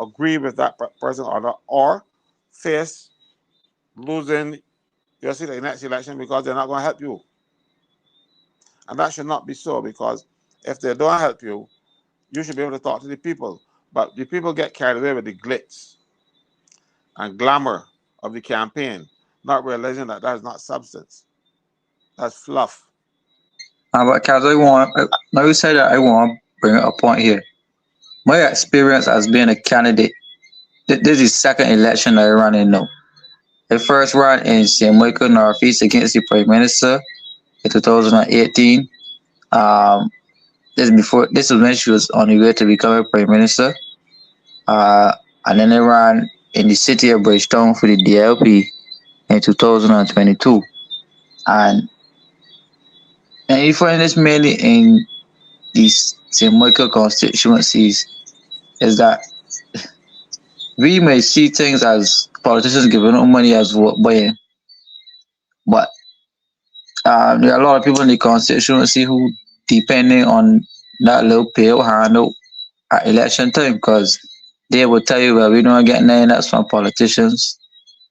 [SPEAKER 4] agree with that person or not, or face losing your seat in the next election because they're not going to help you. And that should not be so, because if they don't help you, you should be able to talk to the people. But the people get carried away with the glitz and glamour of the campaign, not realizing that that is not substance. That's fluff.
[SPEAKER 2] But Kaz, now you said that I want to bring up a point here. My experience as being a candidate, this is the second election I ran in now. The first run in St. Michael Northeast against the Prime Minister in 2018. This was when she was on the way to become Prime Minister. And then I ran in the city of Bridgetown for the DLP in 2022. And you find this mainly in these St. Michael constituencies is that we may see things as politicians giving out money as vote buying, but there are a lot of people in the constituency who depending on that little payout handout at election time, because they will tell you, well, we don't get nothing that's from politicians,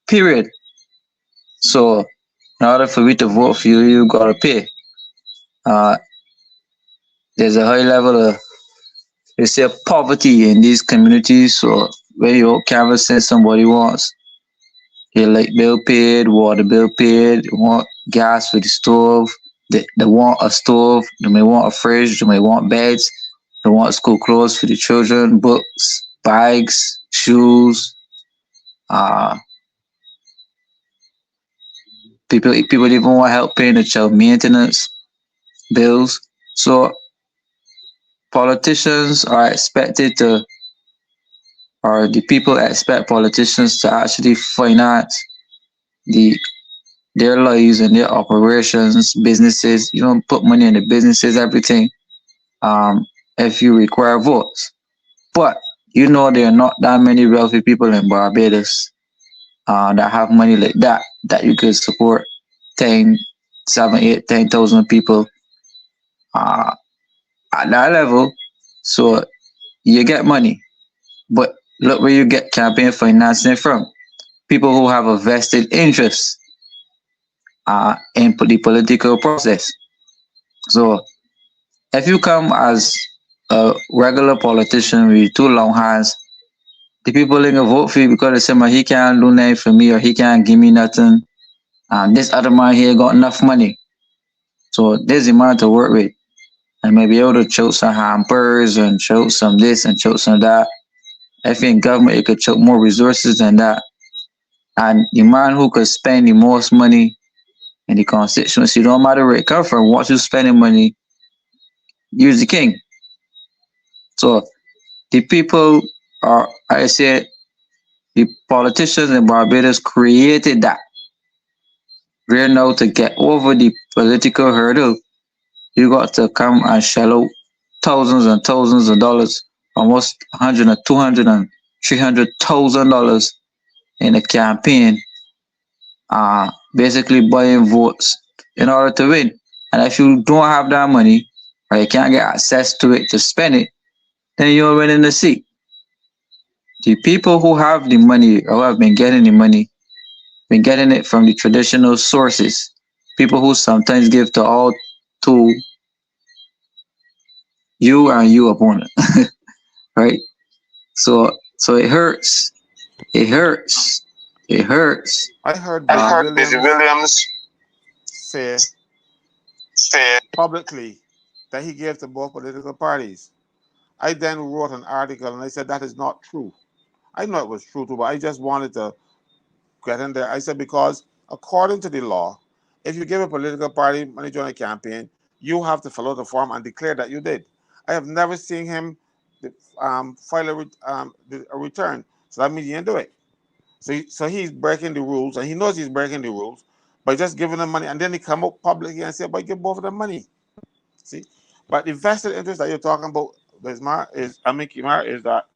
[SPEAKER 2] period. So in order for me to vote for you, you gotta pay. Uh, there's a high level of, they say, poverty in these communities. So when you canvassing somebody wants your light bill paid, water bill paid, they want gas for the stove, they want a stove, they may want a fridge, they may want beds, they want school clothes for the children, books, bags, shoes. Uh, people even want help paying the child maintenance bills. So politicians are expected to, or the people expect politicians to actually finance the their lives and their operations, businesses. You don't put money in the businesses, everything. If you require votes, but you know there are not that many wealthy people in Barbados that have money like that you could support 10, 7, 8, 10,000 people uh, at that level. So you get money, but look where you get campaign financing from. People who have a vested interest in the political process. So if you come as a regular politician with two long hands, the people ain't gonna vote for you because they say, man, he can't do nothing for me or he can't give me nothing. This other man here got enough money. So there's the man to work with. And maybe able to choke some hampers and choke some this and choke some that. If in government, it could choke more resources than that. And the man who could spend the most money in the constituency, no matter where it comes from, once you spending money, you're the king. So the people are, I said, the politicians in Barbados created that. We're now to get over the political hurdle. You got to come and shell out thousands and thousands of dollars, almost 100 and 200 and $300,000 in a campaign, basically buying votes in order to win. And if you don't have that money or you can't get access to it to spend it, then you're winning the seat. The people who have the money or who have been getting the money, been getting it from the traditional sources. People who sometimes give to you and you opponent, right? So it hurts. It hurts. It hurts.
[SPEAKER 4] I heard
[SPEAKER 5] I
[SPEAKER 4] Busy
[SPEAKER 5] heard Busy
[SPEAKER 4] Williams
[SPEAKER 5] Williams
[SPEAKER 4] say
[SPEAKER 5] say,
[SPEAKER 4] publicly that he gave to both political parties. I then wrote an article and I said that is not true. I know it was true too, but I just wanted to get in there. I said because according to the law, if you give a political party money during a campaign, you have to follow the form and declare that you did. I have never seen him file a return, so that means he didn't do it. So he's breaking the rules, and he knows he's breaking the rules by just giving them money, and then he come up publicly and say, "But give both of them money." See, but the vested interest that you're talking about, Kimar, is that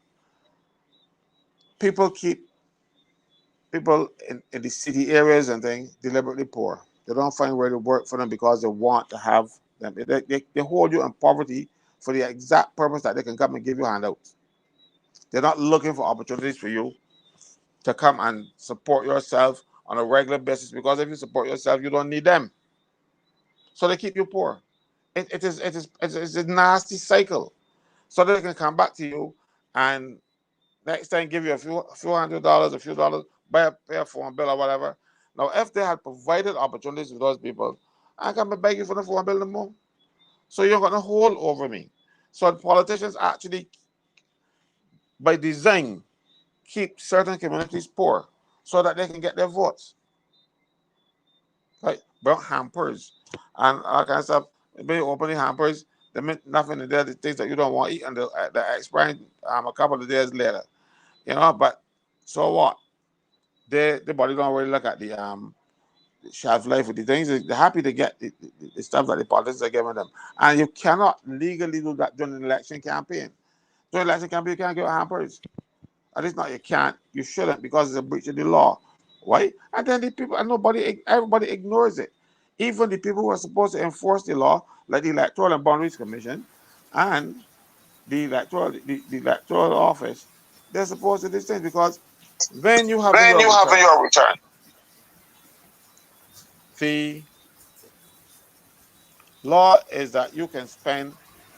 [SPEAKER 4] people keep people in the city areas and things deliberately poor. They don't find where to work for them because they want to have them. They hold you in poverty for the exact purpose that they can come and give you handouts. They're not looking for opportunities for you to come and support yourself on a regular basis because if you support yourself, you don't need them. So they keep you poor. It's a nasty cycle. So they can come back to you and next time give you a few $100s, a few dollars, pay a phone bill or whatever. Now, if they had provided opportunities for those people, I can't beg you for the phone bill no more. So you're gonna hold over me. So the politicians actually, by design, keep certain communities poor so that they can get their votes. Like brown hampers and all kinds of stuff. When you open the hampers, they mean nothing in there, the things that you don't want to eat, and the expiring a couple of days later. But so what? The body don't really look at the shelf life of the things. They're happy to get the stuff that the politicians are giving them. And you cannot legally do that during an election campaign. During an election campaign, you can't give hampers. At least not you can't, you shouldn't because it's a breach of the law. Why? And then the people and everybody ignores it. Even the people who are supposed to enforce the law, like the Electoral and Boundaries Commission and the electoral office, they're supposed to do these things because when you have in
[SPEAKER 5] when
[SPEAKER 4] your
[SPEAKER 5] you have
[SPEAKER 4] return,
[SPEAKER 5] your return,
[SPEAKER 4] the law is that you can spend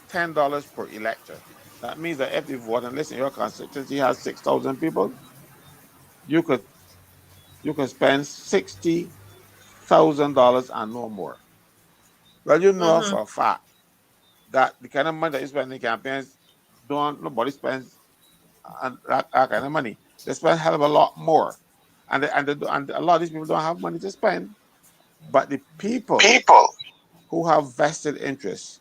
[SPEAKER 4] $10 per elector. That means that if the vote, and listen, your constituency has 6,000 people, you could spend $60,000 and no more. Well, you know
[SPEAKER 1] Mm-hmm.
[SPEAKER 4] for a fact that the kind of money that you spend in campaigns, don't nobody spends that kind of money. They spend a hell of a lot more, and a lot of these people don't have money to spend. But the people
[SPEAKER 5] people,
[SPEAKER 4] who have vested interests,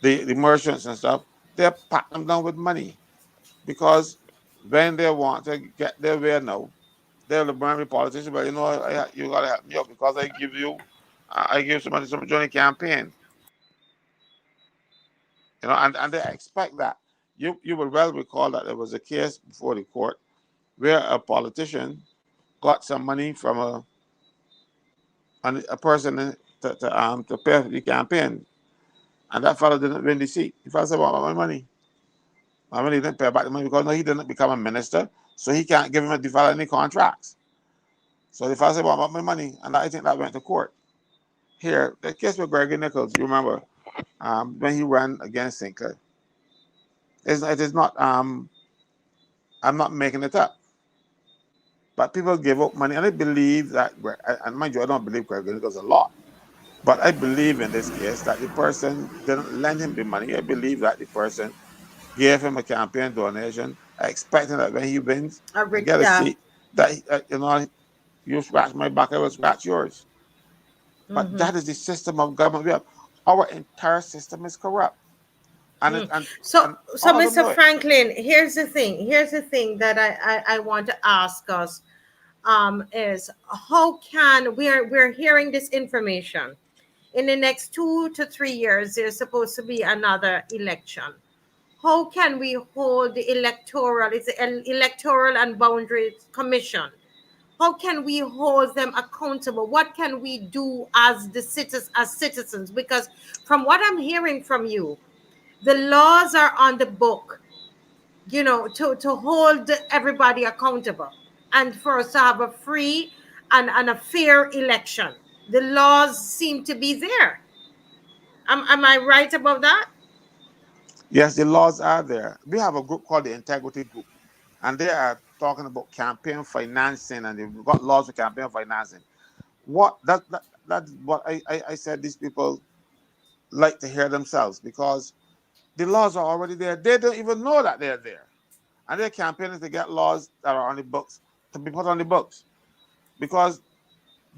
[SPEAKER 4] the merchants and stuff, they pat them down with money because when they want to get their way now, they'll burn the politician. But you gotta help me out because I give somebody some joint campaign. And they expect that. You will well recall that there was a case before the court where a politician got some money from a person to pay for the campaign, and that fellow didn't win the seat. The fellow said, "Well, my money. My money didn't pay back the money because no, he didn't become a minister, so he can't give him the fellow any contracts." So the fellow said, "Well, about my money," and I think that went to court. Here, the case with Gregory Nichols, you remember when he ran against Sinclair. It is not. I'm not making it up. But people give up money, and I believe that, and mind you, I don't believe Gregory Nichols a lot, but I believe in this case that the person didn't lend him the money. I believe that the person gave him a campaign donation, expecting that when he wins and get a
[SPEAKER 1] Yeah.
[SPEAKER 4] seat, that you scratch my back, I will scratch yours. But
[SPEAKER 1] Mm-hmm.
[SPEAKER 4] that is the system of government we have. Our entire system is corrupt, and
[SPEAKER 1] Mm.
[SPEAKER 4] and
[SPEAKER 1] So,
[SPEAKER 4] all of them
[SPEAKER 1] Mr.
[SPEAKER 4] know it.
[SPEAKER 1] Franklin, here's the thing. Here's the thing that I want to ask us is how can we're hearing this information in the next 2 to 3 years there's supposed to be another election. How can we hold the electoral, it's the electoral and boundaries commission, how can we hold them accountable? What can we do as the citizens? Because from what I'm hearing from you, the laws are on the book, to hold everybody accountable and for us to have a free and a fair election. The laws seem to be there. Am I right about that?
[SPEAKER 4] Yes, the laws are there. We have a group called the Integrity Group, and they are talking about campaign financing, and they've got laws for campaign financing. What that's what I said. These people like to hear themselves because the laws are already there. They don't even know that they're there, and they're campaigning to get laws that are on the books to be put on the books because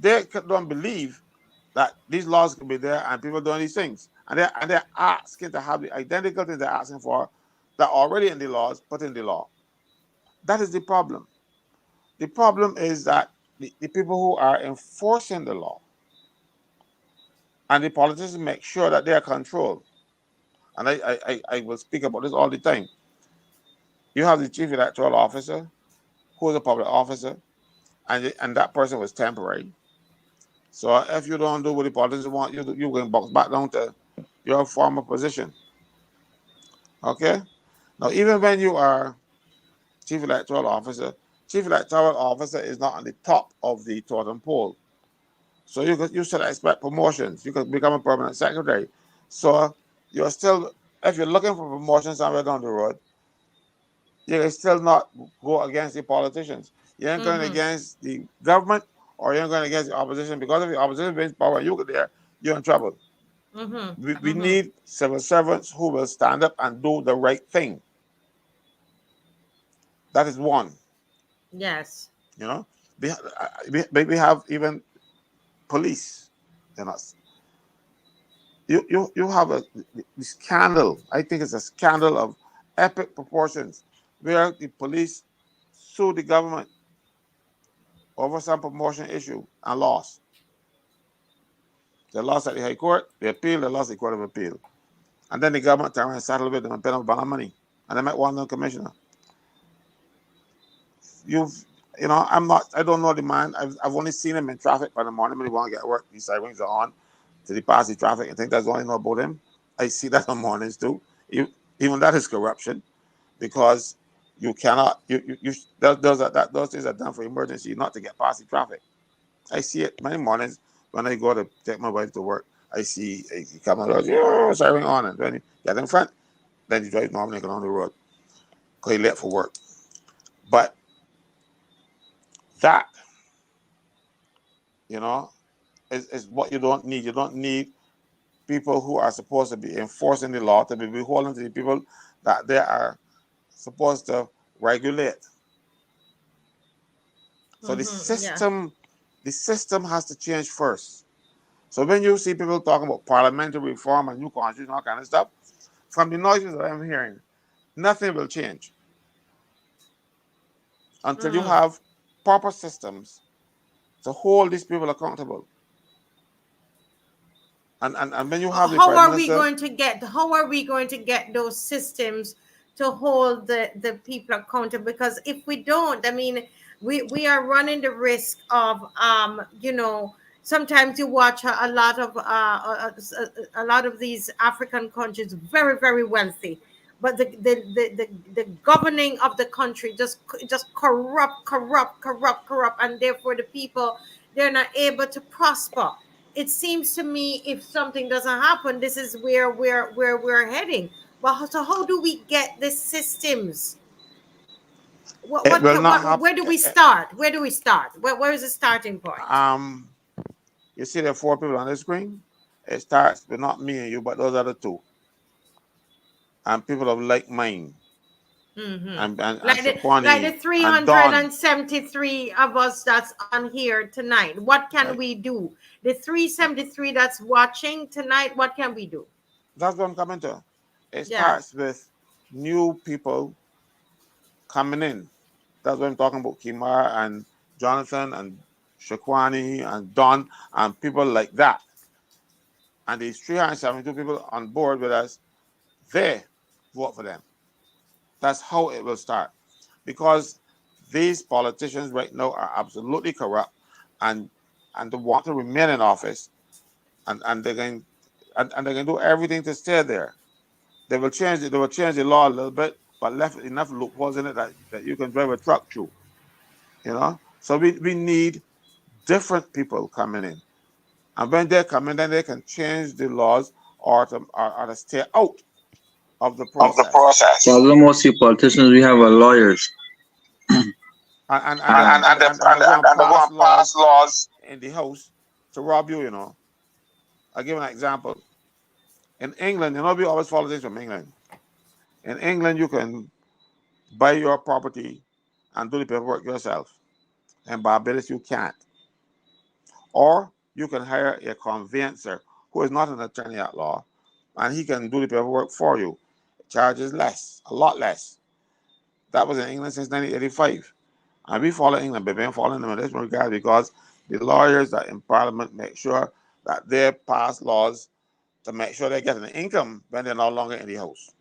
[SPEAKER 4] they don't believe that these laws can be there and people doing these things, and they're asking to have the identical things they're asking for that are already in the laws put in the law. That is the problem. The problem is that the people who are enforcing the law and the politicians make sure that they are controlled. And I will speak about this all the time. You have the chief electoral officer, who is a public officer, and that person was temporary. So if you don't do what the politicians want you to, you can box back down to your former position. Okay? Now, even when you are chief electoral officer, chief electoral officer is not on the top of the totem pole. So you should expect promotions. You could become a permanent secretary. So you're still, if you're looking for promotion somewhere down the road, you can still not go against the politicians. You ain't going against the government or you ain't going against the opposition because if the opposition wins power and you get there, you're in trouble. We need civil servants who will stand up and do the right thing. That is one.
[SPEAKER 1] Yes.
[SPEAKER 4] You know, we have even police. You know, you have a scandal. I think it's a scandal of epic proportions where the police sue the government over some promotion issue and lost. They lost at the High Court, they appealed, they lost the Court of Appeal. And then the government turned around and settled with them and paid them a bunch of money. And they met one of the commissioner. You know, I don't know the man. I've only seen him in traffic by the morning when he want to get work. These sirens are on to the pass the traffic. I think that's all I know about him. I see that on mornings too. Even that is corruption because you cannot, those things are done for emergency, not to get past the traffic. I see it many mornings when I go to take my wife to work. I see he come on the road, yeah, siren on, and when he get in front, then he drive normally on the road because he late for work. But that, you know, is what you don't need. You don't need people who are supposed to be enforcing the law to be beholden to the people that they are supposed to regulate. So
[SPEAKER 1] Yeah.
[SPEAKER 4] the system has to change first. So when you see people talking about parliamentary reform and new constitution, all kind of stuff, from the noises that I'm hearing, nothing will change until you have proper systems to hold these people accountable. And when you have the
[SPEAKER 1] How
[SPEAKER 4] prime
[SPEAKER 1] are we
[SPEAKER 4] minister,
[SPEAKER 1] going to get those systems to hold the people accountable? Because if we don't, I mean, we are running the risk of sometimes you watch a lot of these African countries very, very wealthy, but the governing of the country just corrupt, and therefore the people, they're not able to prosper. It seems to me if something doesn't happen, this is where we're heading. But how do we get the systems?
[SPEAKER 4] it will not
[SPEAKER 1] Where do
[SPEAKER 4] happen.
[SPEAKER 1] we start? Where is the starting point?
[SPEAKER 4] You see the four people on the screen. It starts with not me and you, but those other two, and people of like mind, and
[SPEAKER 1] Like the
[SPEAKER 4] Shaquani and Don.
[SPEAKER 1] 373 of us that's on here tonight, what can
[SPEAKER 4] Right?
[SPEAKER 1] we do? The 373 that's watching tonight, what can we do?
[SPEAKER 4] That's what I'm coming to. It
[SPEAKER 1] Yeah.
[SPEAKER 4] starts with new people coming in. That's what I'm talking about. Kimar and Jonathan and Shaquani and Don and people like that. And these 372 people on board with us, they vote for them. That's how it will start. Because these politicians right now are absolutely corrupt and they want to remain in office and they're going and they can do everything to stay there. They will change the law a little bit, but left enough loopholes in it that you can drive a truck through. You know? So we need different people coming in. And when they come in, then they can change the laws or to stay out. of the
[SPEAKER 5] of the
[SPEAKER 4] process.
[SPEAKER 5] process.
[SPEAKER 2] Problem mostly politicians we have are lawyers.
[SPEAKER 4] And they go and
[SPEAKER 5] And they go
[SPEAKER 4] pass
[SPEAKER 5] and pass
[SPEAKER 4] laws
[SPEAKER 5] laws.
[SPEAKER 4] in the house to rob you, you know. I'll give an example. In England, you know, we always follow this from England. In England, you can buy your property and do the paperwork yourself. In Barbados, you can't. Or you can hire a conveyancer who is not an attorney at law, and he can do the paperwork for you. It charges less, a lot less. That was in England since 1985. And we follow England, but we've been following them in this regard because the lawyers that in Parliament make sure that they pass laws to make sure they get an income when they're no longer in the house.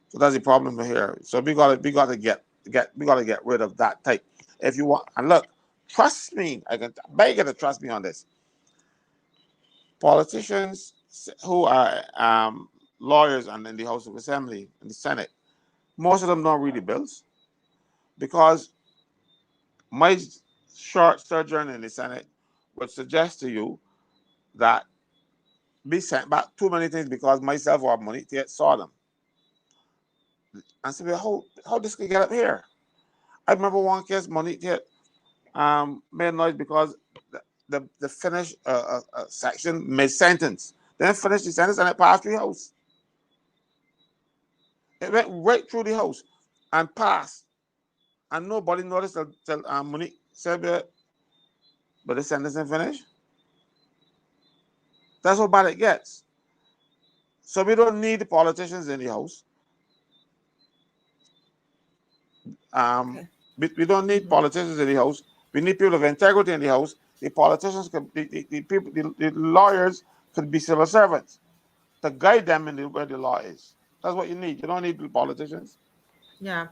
[SPEAKER 4] So that's the problem here. So we gotta get rid of that type. If you want, and look, trust me, I can beg you to trust me on this. Politicians who are lawyers and in the House of Assembly and the Senate, most of them don't read the bills because my short sojourn in the Senate would suggest to you that be sent back too many things because myself or Monique saw them. And said, well, how this could get up here? I remember one case Monique made noise because the finish section mid sentence. Then finished the sentence and it passed through the house. It went right through the house and passed. And nobody noticed till Monique said, but the sentence ain't finished. That's how bad it gets. So we don't need the politicians in the house. We don't need politicians in the house. We need people of integrity in the house. The politicians, the people, the lawyers could be civil servants to guide them in where the law is. That's what you need. You don't need the politicians.
[SPEAKER 1] Yeah.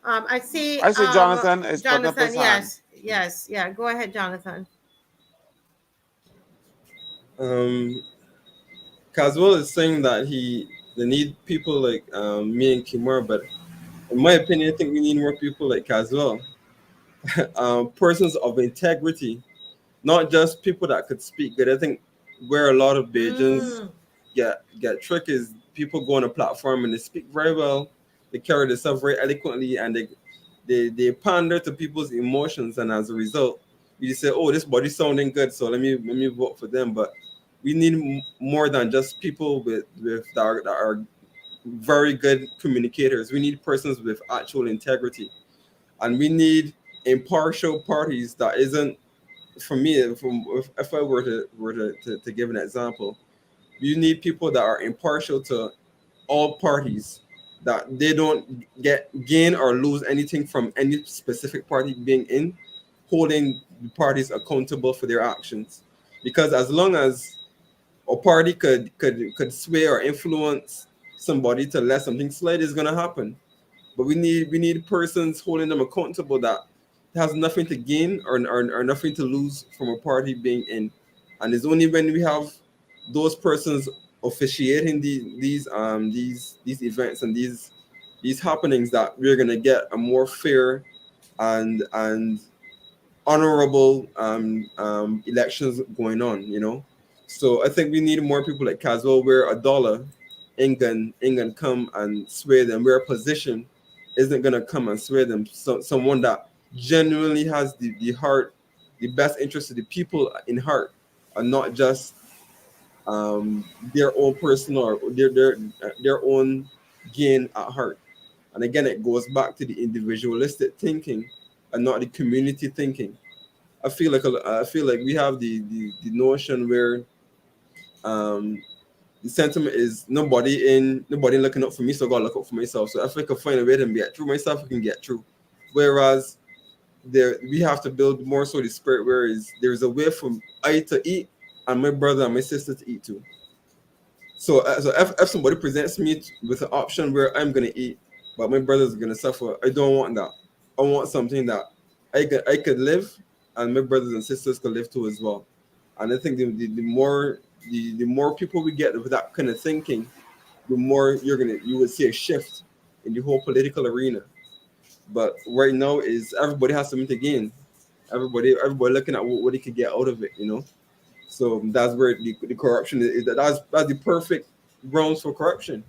[SPEAKER 1] I see.
[SPEAKER 4] I see Jonathan is putting up
[SPEAKER 1] Jonathan,
[SPEAKER 4] his hand.
[SPEAKER 1] yes. Yeah. Go ahead, Jonathan.
[SPEAKER 6] Caswell is saying that they need people like me and Kimura, but in my opinion, I think we need more people like Caswell, persons of integrity, not just people that could speak good. I think where a lot of Bajans get tricked is people go on a platform and they speak very well, they carry themselves very eloquently, and they pander to people's emotions, and as a result, you say, "Oh, this body's sounding good, so let me vote for them." But we need more than just people with that are very good communicators. We need persons with actual integrity, and we need impartial parties that isn't. For me, if I were to give an example, you need people that are impartial to all parties, that they don't gain or lose anything from any specific party being in, holding the parties accountable for their actions. Because as long as a party could sway or influence somebody to let something slide, is gonna happen. But we need persons holding them accountable that has nothing to gain or nothing to lose from a party being in. And it's only when we have those persons officiating these events and these happenings that we're gonna get a more fair and honorable elections going on, you know. So I think we need more people like Caswell, where a dollar ain't gonna come and sway them, where a position isn't gonna come and sway them. So someone that genuinely has the heart, the best interest of the people in heart, and not just their own personal or their own gain at heart. And again, it goes back to the individualistic thinking and not the community thinking. I feel like we have the notion where um, the sentiment is nobody looking up for me, so I gotta look up for myself. So if I can find a way to get through myself, I can get through. Whereas we have to build more so the spirit where there's a way for I to eat and my brother and my sister to eat too. So if somebody presents me with an option where I'm gonna eat, but my brother's gonna suffer, I don't want that. I want something that I could live, and my brothers and sisters could live too as well. And I think the more people we get with that kind of thinking, the more you would see a shift in the whole political arena. But right now is everybody has something to gain. Everybody looking at what they could get out of it, you know. So that's where the corruption is. That's the perfect grounds for corruption.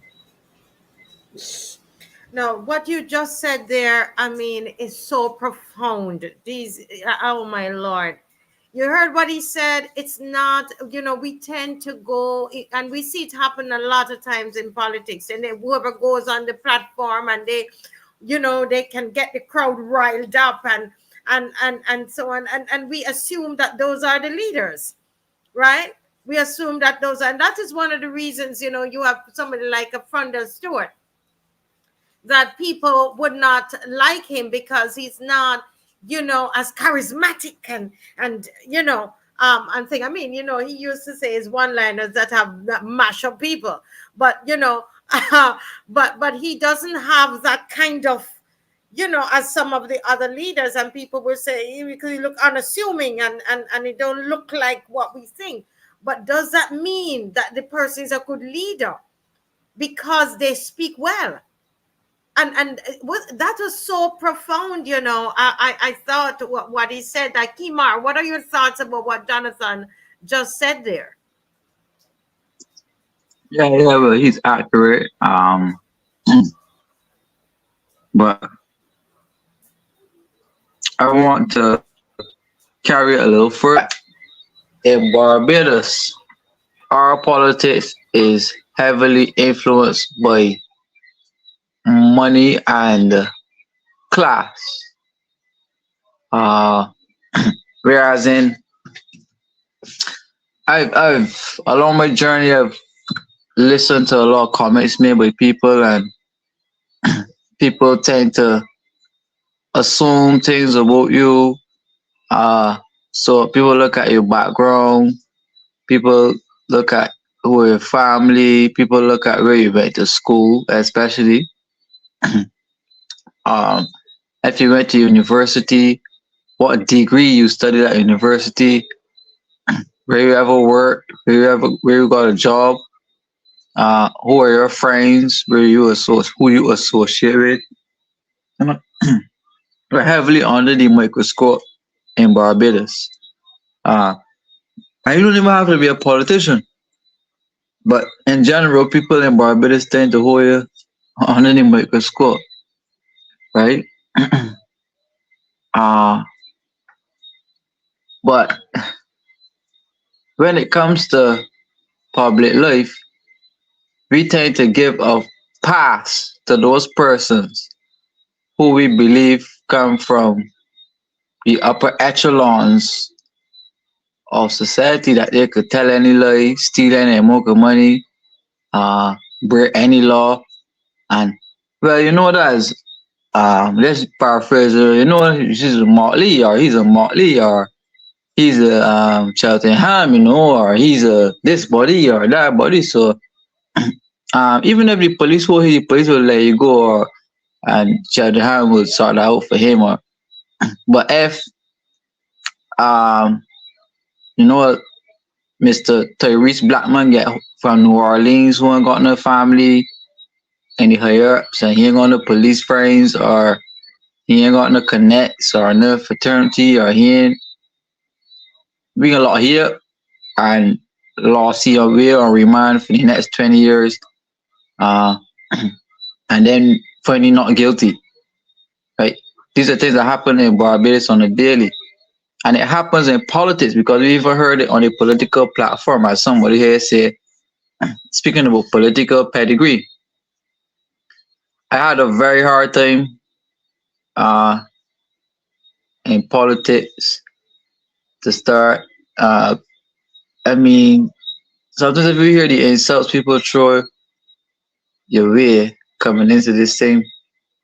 [SPEAKER 1] Now, what you just said there, I mean, is so profound. These, oh my Lord. You heard what he said. It's not, we tend to go, and we see it happen a lot of times in politics. And then whoever goes on the platform and they can get the crowd riled up and so on. And we assume that those are the leaders, right? We assume that and that is one of the reasons, you have somebody like a Fronda Stewart, that people would not like him because he's not, as charismatic and thing. I mean, he used to say his one-liners that mash up people, but but he doesn't have that kind of, as some of the other leaders, and people will say because he look unassuming and he don't look like what we think. But does that mean that the person is a good leader because they speak well? And that was so profound. I thought what he said. Like, Kimar, what are your thoughts about what Jonathan just said there?
[SPEAKER 2] Yeah, well, he's accurate. But I want to carry it a little further. In Barbados, our politics is heavily influenced by money and class. Whereas I've along my journey, I've listened to a lot of comments made by people, and people tend to assume things about you. So people look at your background, people look at who your family, people look at where you went to school, especially. um, if you went to university, what degree you studied at university, where you ever worked, where you got a job, who are your friends, who you associate with. You know, we're heavily under the microscope in Barbados. And you don't even have to be a politician. But in general, people in Barbados tend to hold you under the microscope, right? But when it comes to public life, we tend to give a pass to those persons who we believe come from the upper echelons of society, that they could tell any lie, steal any amount of money, break any law. And well, that's let's paraphrase it. She's a Motley, or he's a Motley, or he's a Cheltenham, or he's a this body or that body. So even if the police will let you go, and Cheltenham will sort that out for him. But if you know what, Mr. Tyrese Blackman get from New Orleans, who ain't got no family, and he higher ups, and he ain't got no police friends, or he ain't got no connects, or no fraternity, or he ain't being a lot here, and law see away or remand for the next 20 years, and then finding not guilty. Right? These are things that happen in Barbados on a daily. And it happens in politics, because we even heard it on a political platform, as somebody here said, speaking about political pedigree. I had a very hard time in politics to start. I mean, sometimes if you hear the insults people throw your way coming into this thing,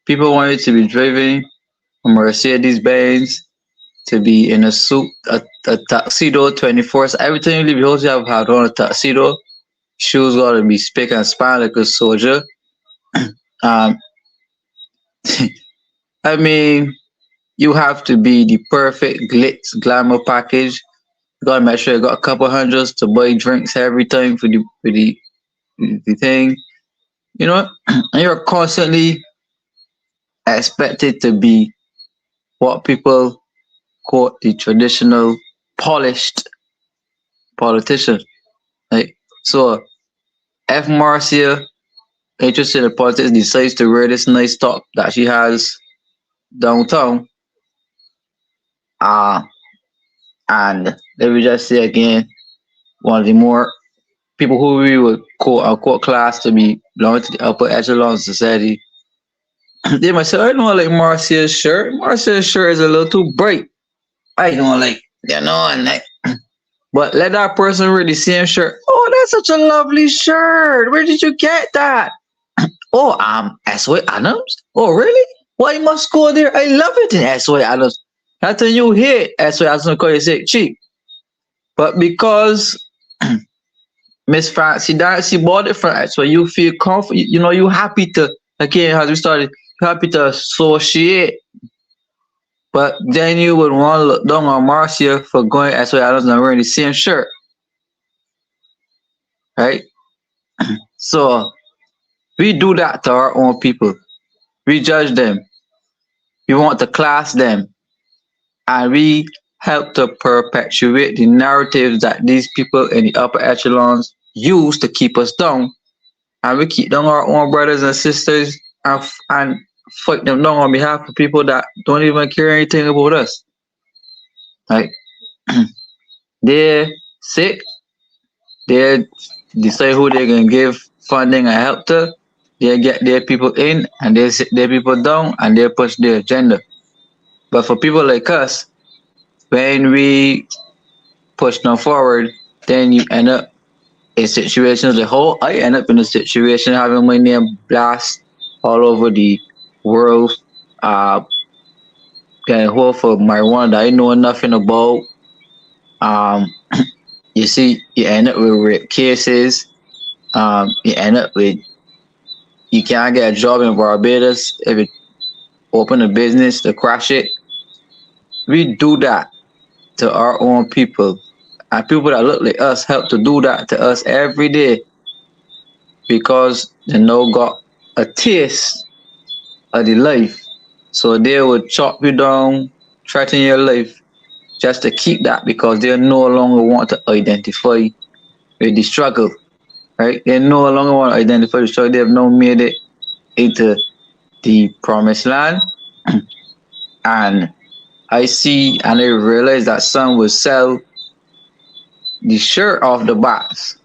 [SPEAKER 2] people want you to be driven a Mercedes Benz, to be in a suit, a tuxedo 24. So every time you leave your house, you have had on a tuxedo. Shoes got to be spick and span like a soldier. I mean, you have to be the perfect glitz glamour package. You gotta make sure you got a couple hundreds to buy drinks every time for the thing. And you're constantly expected to be what people quote the traditional polished politician. Like, so F. Marcia interested in politics decides to wear this nice top that she has downtown. Uh, and let me just say again, one of the more people who we would quote unquote class to be belonging to the upper echelon of society. They might say, I don't like Marcia's shirt. Marcia's shirt is a little too bright. I don't like, and like, but let that person wear the same shirt. Oh, that's such a lovely shirt. Where did you get that? Oh, S.Y. Adams? Oh, really? Why you must go there? I love it in S.Y. Adams. That's when you hate S.Y. Adams because you say cheap. But because Miss Fancy Dancy bought it from S.Y., you feel comfortable. You happy to, again, as we started, you happy to associate. But then you would want to look down on Marcia for going S.Y. Adams and wearing the same shirt. Right? So we do that to our own people. We judge them. We want to class them. And we help to perpetuate the narratives that these people in the upper echelons use to keep us down. And we keep down our own brothers and sisters and fight them down on behalf of people that don't even care anything about us. Like, they're sick, they decide who they can give funding and help to, they get their people in and they sit their people down and they push their agenda. But for people like us, when we push them forward, then you end up in situations like, oh, I end up in a situation having my name blast all over the world, getting hold for marijuana that I know nothing about. You see, you end up with rape cases. You end up with, you can't get a job in Barbados if you open a business to crash it. We do that to our own people. And people that look like us help to do that to us every day because they now got a taste of the life. So they would chop you down, threaten your life just to keep that because they no longer want to identify with the struggle, right? They no longer want to identify the struggle. They have now made it into the promised land. And I see and I realize that some will sell the shirt off the box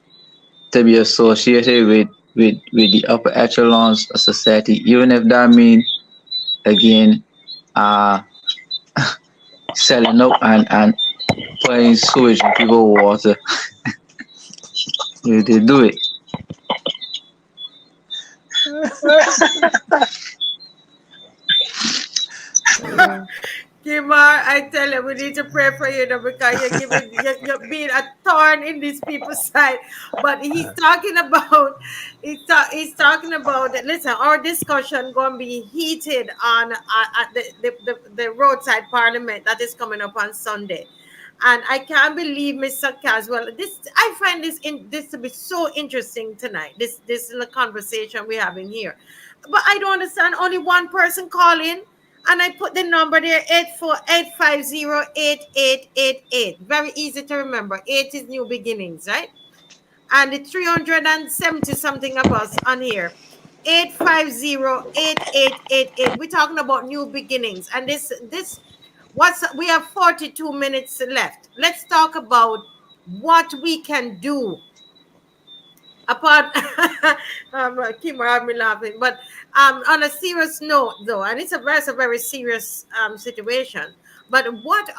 [SPEAKER 2] to be associated with the upper echelons of society, even if that means, again, selling up and putting sewage in people's water. They do it.
[SPEAKER 1] Kimar, I tell you, we need to pray for you now because you're being a thorn in these people's side. But he's talking about, he's talking about. Listen, our discussion going to be heated on at the roadside parliament that is coming up on Sunday. And I can't believe Mr. Caswell. I find this to be so interesting tonight. This little conversation we're having here. But I don't understand. Only one person calling. And I put the number there, 848508888. Very easy to remember. 8 is new beginnings, right? And the 370 something of us on here. 8508888. We're talking about new beginnings. And we have 42 minutes left. Let's talk about what we can do apart. Kim had me laughing, but on a serious note though, and it's a very serious situation, but what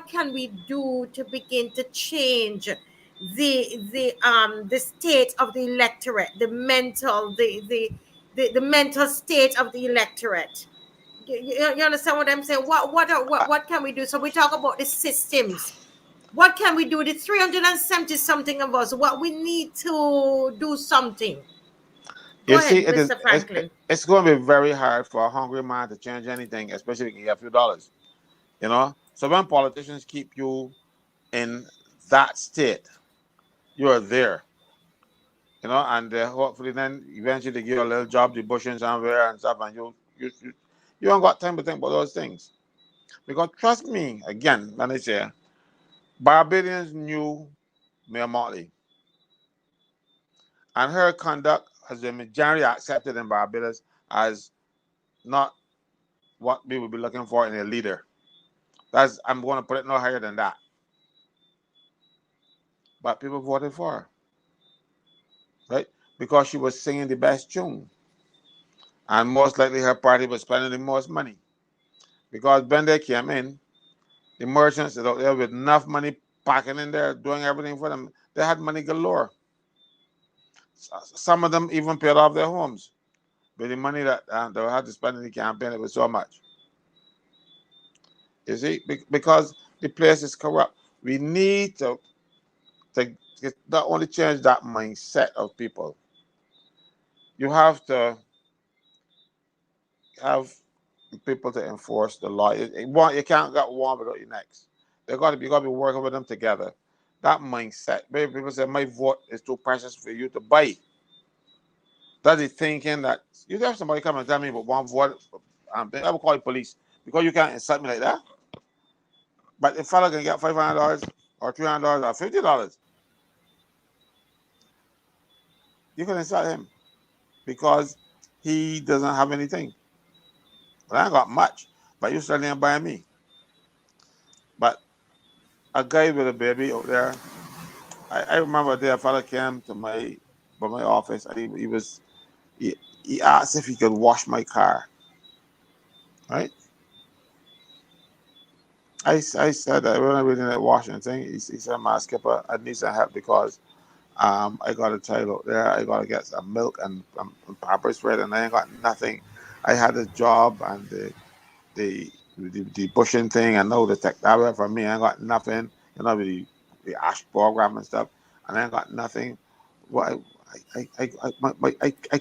[SPEAKER 1] can we do to begin to change the state of the electorate, the mental state of the electorate? You understand what I'm saying? What can we do? So we talk about the systems. What can we do? The 370 something of us, what we need to do something. Go ahead, Mr. Franklin.
[SPEAKER 4] It's going to be very hard for a hungry man to change anything, especially if you get a few dollars. So when politicians keep you in that state, you are there. And hopefully then eventually they give you a little job, the bushing somewhere and stuff, and you don't got time to think about those things. Because trust me, again, let me say, Barbadians knew Mayor Motley. And her conduct has been generally accepted in Barbados as not what we would be looking for in a leader. That's I'm going to put it no higher than that. But people voted for her, right? Because she was singing the best tune. And most likely her party was spending the most money. Because when they came in, the merchants out there with enough money packing in there, doing everything for them, they had money galore. Some of them even paid off their homes. But the money that they had to spend in the campaign, it was so much. You see, because the place is corrupt. We need to not only change that mindset of people, you have to have people to enforce the law. You can't get one without your next. You got to be working with them together. That mindset. Maybe people say my vote is too precious for you to buy. That is thinking that you have somebody come and tell me about one vote. I will call the police because you can't insult me like that. But if fella can get $500 or $300 or $50, you can insult him because he doesn't have anything. But I ain't got much. But you still didn't buy me. But a guy with a baby out there, I remember a day a fella came to my office and he asked if he could wash my car. Right? I said I wasn't really like washing thing. He said, "My skipper, I need some help because I got a child out there. I got to get some milk and pampers for it, and I ain't got nothing. I had a job and the bushing thing. I know the tech that way for me. I ain't got nothing. You know the ASH program and stuff, and I ain't got nothing. Well, I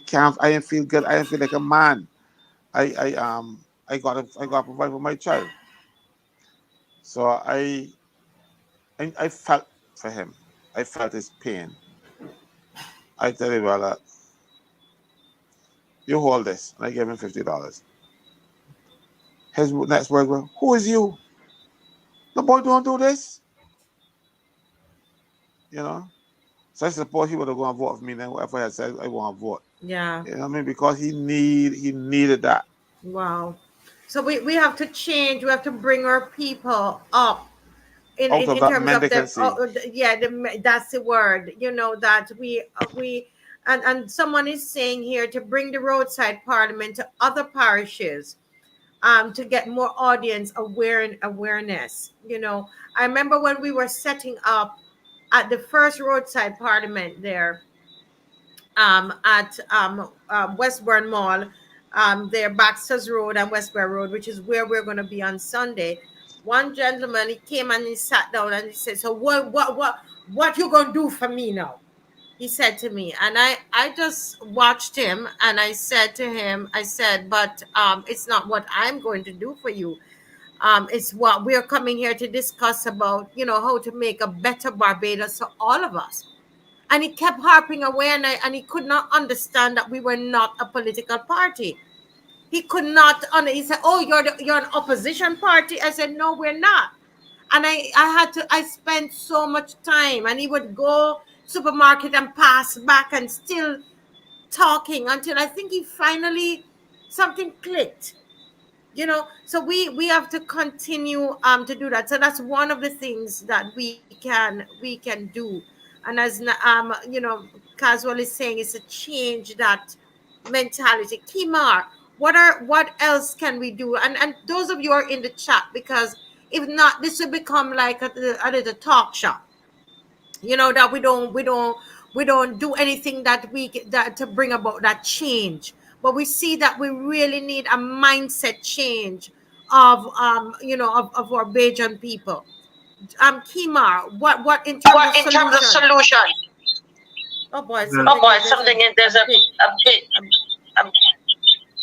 [SPEAKER 4] can't. I ain't feel good. I ain't feel like a man. I got to provide for my child. So I felt for him. I felt his pain. I tell you, well, you hold this. And I gave him $50. His next words were, "Who is you? The boy don't do this." You know? So I suppose he would have gone and voted for me then, whatever I had said, I want to vote.
[SPEAKER 1] Yeah.
[SPEAKER 4] You know what I mean? Because he needed that.
[SPEAKER 1] Wow. So we have to change. We have to bring our people up
[SPEAKER 4] Out of
[SPEAKER 1] in
[SPEAKER 4] that
[SPEAKER 1] terms of the
[SPEAKER 4] mendicancy.
[SPEAKER 1] yeah, that's the word. You know that we and someone is saying here to bring the roadside parliament to other parishes, to get more audience awareness. You know, I remember when we were setting up at the first roadside parliament there, at WESTBURN Mall, there Baxter's Road and Westbury Road, which is where we're going to be on Sunday. One gentleman, he came and he sat down and he said, "So what you gonna do for me now?" He said to me, and I just watched him and I said to him, I said, "But it's not what I'm going to do for you. It's what we're coming here to discuss about, how to make a better Barbados for all of us." And he kept harping away, and he could not understand that we were not a political party. He could not. He said, "Oh, you're an opposition party." I said, "No, we're not." And I spent so much time, and he would go supermarket and pass back and still talking until I think he finally something clicked. So we have to continue to do that. So that's one of the things that we can do. And as Caswell is saying, it's a change that mentality. Kimar, what else can we do? And those of you are in the chat, because if not, this will become like a little talk shop. That we don't do anything that to bring about that change. But we see that we really need a mindset change of of our Bajan people. Kimar, what in terms of
[SPEAKER 5] What in terms of
[SPEAKER 1] solution?
[SPEAKER 5] solution?
[SPEAKER 1] Oh boy,
[SPEAKER 2] Yeah.
[SPEAKER 5] Oh boy,
[SPEAKER 1] there's
[SPEAKER 5] something
[SPEAKER 1] a
[SPEAKER 5] there's
[SPEAKER 1] bit.
[SPEAKER 5] a bit. Um,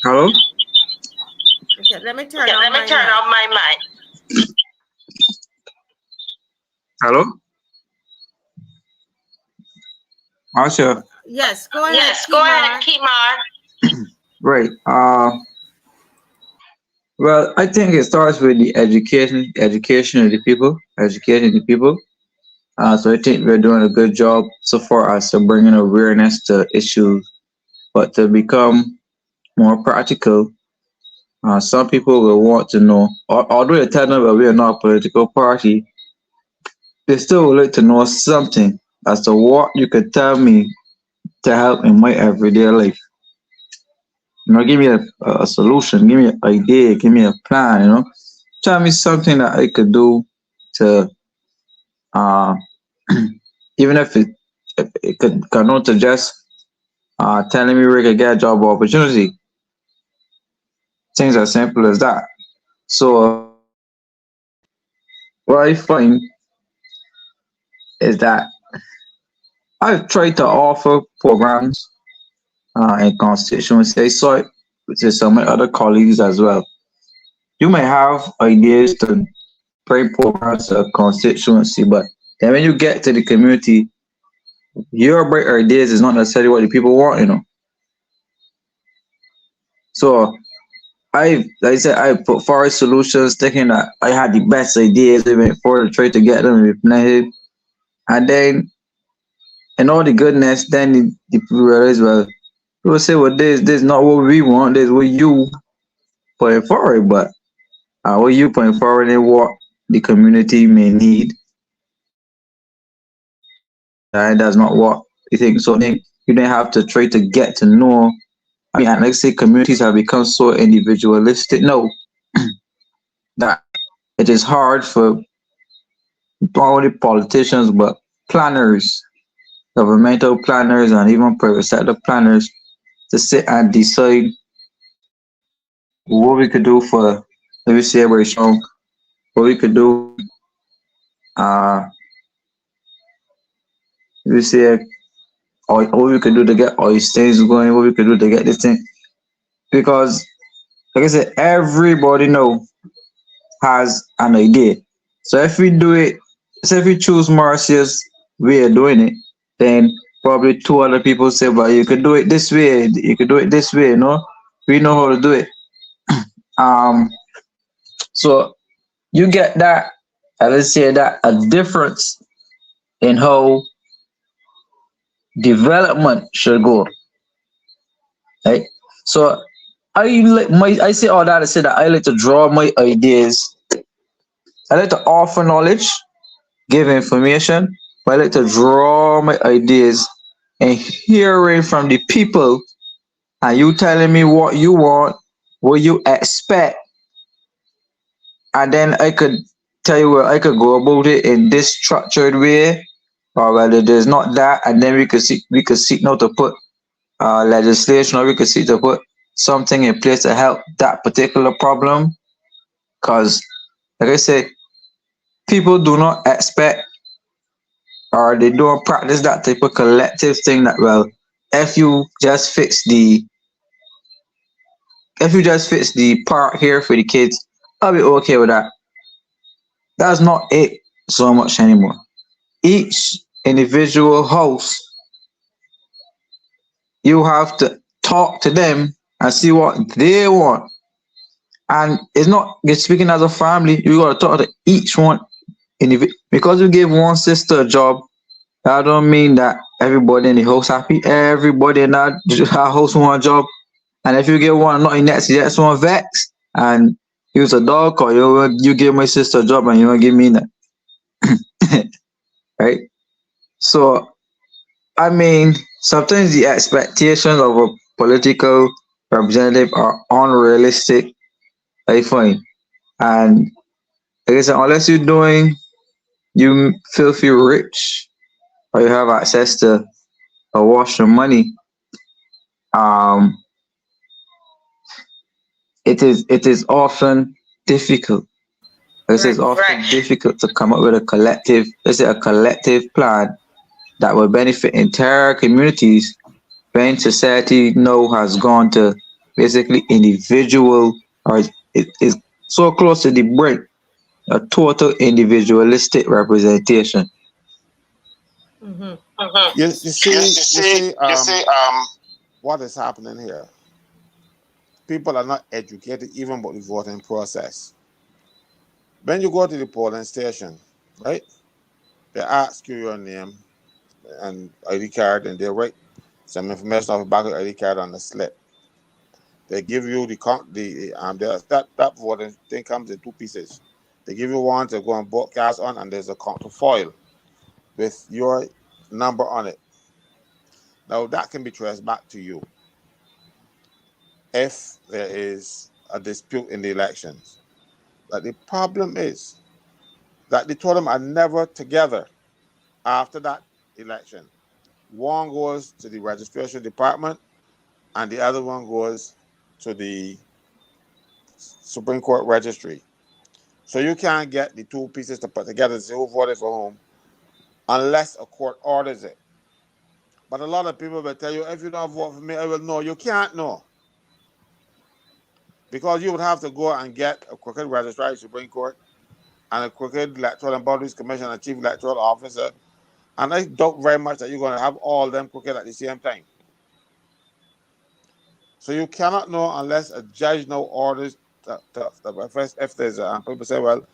[SPEAKER 2] Hello?
[SPEAKER 1] Okay, let me turn
[SPEAKER 5] okay,
[SPEAKER 1] on
[SPEAKER 5] let me
[SPEAKER 1] my
[SPEAKER 5] turn
[SPEAKER 1] mic.
[SPEAKER 5] on my mic.
[SPEAKER 2] Hello? Asha.
[SPEAKER 1] Yes, go ahead,
[SPEAKER 5] Yes, go ahead,
[SPEAKER 1] Kimar.
[SPEAKER 5] Kimar.
[SPEAKER 2] Right. Well, I think it starts with the education of the people, educating the people. So I think we're doing a good job so far as to bringing awareness to issues But to become more practical, some people will want to know, although you tell them that we are not a political party, they still would like to know something as to what you could tell me to help in my everyday life. Give me a solution, give me an idea, give me a plan, Tell me something that I could do to, uh, even if it could not to just telling me where I could get a job opportunity. Things as simple as that. So what I find is that I've tried to offer programs in constituency. I saw it with some of my other colleagues as well. You may have ideas to bring programs to a constituency, but then when you get to the community, your bright ideas is not necessarily what the people want. So like I said, I put forward solutions thinking that I had the best ideas even before to try to get them implemented. And then, and all the goodness, then the people realize, well, people say, well, this is not what we want, this is what you putting forward, but what you putting forward and what the community may need, and that's not what you think. So then you don't have to try to get to know. I mean, and like I say, communities have become so individualistic now that it is hard for not only politicians but planners, governmental planners, and even private sector planners to sit and decide what we could do for, let me say, very strong, what we could do, uh, let me say, or what we could do to get all these things going, what we could do to get this thing. Because, like I said, everybody know has an idea. So if we do it, so if we choose Marcia's way of doing it, then probably two other people say, well, you could do it this way, you could do it this way, We know how to do it. Um, so you get that, let's say that a difference in how development should go, right? So I say all that to say that I like to draw my ideas. I like to offer knowledge, give information, but I like to draw my ideas and hearing from the people and you telling me what you want, what you expect, and then I could tell you where I could go about it in this structured way, or whether there's not that, and then we could seek now to put legislation, or we could seek to put something in place to help that particular problem. Because, like I say, people do not expect or they don't practice that type of collective thing that, well, if you just fix the part here for the kids, I'll be okay with that. That's not it so much anymore. Each individual house, you have to talk to them and see what they want. And it's not just speaking as a family, you gotta talk to each one because you give one sister a job, that don't mean that everybody in the house happy. Everybody in that house want a job. And if you get one not in next, the next one vex and use a dog, or you give my sister a job and you don't give me that. Right? So I mean, sometimes the expectations of a political representative are unrealistic, I find. And like I said, unless you're doing you filthy rich or you have access to a wash of money, um, it is often difficult. This is often difficult to come up with a collective plan that will benefit entire communities when society now has gone to basically individual, or it is so close to the brink, a total individualistic representation.
[SPEAKER 1] Mhm.
[SPEAKER 4] You see, what is happening here? People are not educated even about the voting process. When you go to the polling station, right? They ask you your name and ID card, and they write some information of the bank ID card on the slip. They give you that voting thing comes in two pieces. They give you one to go and broadcast on, and there's a counterfoil with your number on it. Now that can be traced back to you if there is a dispute in the elections. But the problem is that the two of them are never together after that election. One goes to the registration department and the other one goes to the Supreme Court registry. So you can't get the two pieces to put together to say who voted for whom unless a court orders it. But a lot of people will tell you, if you don't vote for me, I will know. You can't know. Because you would have to go and get a crooked registrar at the Supreme Court and a crooked Electoral and Boundaries Commission and Chief Electoral Officer. And I doubt very much that you're going to have all them crooked at the same time. So you cannot know unless a judge now orders if there's people say, well,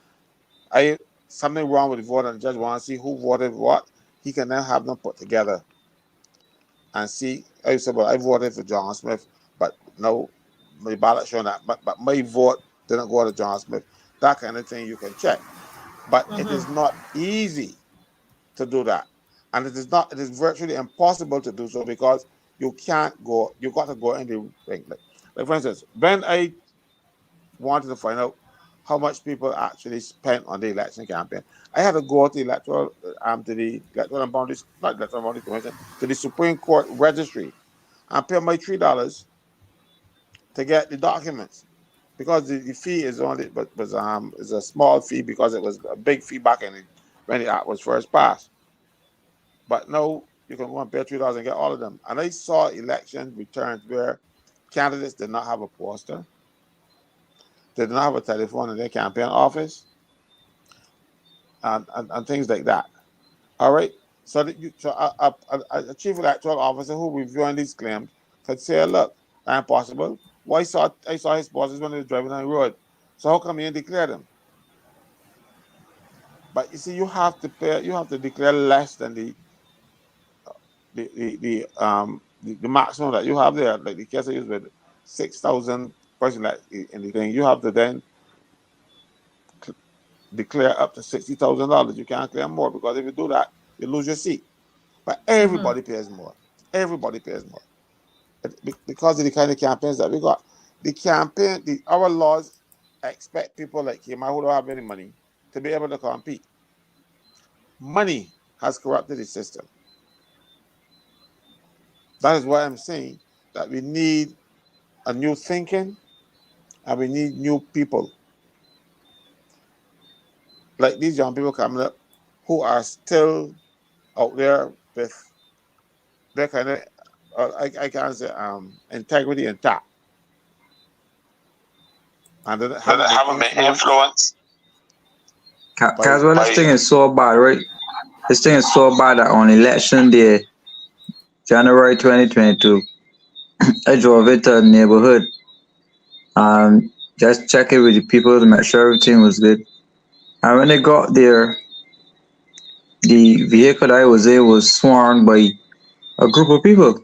[SPEAKER 4] something wrong with the vote and the judge wants to see who voted what, he can then have them put together and see. I say, well, I voted for John Smith, but no, my ballot showing that, but my vote didn't go to John Smith. That kind of thing you can check. But it is not easy to do that. And it is virtually impossible to do so because you got to go in the ring. Like for instance, when I wanted to find out how much people actually spent on the election campaign, I had to go to the Electoral and Boundaries, not Electoral Boundaries Commission, to the Supreme Court registry and pay my $3 to get the documents. Because the fee is only is a small fee because it was a big fee back when the act was first passed. But now you can go and pay $3 and get all of them. And I saw election returns where candidates did not have a poster, they did not have a telephone in their campaign office, and things like that. All right. So a chief electoral officer who reviewing these claims could say, "Look, that's impossible. Why I saw his posters when he was driving on the road. So how come he didn't declare them?" But you see, you have to pay. You have to declare less than the maximum that you have there. Like the case I used with 6,000 person like in the thing, you have to then declare up to $60,000. You can't claim more because if you do that, you lose your seat. But everybody pays more. Everybody pays more because of the kind of campaigns that we got. Our laws expect people like him who don't have any money to be able to compete. Money has corrupted the system. That is why I'm saying that we need a new thinking and we need new people. Like these young people coming up who are still out there with their kind of, I can't say, integrity intact. And they haven't been influenced.
[SPEAKER 2] Caswell, this thing is so bad, right? This thing is so bad that on election day, January 2022, I drove into a neighborhood and just checking with the people to make sure everything was good. And when I got there, the vehicle I was in was swarmed by a group of people.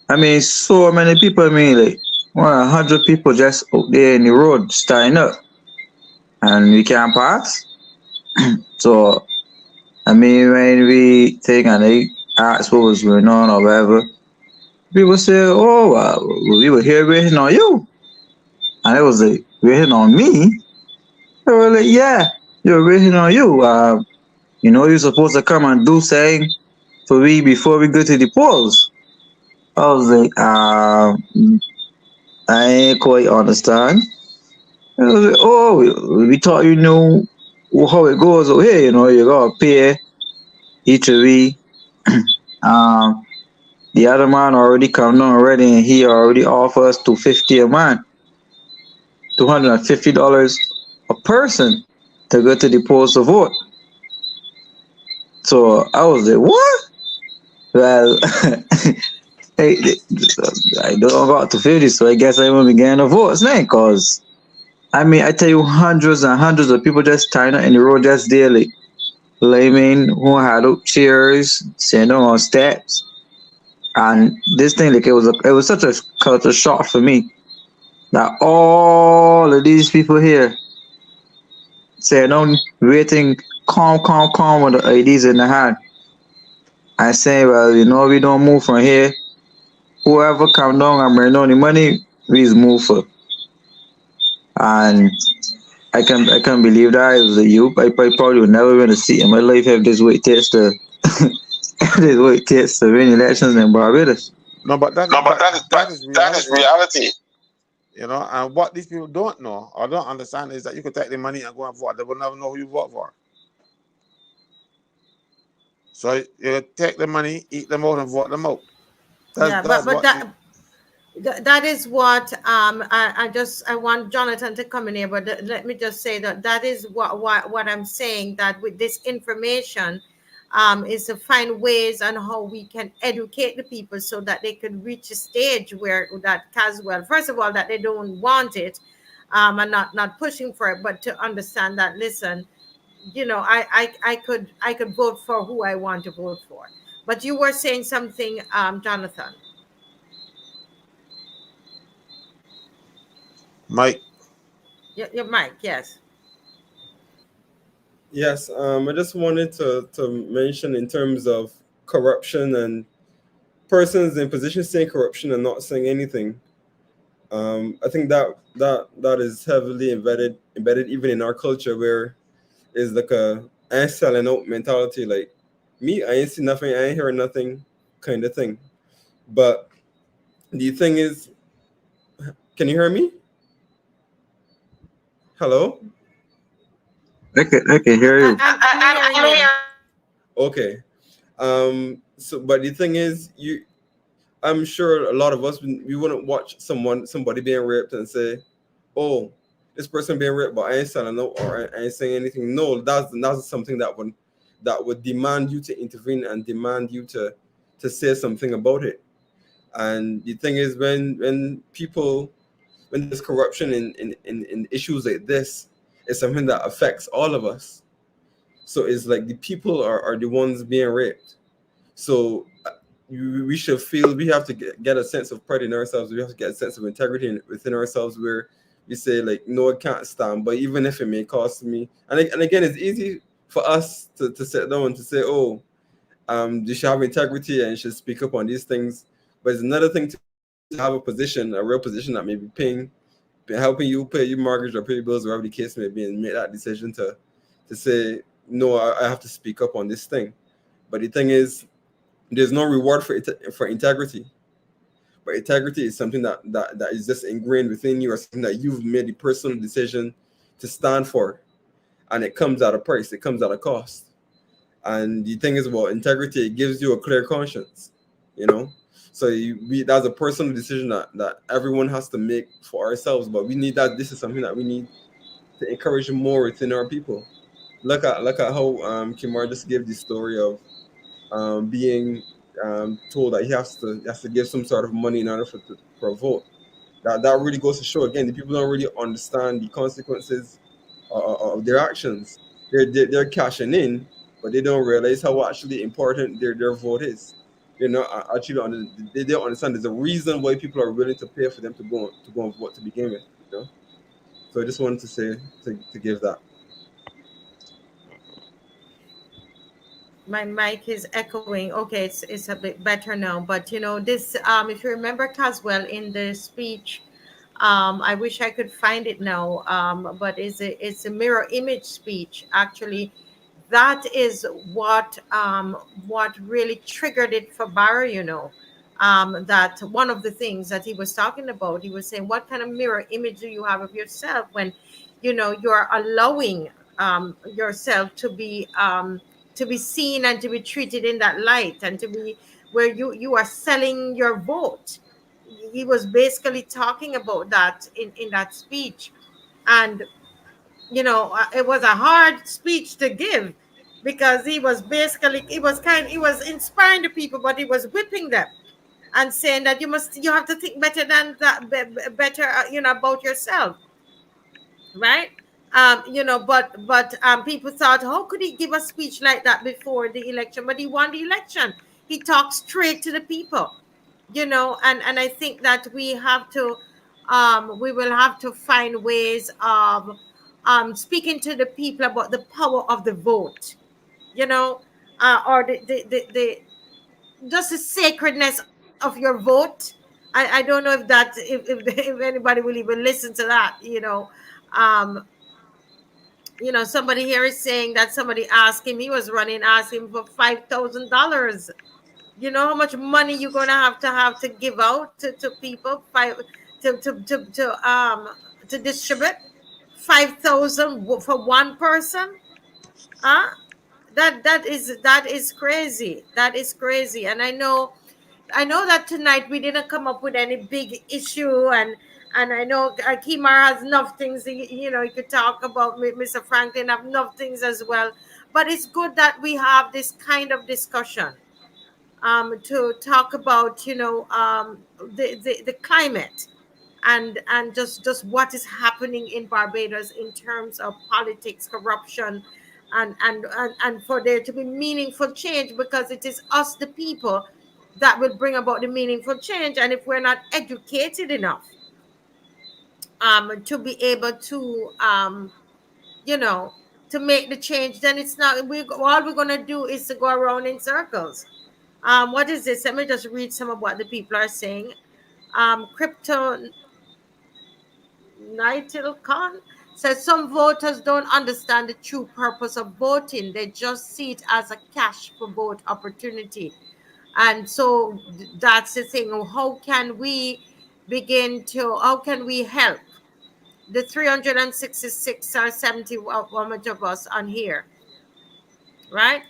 [SPEAKER 2] I mean, so many people. I mean, like 100 people just out there in the road standing up, and we can't pass. So, I mean, when we take and they ask what was going on or whatever, people say, "Oh, we were here waiting on you," and it was like waiting on me. They were like, "Yeah, they were waiting on you. You're supposed to come and do something for we before we go to the polls." I was like, I ain't quite understand. I was like, oh, we thought you knew how it goes over here. You gotta pay each of we. The other man already come down already, and he already offered us $250 a man, $250 a person to go to the polls to vote. So I was like, what? Well, hey, I don't got to 50, so I guess I won't be getting a vote now, cause I mean, I tell you, hundreds and hundreds of people just standing up in the road just daily. Like, I mean, who had up chairs, sitting on steps. And this thing, like it was such a culture shock for me that all of these people here saying, "No, waiting, calm, calm, calm," with the IDs in the hand, and saying, "Well, we don't move from here. Whoever come down and bring down the money, we just move for." And I can't believe that it was a youth. I probably would never win a seat in my life if this way it takes to this way it takes to win elections in Barbados.
[SPEAKER 4] No, but that
[SPEAKER 5] No, but
[SPEAKER 4] but
[SPEAKER 5] that
[SPEAKER 4] that
[SPEAKER 5] but
[SPEAKER 4] is
[SPEAKER 5] that is
[SPEAKER 4] reality.
[SPEAKER 5] reality.
[SPEAKER 4] And what these people don't know or don't understand is that you could take the money and go and vote. They will never know who you vote for. So you take the money, eat them out, and vote them out.
[SPEAKER 1] Yeah,
[SPEAKER 4] That's
[SPEAKER 1] but
[SPEAKER 4] what the,
[SPEAKER 1] that is what I want Jonathan to come in here, but let me just say that that is what I'm saying, that with this information is to find ways on how we can educate the people so that they could reach a stage where that Caswell, first of all, that they don't want it, and not pushing for it, but to understand that, listen, I could vote for who I want to vote for. But you were saying something, Jonathan.
[SPEAKER 4] Mike.
[SPEAKER 1] Your mic, yes.
[SPEAKER 6] Yes, I just wanted to mention in terms of corruption and persons in positions saying corruption and not saying anything. I think that is heavily embedded even in our culture, where is like a I ain't selling out mentality. Like me, I ain't see nothing, I ain't hearing nothing, kind of thing. But the thing is, can you hear me? Hello.
[SPEAKER 2] I can hear you.
[SPEAKER 1] I'm hearing you.
[SPEAKER 6] Okay. So, but the thing is, I'm sure a lot of us, we wouldn't watch somebody being raped and say, "Oh, this person being raped, but I ain't saying no or I ain't saying anything." No, that's something that would demand you to intervene and demand you to say something about it. And the thing is, when there's corruption in issues like this, it's something that affects all of us. So it's like the people are the ones being raped. So we should feel we have to get a sense of pride in ourselves. We have to get a sense of integrity within ourselves, where we say like, no, it can't stand. But even if it may cost me, and again, it's easy for us to sit down and to say, oh, you should have integrity and you should speak up on these things. But it's another thing to have a real position that may be helping you pay your mortgage or pay your bills, whatever the case may be, and make that decision to say, no, I have to speak up on this thing. But the thing is, there's no reward for integrity. But integrity is something that is just ingrained within you, or something that you've made the personal decision to stand for, and it comes at a price. It comes at a cost. And the thing is about integrity, it gives you a clear conscience. You know, so that's a personal decision that everyone has to make for ourselves. But we need that. This is something that we need to encourage more within our people. Look at how Kimar just gave the story of being told that he has to give some sort of money in order for a vote. That really goes to show again the people don't really understand the consequences of their actions. They're cashing in, but they don't realize how actually important their vote is. You know, actually they don't understand there's a reason why people are willing to pay for them to go and vote to begin with. You know, so I just wanted to say to give that.
[SPEAKER 1] My mic is echoing. Okay, it's a bit better now. But this, if you remember Caswell in the speech, I wish I could find it now. But it's a mirror image speech. Actually, that is what really triggered it for Barra. That one of the things that he was talking about, he was saying, what kind of mirror image do you have of yourself when you're allowing yourself to be seen and to be treated in that light, and to be where you are selling your vote. He was basically talking about that in that speech. And it was a hard speech to give, because he was inspiring the people, but he was whipping them and saying that you have to think better than that, better, about yourself, right? But people thought, how could he give a speech like that before the election? But he won the election. he talks straight to the people, and I think that we will have to find ways of speaking to the people about the power of the vote, you know, or the just the sacredness of your vote. I don't know if that if anybody will even listen to that, um somebody here is saying that somebody asked him, he was running, asked him for $5,000. You know how much money you're gonna have to give out to people, five to distribute 5,000 for one person? Huh? That is crazy. That is crazy. And I know that tonight we didn't come up with any big issue, and I know Kimar has enough things. You could talk about Mr. Franklin have enough things as well. But it's good that we have this kind of discussion, to talk about the climate, and just what is happening in Barbados in terms of politics, corruption, and for there to be meaningful change, because it is us, the people, that will bring about the meaningful change. And if we're not educated enough to be able to you know to make the change, then it's not we all we're going to do is to go around in circles. What is this? Let me just read some of what the people are saying. Crypto Nitilcon says some voters don't understand the true purpose of voting. They just see it as a cash for vote opportunity. And so that's the thing. How can we help the 366 or 70 how much of us on here, right?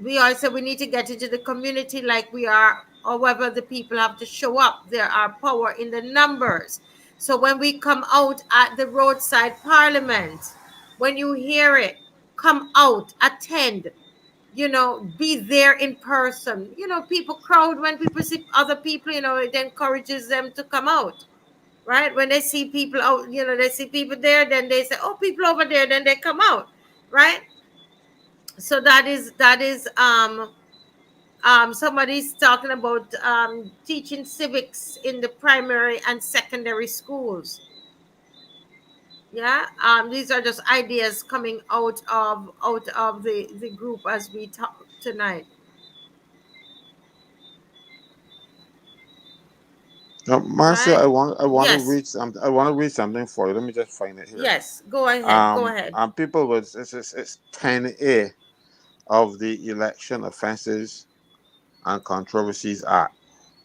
[SPEAKER 1] We also we need to get into the community like we are. However, the people have to show up. There are power in the numbers. So when we come out at the roadside parliament, when you hear it, come out, attend. Be there in person. People crowd when people see other people. It encourages them to come out, right? When they see people out, they see people there, then they say, "Oh, people over there," then they come out, right? So that is somebody's talking about teaching civics in the primary and secondary schools. Yeah. These are just ideas coming out of the group as we talk tonight.
[SPEAKER 4] Now, Marcia,
[SPEAKER 1] Right.
[SPEAKER 4] I want to
[SPEAKER 1] Yes.
[SPEAKER 4] read some. I want to read something for you. Let me just find it here.
[SPEAKER 1] Yes, go ahead, go ahead.
[SPEAKER 4] People with it's 10A of the Election Offenses and Controversies Act.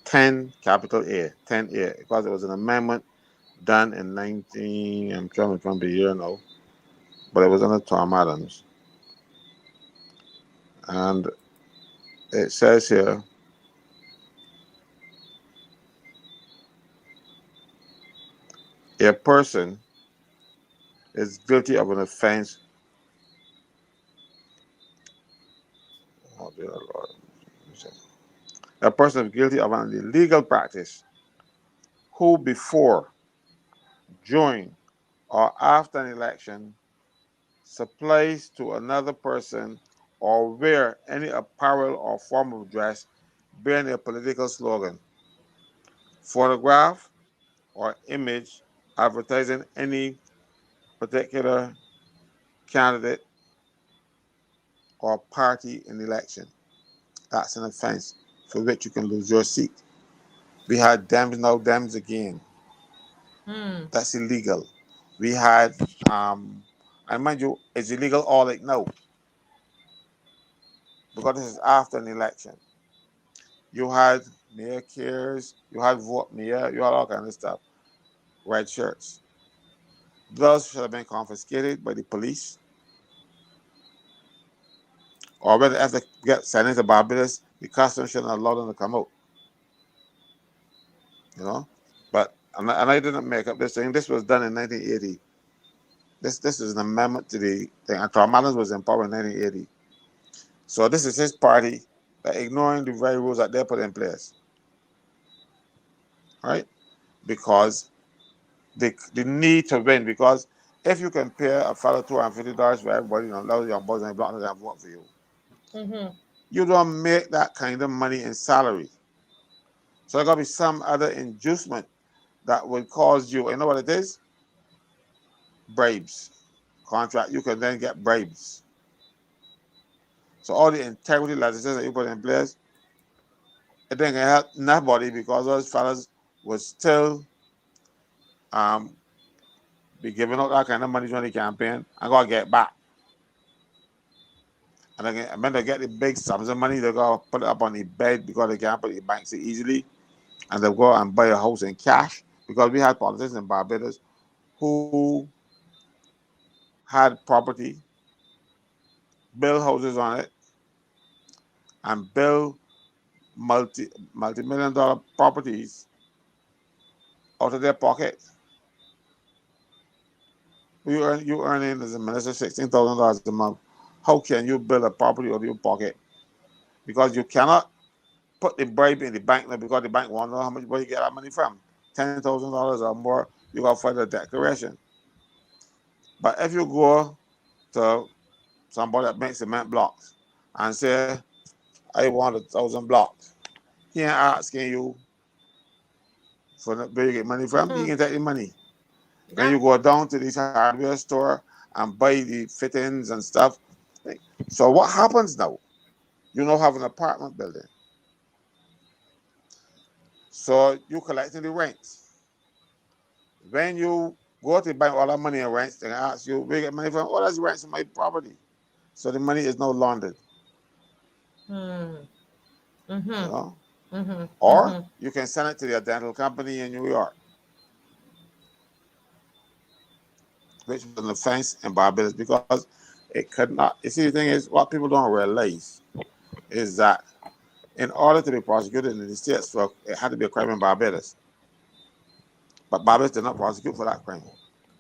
[SPEAKER 4] 10 capital A, 10A, because it was an amendment done in 19. I'm trying to remember the year now, but it was under Tom Adams, and it says here. A person is guilty of an offense. Oh, dear Lord. A person is guilty of an illegal practice who, before, during, or after an election, supplies to another person or wear any apparel or form of dress bearing a political slogan, photograph, or image advertising any particular candidate or party in the election. That's an offense for which you can lose your seat. We had dams, now dams again.
[SPEAKER 1] Hmm.
[SPEAKER 4] That's illegal. We had, and mind you, it's illegal all like now because this is after an election. You had mayor cares, you had vote mayor, you had all kind of stuff. Red shirts. Those should have been confiscated by the police, or whether as they get sent into Barbados, the customs shouldn't allow them to come out. You know, but and I didn't make up this thing. This was done in 1980. This is an amendment to the thing. And Tom Adams was in power in 1980. So this is his party that ignoring the very rules that they put in place, right? Because the need to win. Because if you compare a fellow $250 for everybody, those young boys and blocks that vote for you.
[SPEAKER 1] Mm-hmm.
[SPEAKER 4] you don't make that kind of money in salary. So there got to be some other inducement that would cause you, you know what it is? Bribes. Contract, you can then get bribes. So all the integrity legislation that you put in place, it didn't help nobody because those fellas would still um, be giving out that kind of money during the campaign and gotta get back. And again, when they get the big sums of money, they gotta put it up on the bed because they can't put it in banks so easily. And they go and buy a house in cash because we had politicians in Barbados who had property, build houses on it, and build multi-million dollar properties out of their pocket. You earning as a minister $16,000 a month. How can you build a property out of your pocket? Because you cannot put the bribe in the bank now because the bank won't know how much where you get that money from. $10,000 or more, you gotta file a declaration. But if you go to somebody that makes cement blocks and say, I want 1,000 blocks, he ain't asking you for where you get money from, he
[SPEAKER 1] Mm-hmm.
[SPEAKER 4] can take the money. When
[SPEAKER 1] Yeah.
[SPEAKER 4] you go down to this hardware store and buy the fittings and stuff. So what happens now? You now have an apartment building. So you collecting the rents. When you go to bank all that money in rents, they ask you where you get money from. Oh, that's rents in my property. So the money is no laundered,
[SPEAKER 1] Mm-hmm.
[SPEAKER 4] you
[SPEAKER 1] Mm-hmm.
[SPEAKER 4] know.
[SPEAKER 1] Mm-hmm.
[SPEAKER 4] Or
[SPEAKER 1] Mm-hmm.
[SPEAKER 4] you can send it to the dental company in New York, which was an offense in Barbados because it could not. You see, the thing is, what people don't realize is that in order to be prosecuted in the States, for it had to be a crime in Barbados. But Barbados did not prosecute for that crime,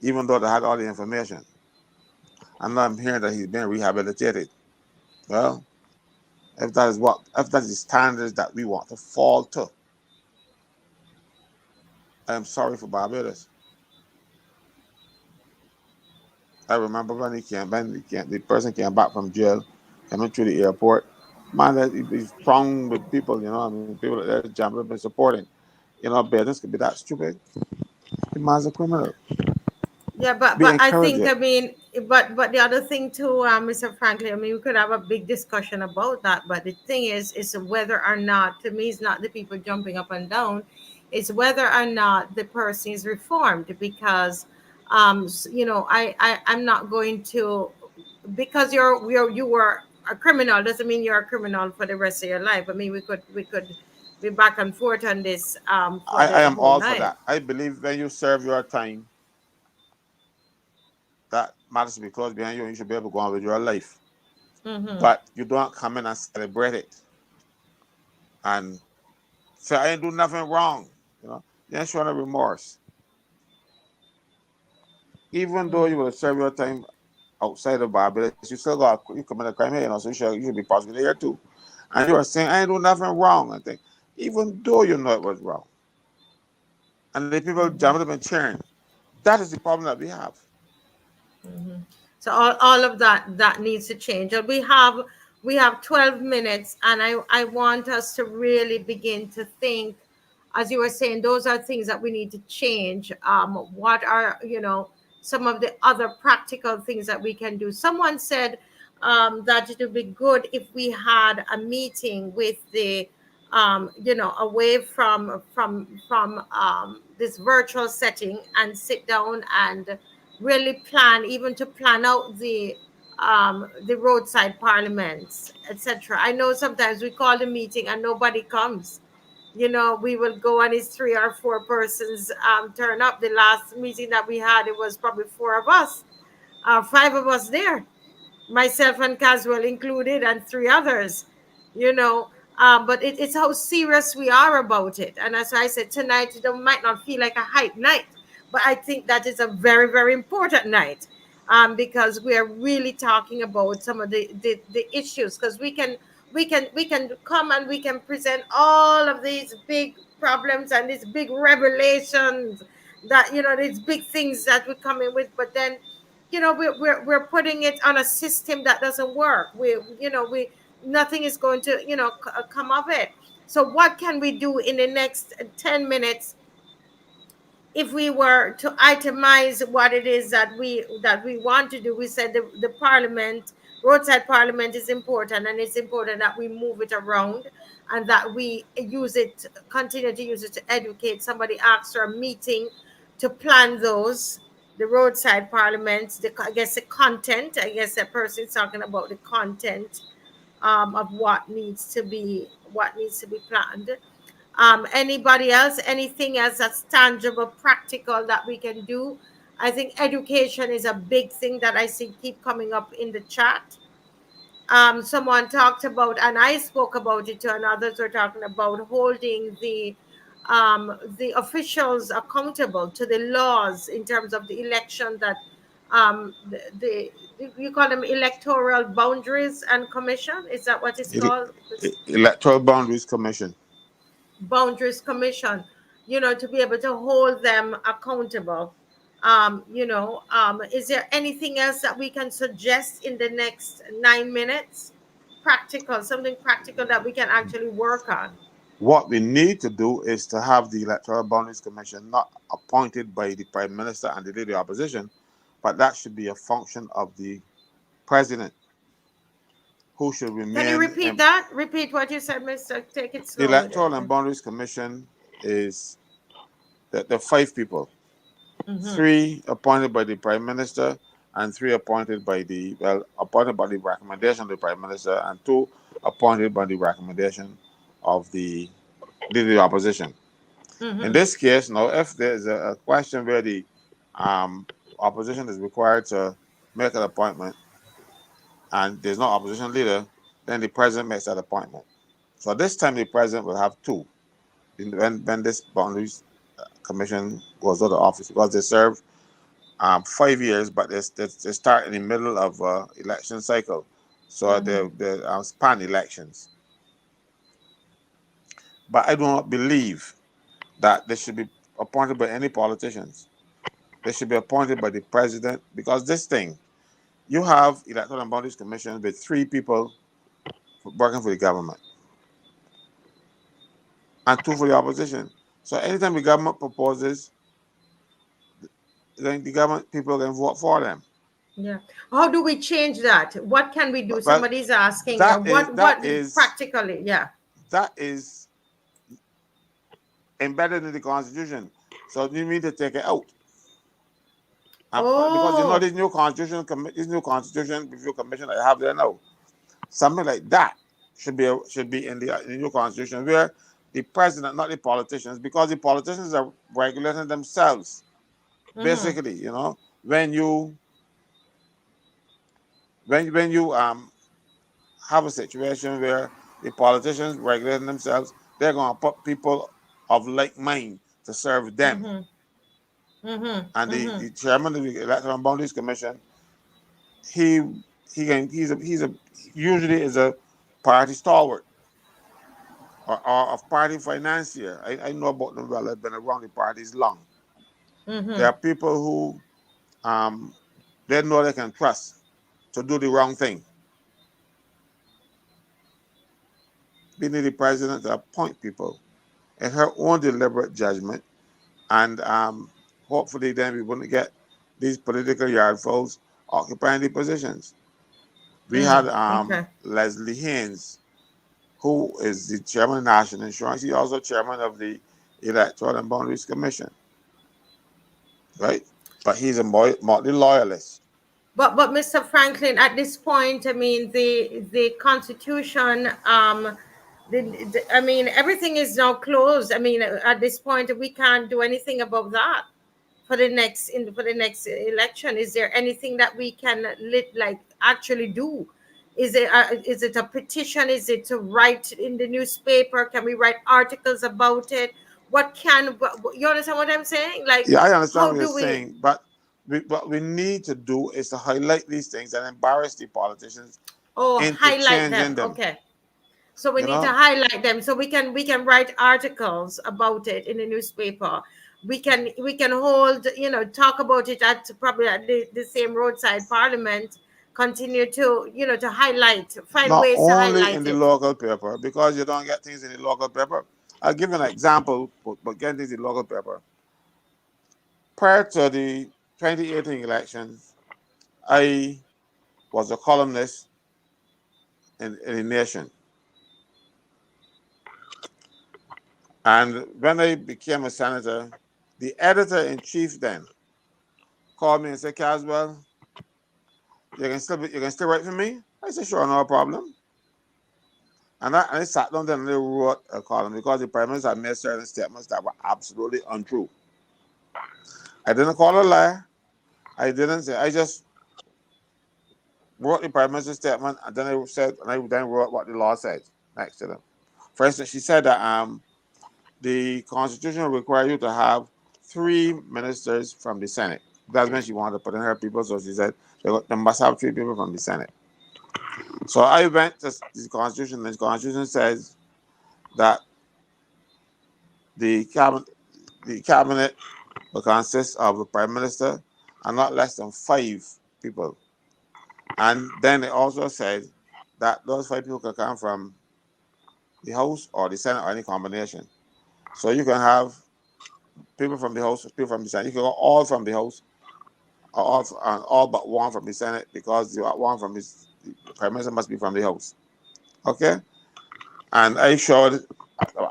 [SPEAKER 4] even though they had all the information. And now I'm hearing that he's been rehabilitated. Well, if that is the standards that we want to fall to, I am sorry for Barbados. I remember when the person came back from jail, coming through the airport. Man, that he's strong with people, you know. I mean, people that they're jumping up and supporting. You know, business could be that stupid. The man's a criminal.
[SPEAKER 1] Yeah, but
[SPEAKER 4] Be
[SPEAKER 1] I
[SPEAKER 4] encouraged.
[SPEAKER 1] think, I mean, but the other thing too, Mr. Franklin, I mean, we could have a big discussion about that. But the thing is whether or not, to me, it's not the people jumping up and down, it's whether or not the person is reformed. Because, I'm not going to, because you were a criminal doesn't mean you're a criminal for the rest of your life. I mean, we could be back and forth on this for
[SPEAKER 4] I
[SPEAKER 1] the
[SPEAKER 4] am
[SPEAKER 1] whole
[SPEAKER 4] all for
[SPEAKER 1] night.
[SPEAKER 4] that. I believe when you serve your time, that matters to be close behind you and you should be able to go on with your life.
[SPEAKER 1] Mm-hmm.
[SPEAKER 4] But you don't come in and celebrate it and say, I didn't do nothing wrong. You know, you ain't showing no remorse. Even though you will serve your time outside of Barbados, you still got you commit a crime here, you know, so you should be prosecuted here too. And you are saying, I ain't do nothing wrong. I think, even though you know it was wrong. And the people
[SPEAKER 1] Mm-hmm.
[SPEAKER 4] jumping up and cheering. That is the problem that we have.
[SPEAKER 1] Mhm. So all of that needs to change. And we have 12 minutes, and I want us to really begin to think, as you were saying, those are things that we need to change. What are, some of the other practical things that we can do? Someone said that it would be good if we had a meeting with the away from this virtual setting, and sit down and really plan, even to plan out the roadside parliaments, etc. I know sometimes we call the meeting and nobody comes. We will go and it's three or four persons turn up. The last meeting that we had, it was probably four of us, five of us there, myself and Caswell included, and three others, you know. But it's how serious we are about it. And as I said, tonight it might not feel like a hype night, but I think that is a very, very important night, because we are really talking about some of the issues. Because we can come and we can present all of these big problems and these big revelations, that these big things that we come in with, but then we're putting it on a system that doesn't work. We nothing is going to, come of it. So what can we do in the next 10 minutes if we were to itemize what it is that we want to do? We said the parliament, roadside parliament, is important, and it's important that we move it around and that we use it, continue to use it to educate. Somebody asked for a meeting to plan those, the roadside parliaments, I guess the content, I guess that person is talking about the content of what needs to be planned. Anybody else? Anything else that's tangible, practical that we can do? I think education is a big thing that I see keep coming up in the chat. Someone talked about, and I spoke about it too, and others were talking about holding the officials accountable to the laws in terms of the election that you call them electoral boundaries and commission. Is that what it's
[SPEAKER 4] Ele-
[SPEAKER 1] called?
[SPEAKER 4] Electoral Boundaries Commission.
[SPEAKER 1] Boundaries Commission, to be able to hold them accountable. Is there anything else that we can suggest in the next 9 minutes? Practical, something practical that we can actually work on.
[SPEAKER 4] What we need to do is to have the Electoral Boundaries Commission not appointed by the Prime Minister and the Leader of the Opposition, but that should be a function of the President, who should
[SPEAKER 1] Can you
[SPEAKER 4] remain.
[SPEAKER 1] repeat that? Repeat what you said, Mister. Take it
[SPEAKER 4] The
[SPEAKER 1] slow.
[SPEAKER 4] Electoral and Boundaries Commission is the five people,
[SPEAKER 1] Mm-hmm.
[SPEAKER 4] three appointed by the Prime Minister and three appointed by appointed by the recommendation of the Prime Minister and two appointed by the recommendation of the Leader of the Opposition. In
[SPEAKER 1] Mm-hmm.
[SPEAKER 4] this case, now, if there's a question where the um, opposition is required to make an appointment and there's no opposition leader, then the president makes that appointment. So this time the president will have two when this boundaries commission goes out of office, because they serve 5 years, but they start in the middle of election cycle. So they span elections. But I do not believe that they should be appointed by any politicians. They should be appointed by the president, because this thing, you have Electoral and Boundaries Commission with three people working for the government and two for the opposition. So anytime the government proposes, then the government people can vote for them.
[SPEAKER 1] Yeah. How do we change that? What can we do?
[SPEAKER 4] Well,
[SPEAKER 1] Somebody's asking here.
[SPEAKER 4] that is
[SPEAKER 1] What
[SPEAKER 4] that is
[SPEAKER 1] practically? Yeah.
[SPEAKER 4] that is embedded in the constitution. So you need to take it out. Because
[SPEAKER 1] Oh.
[SPEAKER 4] this new constitution review commission that I have there now, something like that should be in the new constitution, where the president, not the politicians, because the politicians are regulating themselves.
[SPEAKER 1] Mm-hmm.
[SPEAKER 4] Basically, when you have a situation where the politicians regulating themselves, they're going to put people of like mind to serve them.
[SPEAKER 1] Mm-hmm. Mm-hmm.
[SPEAKER 4] And
[SPEAKER 1] Mm-hmm.
[SPEAKER 4] the chairman of the Electoral and Boundaries Commission, he he's a usually is a party stalwart, or of party financier. I know about them well. I've been around the parties long. There
[SPEAKER 1] Mm-hmm.
[SPEAKER 4] are people who they know they can trust to do the wrong thing. We need the president to appoint people in her own deliberate judgment, and hopefully then we wouldn't get these political yard folks occupying the positions. We had
[SPEAKER 1] Okay.
[SPEAKER 4] Leslie Haynes, who is the chairman of National Insurance. He's also chairman of the Electoral and Boundaries Commission, right? But he's a multi-loyalist.
[SPEAKER 1] But Mr. Franklin, at this point, I mean the Constitution, I mean everything is now closed. I mean at this point we can't do anything about that for the next election. Is there anything that we can actually do? Is it a petition? Is it to write in the newspaper? Can we write articles about it? You understand what I'm saying? Like,
[SPEAKER 4] Yeah, I understand
[SPEAKER 1] how
[SPEAKER 4] what you're
[SPEAKER 1] do we?
[SPEAKER 4] saying, but what we need to do is to highlight these things and embarrass the politicians
[SPEAKER 1] Oh,
[SPEAKER 4] into
[SPEAKER 1] highlight them.
[SPEAKER 4] changing them.
[SPEAKER 1] Okay. So we
[SPEAKER 4] You
[SPEAKER 1] need to
[SPEAKER 4] know,
[SPEAKER 1] highlight them so we can write articles about it in the newspaper. We can hold, talk about it at probably at the same roadside parliament continue to, to highlight, find
[SPEAKER 4] Not
[SPEAKER 1] ways to
[SPEAKER 4] only in
[SPEAKER 1] highlight
[SPEAKER 4] the
[SPEAKER 1] it.
[SPEAKER 4] local paper, because you don't get things in the local paper. I'll give you an example, but getting things in the local paper. Prior to the 2018 elections, I was a columnist in the Nation. And when I became a senator, the editor-in-chief then called me and said, Caswell, you can still write for me? I said, sure, no problem. And I sat down there and they wrote a column because the Prime Minister had made certain statements that were absolutely untrue. I didn't call a liar. I didn't say, I just wrote the Prime Minister's statement and then I then wrote what the law said next to them. For instance, she said that the Constitution requires you to have 3 ministers from the Senate. That's when she wanted to put in her people, so she said they must have 3 people from the Senate. So I went to the Constitution, and the Constitution says that the cabinet will consist of the Prime Minister and not less than 5 people. And then it also said that those 5 people can come from the House or the Senate or any combination. So you can have people from the House, people from the Senate. You can go all from the House, or all but one from the Senate, because the one from the Prime Minister must be from the House. Okay? And I showed,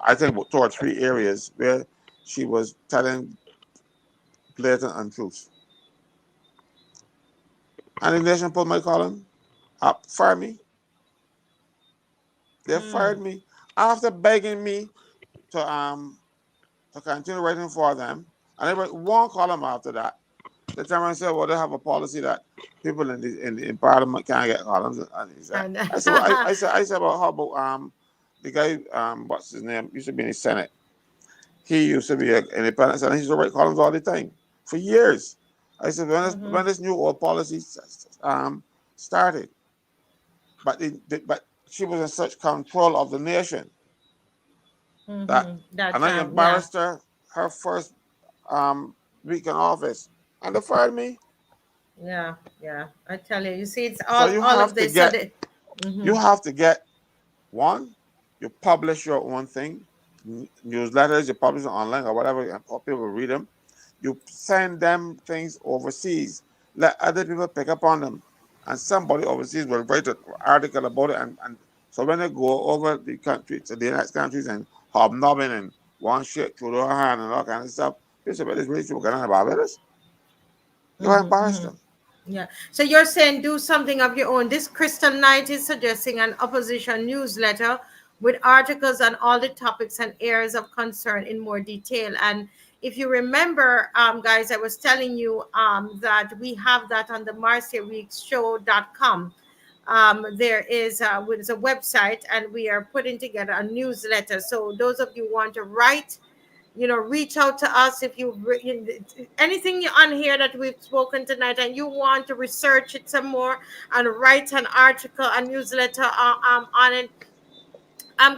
[SPEAKER 4] I think, 2 or 3 areas where she was telling blatant untruths. And the Nation pulled my column up, fired me. They fired me after begging me to continue writing for them. And I wrote 1 column after that. The time I said, well, they have a policy that people in Parliament can't get columns. And he said,
[SPEAKER 1] And
[SPEAKER 4] I said, well, I said, well, how about the guy, what's his name, used to be in the Senate. He used to be an independent senator. He used to write columns all the time for years. I said, when this new old policy started, but she was in such control of the nation that,
[SPEAKER 1] that
[SPEAKER 4] and I
[SPEAKER 1] time, yeah.
[SPEAKER 4] embarrassed her first week in office, and they fired me.
[SPEAKER 1] Yeah, yeah. I tell you, you see, it's
[SPEAKER 4] So
[SPEAKER 1] all of this. So the,
[SPEAKER 4] you have to get one, you publish your own thing, newsletters, you publish it online or whatever, and people read them. You send them things overseas. Let other people pick up on them. And somebody overseas will write an article about it. And so when they go over the country, to the next countries and hobnobbing and one shit through their hand and all kind of stuff, they say, well, this really people going to Barbados. You embarrass them.
[SPEAKER 1] yeah. So you're saying do something of your own. This Crystal Knight is suggesting an opposition newsletter with articles on all the topics and areas of concern in more detail. And if you remember, guys, I was telling you that we have that on the marciaweekshow.com. There is it's a website, and we are putting together a newsletter. So those of you who want to write, reach out to us if anything on here that we've spoken tonight and you want to research it some more and write an article, a newsletter on it,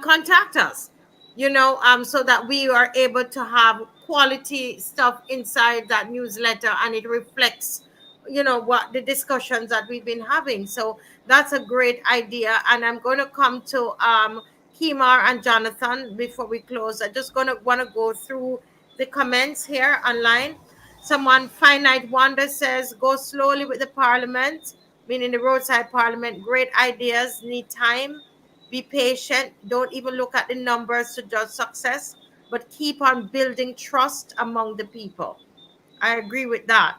[SPEAKER 1] contact us, so that we are able to have quality stuff inside that newsletter, and it reflects, what the discussions that we've been having. So that's a great idea. And I'm going to come to Kimar and Jonathan before we close. I just gonna want to go through the comments here online. Someone, Finite Wonder, says go slowly with the parliament, meaning the roadside parliament. Great ideas need time. Be patient. Don't even look at the numbers to judge success, but keep on building trust among the people. I agree with that.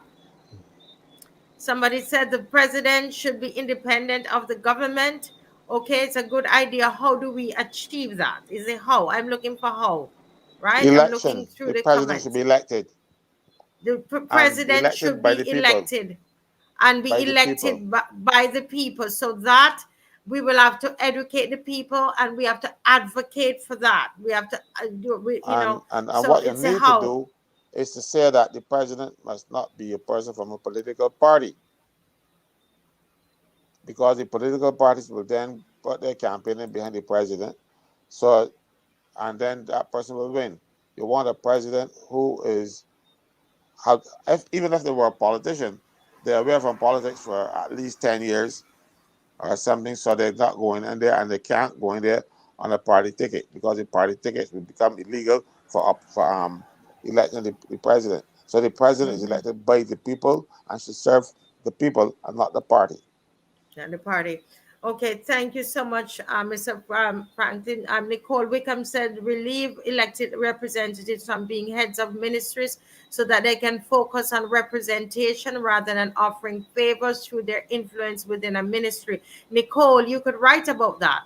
[SPEAKER 1] Somebody said the president should be independent of the government. Okay, it's a good idea. How do we achieve that? Is it how? I'm looking for how, right? I'm looking
[SPEAKER 4] Election.
[SPEAKER 1] through
[SPEAKER 4] The
[SPEAKER 1] the
[SPEAKER 4] president should
[SPEAKER 1] comments.
[SPEAKER 4] be elected
[SPEAKER 1] The
[SPEAKER 4] and
[SPEAKER 1] president
[SPEAKER 4] elected
[SPEAKER 1] should
[SPEAKER 4] by
[SPEAKER 1] be
[SPEAKER 4] the people.
[SPEAKER 1] elected and be
[SPEAKER 4] By the people.
[SPEAKER 1] elected by the people, so that we will have to educate the people, and we have to advocate for that. We have to do
[SPEAKER 4] And
[SPEAKER 1] so
[SPEAKER 4] what you
[SPEAKER 1] it's a
[SPEAKER 4] need to
[SPEAKER 1] how.
[SPEAKER 4] do is to say that the president must not be a person from a political party, because the political parties will then put their campaigning behind the president. So, and then that person will win. You want a president who is, even if they were a politician, they're away from politics for at least 10 years or something, so they're not going in there, and they can't go in there on a party ticket because the party tickets will become illegal for electing the president. So the president is
[SPEAKER 1] Mhm.
[SPEAKER 4] elected by the people and should serve the people and not the party.
[SPEAKER 1] And the party. Okay, thank you so much, Mr. Franklin. Nicole Wickham said relieve elected representatives from being heads of ministries so that they can focus on representation rather than offering favors through their influence within a ministry. Nicole, you could write about that.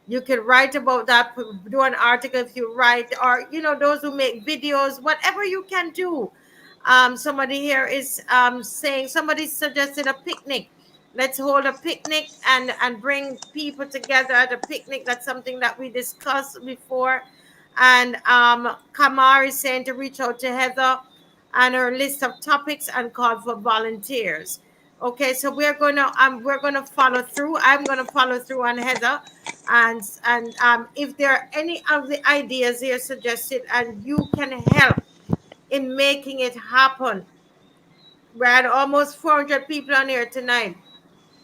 [SPEAKER 1] You can write about that, do an article if you write, or those who make videos, whatever you can do. Somebody here is saying, somebody suggested a picnic. Let's hold a picnic and bring people together at a picnic. That's something that we discussed before. And Kamar is saying to reach out to Heather and her list of topics and call for volunteers. Okay, so we're gonna follow through. I'm gonna follow through on Heather, and if there are any of the ideas here suggested and you can help in making it happen. We're at almost 400 people on here tonight.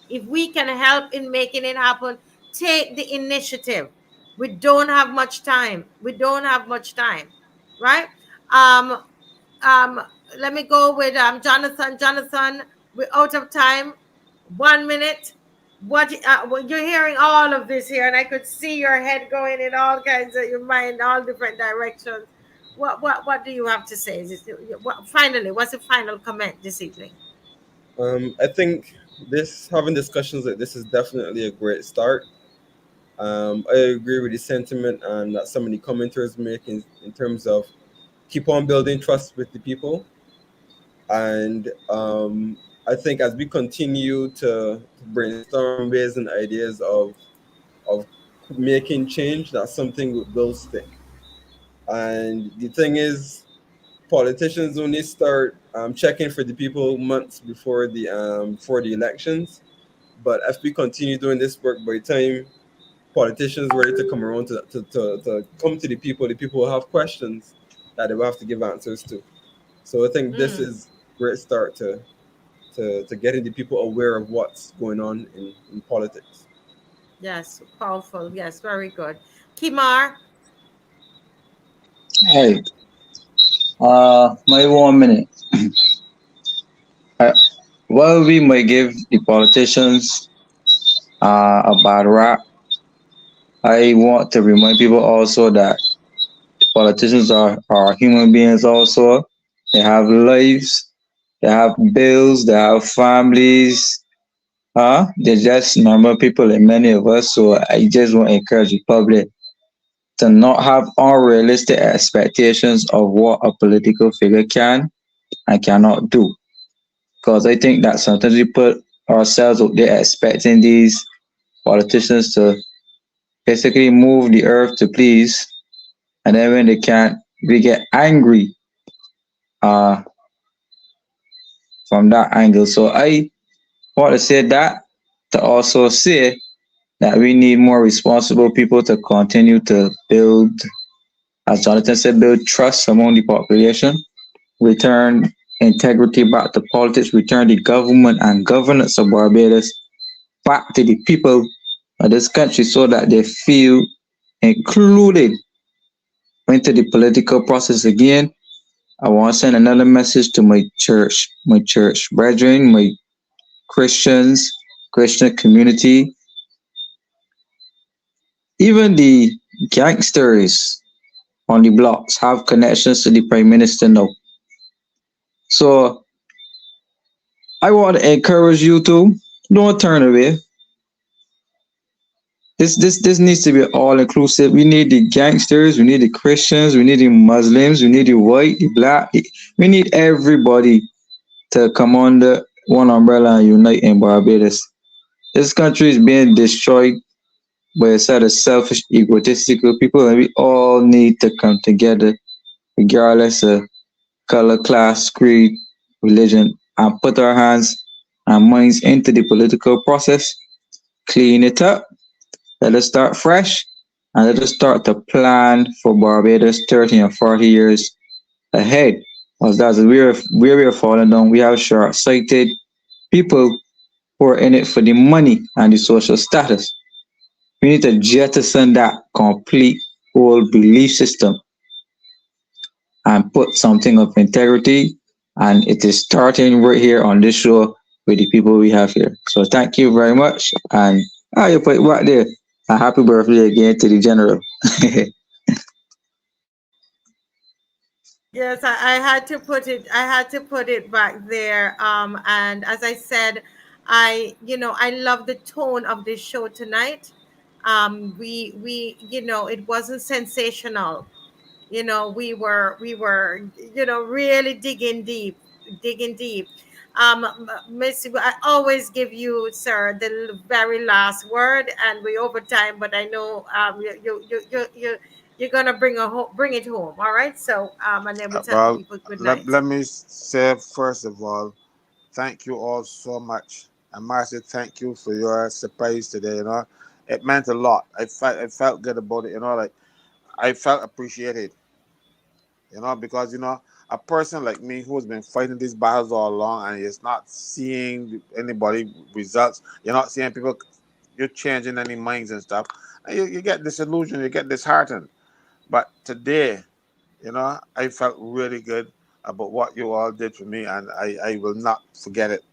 [SPEAKER 1] If we can help in making it happen, take the initiative. We don't have much time. We don't have much time, right? Um, um, Let me go with Jonathan. Jonathan, we're out of time. 1 minute. Well, you're hearing all of this here, and I could see your head going in all kinds of your mind, all different directions. What do you have to say? Finally, what's the final comment this evening?
[SPEAKER 6] I think this having discussions like this is definitely a great start. I agree with the sentiment and that some of the commenters make in terms of keep on building trust with the people. And I think as we continue to brainstorm ways and ideas of making change, that's something that will stick. And the thing is, politicians only start checking for the people months before the elections. But if we continue doing this work, by the time politicians ready to come around to come to the people will have questions that they will have to give answers to. So I think this
[SPEAKER 1] Mm,
[SPEAKER 6] is a great start to getting the people aware of what's going on in politics.
[SPEAKER 1] yes, powerful. Yes, very good. Kimar.
[SPEAKER 2] Hey, my 1 minute. Uh, while we may give the politicians a bad rap, I want to remind people also that politicians are human beings also. They have lives, they have bills, they have families. They're just normal people like many of us. So I just want to encourage the public to not have unrealistic expectations of what a political figure can and cannot do. Because I think that sometimes we put ourselves out there expecting these politicians to basically move the earth to please, and then when they can't, we get angry uh, from that angle. So I want to say that to also say that we need more responsible people to continue to build, as Jonathan said, build trust among the population, return integrity back to politics, return the government and governance of Barbados back to the people of this country so that they feel included into the political process again. I want to send another message to my church brethren, my Christians, Christian community, even the gangsters on the blocks have connections to the prime minister now. So I want to encourage you to don't turn away. This needs to be all inclusive. We need the gangsters, we need the Christians, we need the Muslims, we need the white, the black. We need everybody to come under one umbrella and unite in Barbados. This country is being destroyed by a set of selfish, egotistical people, and we all need to come together, regardless of color, class, creed, religion, and put our hands and minds into the political process, clean it up, let us start fresh, and let us start to plan for Barbados 30 and 40 years ahead. Because that's where we are falling down. We have short sighted, people who are in it for the money and the social status. We need to jettison that complete whole belief system and put something of integrity. And it is starting right here on this show with the people we have here. So thank you very much. And you put it right there. A happy birthday again to the general.
[SPEAKER 1] Yes, I had to put it. I had to put it back there. And as I said, I love the tone of this show tonight. It wasn't sensational. We were really digging deep. Miss, I always give you, sir, the very last word, and we over time, but I know you're gonna bring it home. All right. So and then we tell the
[SPEAKER 4] Well,
[SPEAKER 1] people good
[SPEAKER 4] let
[SPEAKER 1] night.
[SPEAKER 4] me say first of all, thank you all so much. And Marcy, thank you for your surprise today. It meant a lot. I felt good about it. Like I felt appreciated. Because a person like me who has been fighting these battles all along and is not seeing anybody results. You're not seeing people. You're changing any minds and stuff. And you get disillusioned. You get disheartened. But today, I felt really good about what you all did for me, and I will not forget it.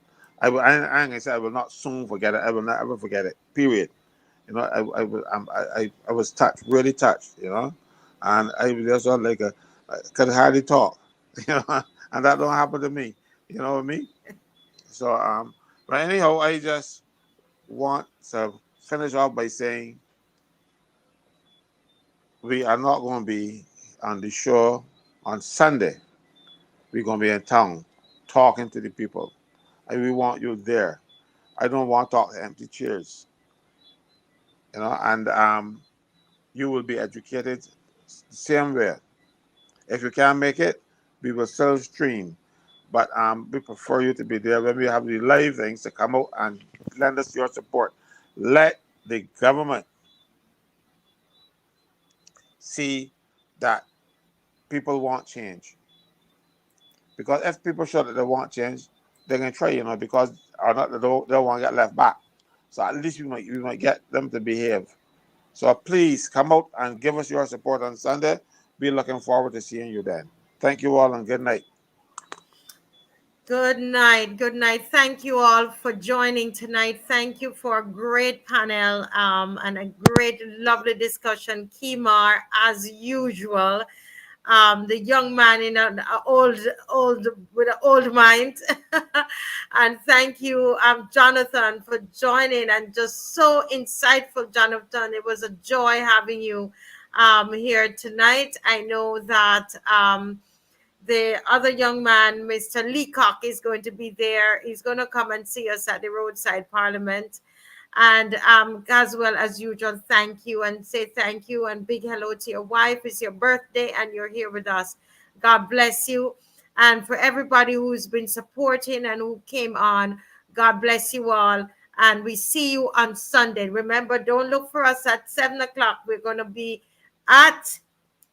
[SPEAKER 4] I ain't gonna say I will not soon forget it. I will not ever forget it. Period. I was touched, really touched. And I was just like I could hardly talk. you know, and that don't happen to me. You know what I mean? So but anyhow, I just want to finish off by saying we are not going to be on the show on Sunday. We're going to be in town talking to the people. And we want you there. I don't want to talk to empty chairs, and you will be educated the same way. If you can't make it, we will still stream. But we prefer you to be there when we have the live things to come out and lend us your support. Let the government see that people want change. Because if people show that they want change, they're gonna try, because or not they don't want to get left back. So at least we might get them to behave. So please come out and give us your support on Sunday. Be looking forward to seeing you then. Thank you all and good night.
[SPEAKER 1] Good night. Good night. Thank you all for joining tonight. Thank you for a great panel and a great, lovely discussion. Kimar, as usual, the young man in an old with an old mind. And thank you, Jonathan, for joining and just so insightful, Jonathan. It was a joy having you here tonight. I know that. The other young man, Mr. Leacock, is going to be there. He's going to come and see us at the Roadside Parliament. And as well as usual, thank you and say thank you and big hello to your wife. It's your birthday and you're here with us. God bless you. And for everybody who's been supporting and who came on, God bless you all. And we see you on Sunday. Remember, don't look for us at 7 o'clock. We're going to be at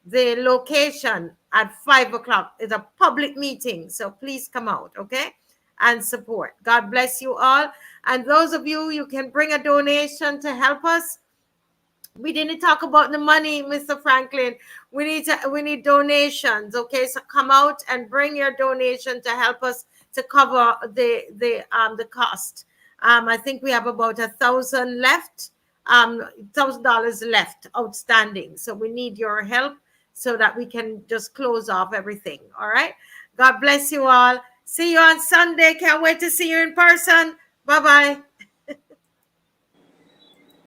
[SPEAKER 1] the location at 5 o'clock. Is a public meeting, so please come out, okay, and support. God bless you all. And those of you, you can bring a donation to help us. We didn't talk about the money, Mr. Franklin. We need donations, okay? So come out and bring your donation to help us to cover the cost. I think we have about 1,000 left, $1,000 left outstanding. So we need your help so that we can just close off everything. All right. God bless you all. See you on Sunday. Can't wait to see you in person. Bye bye.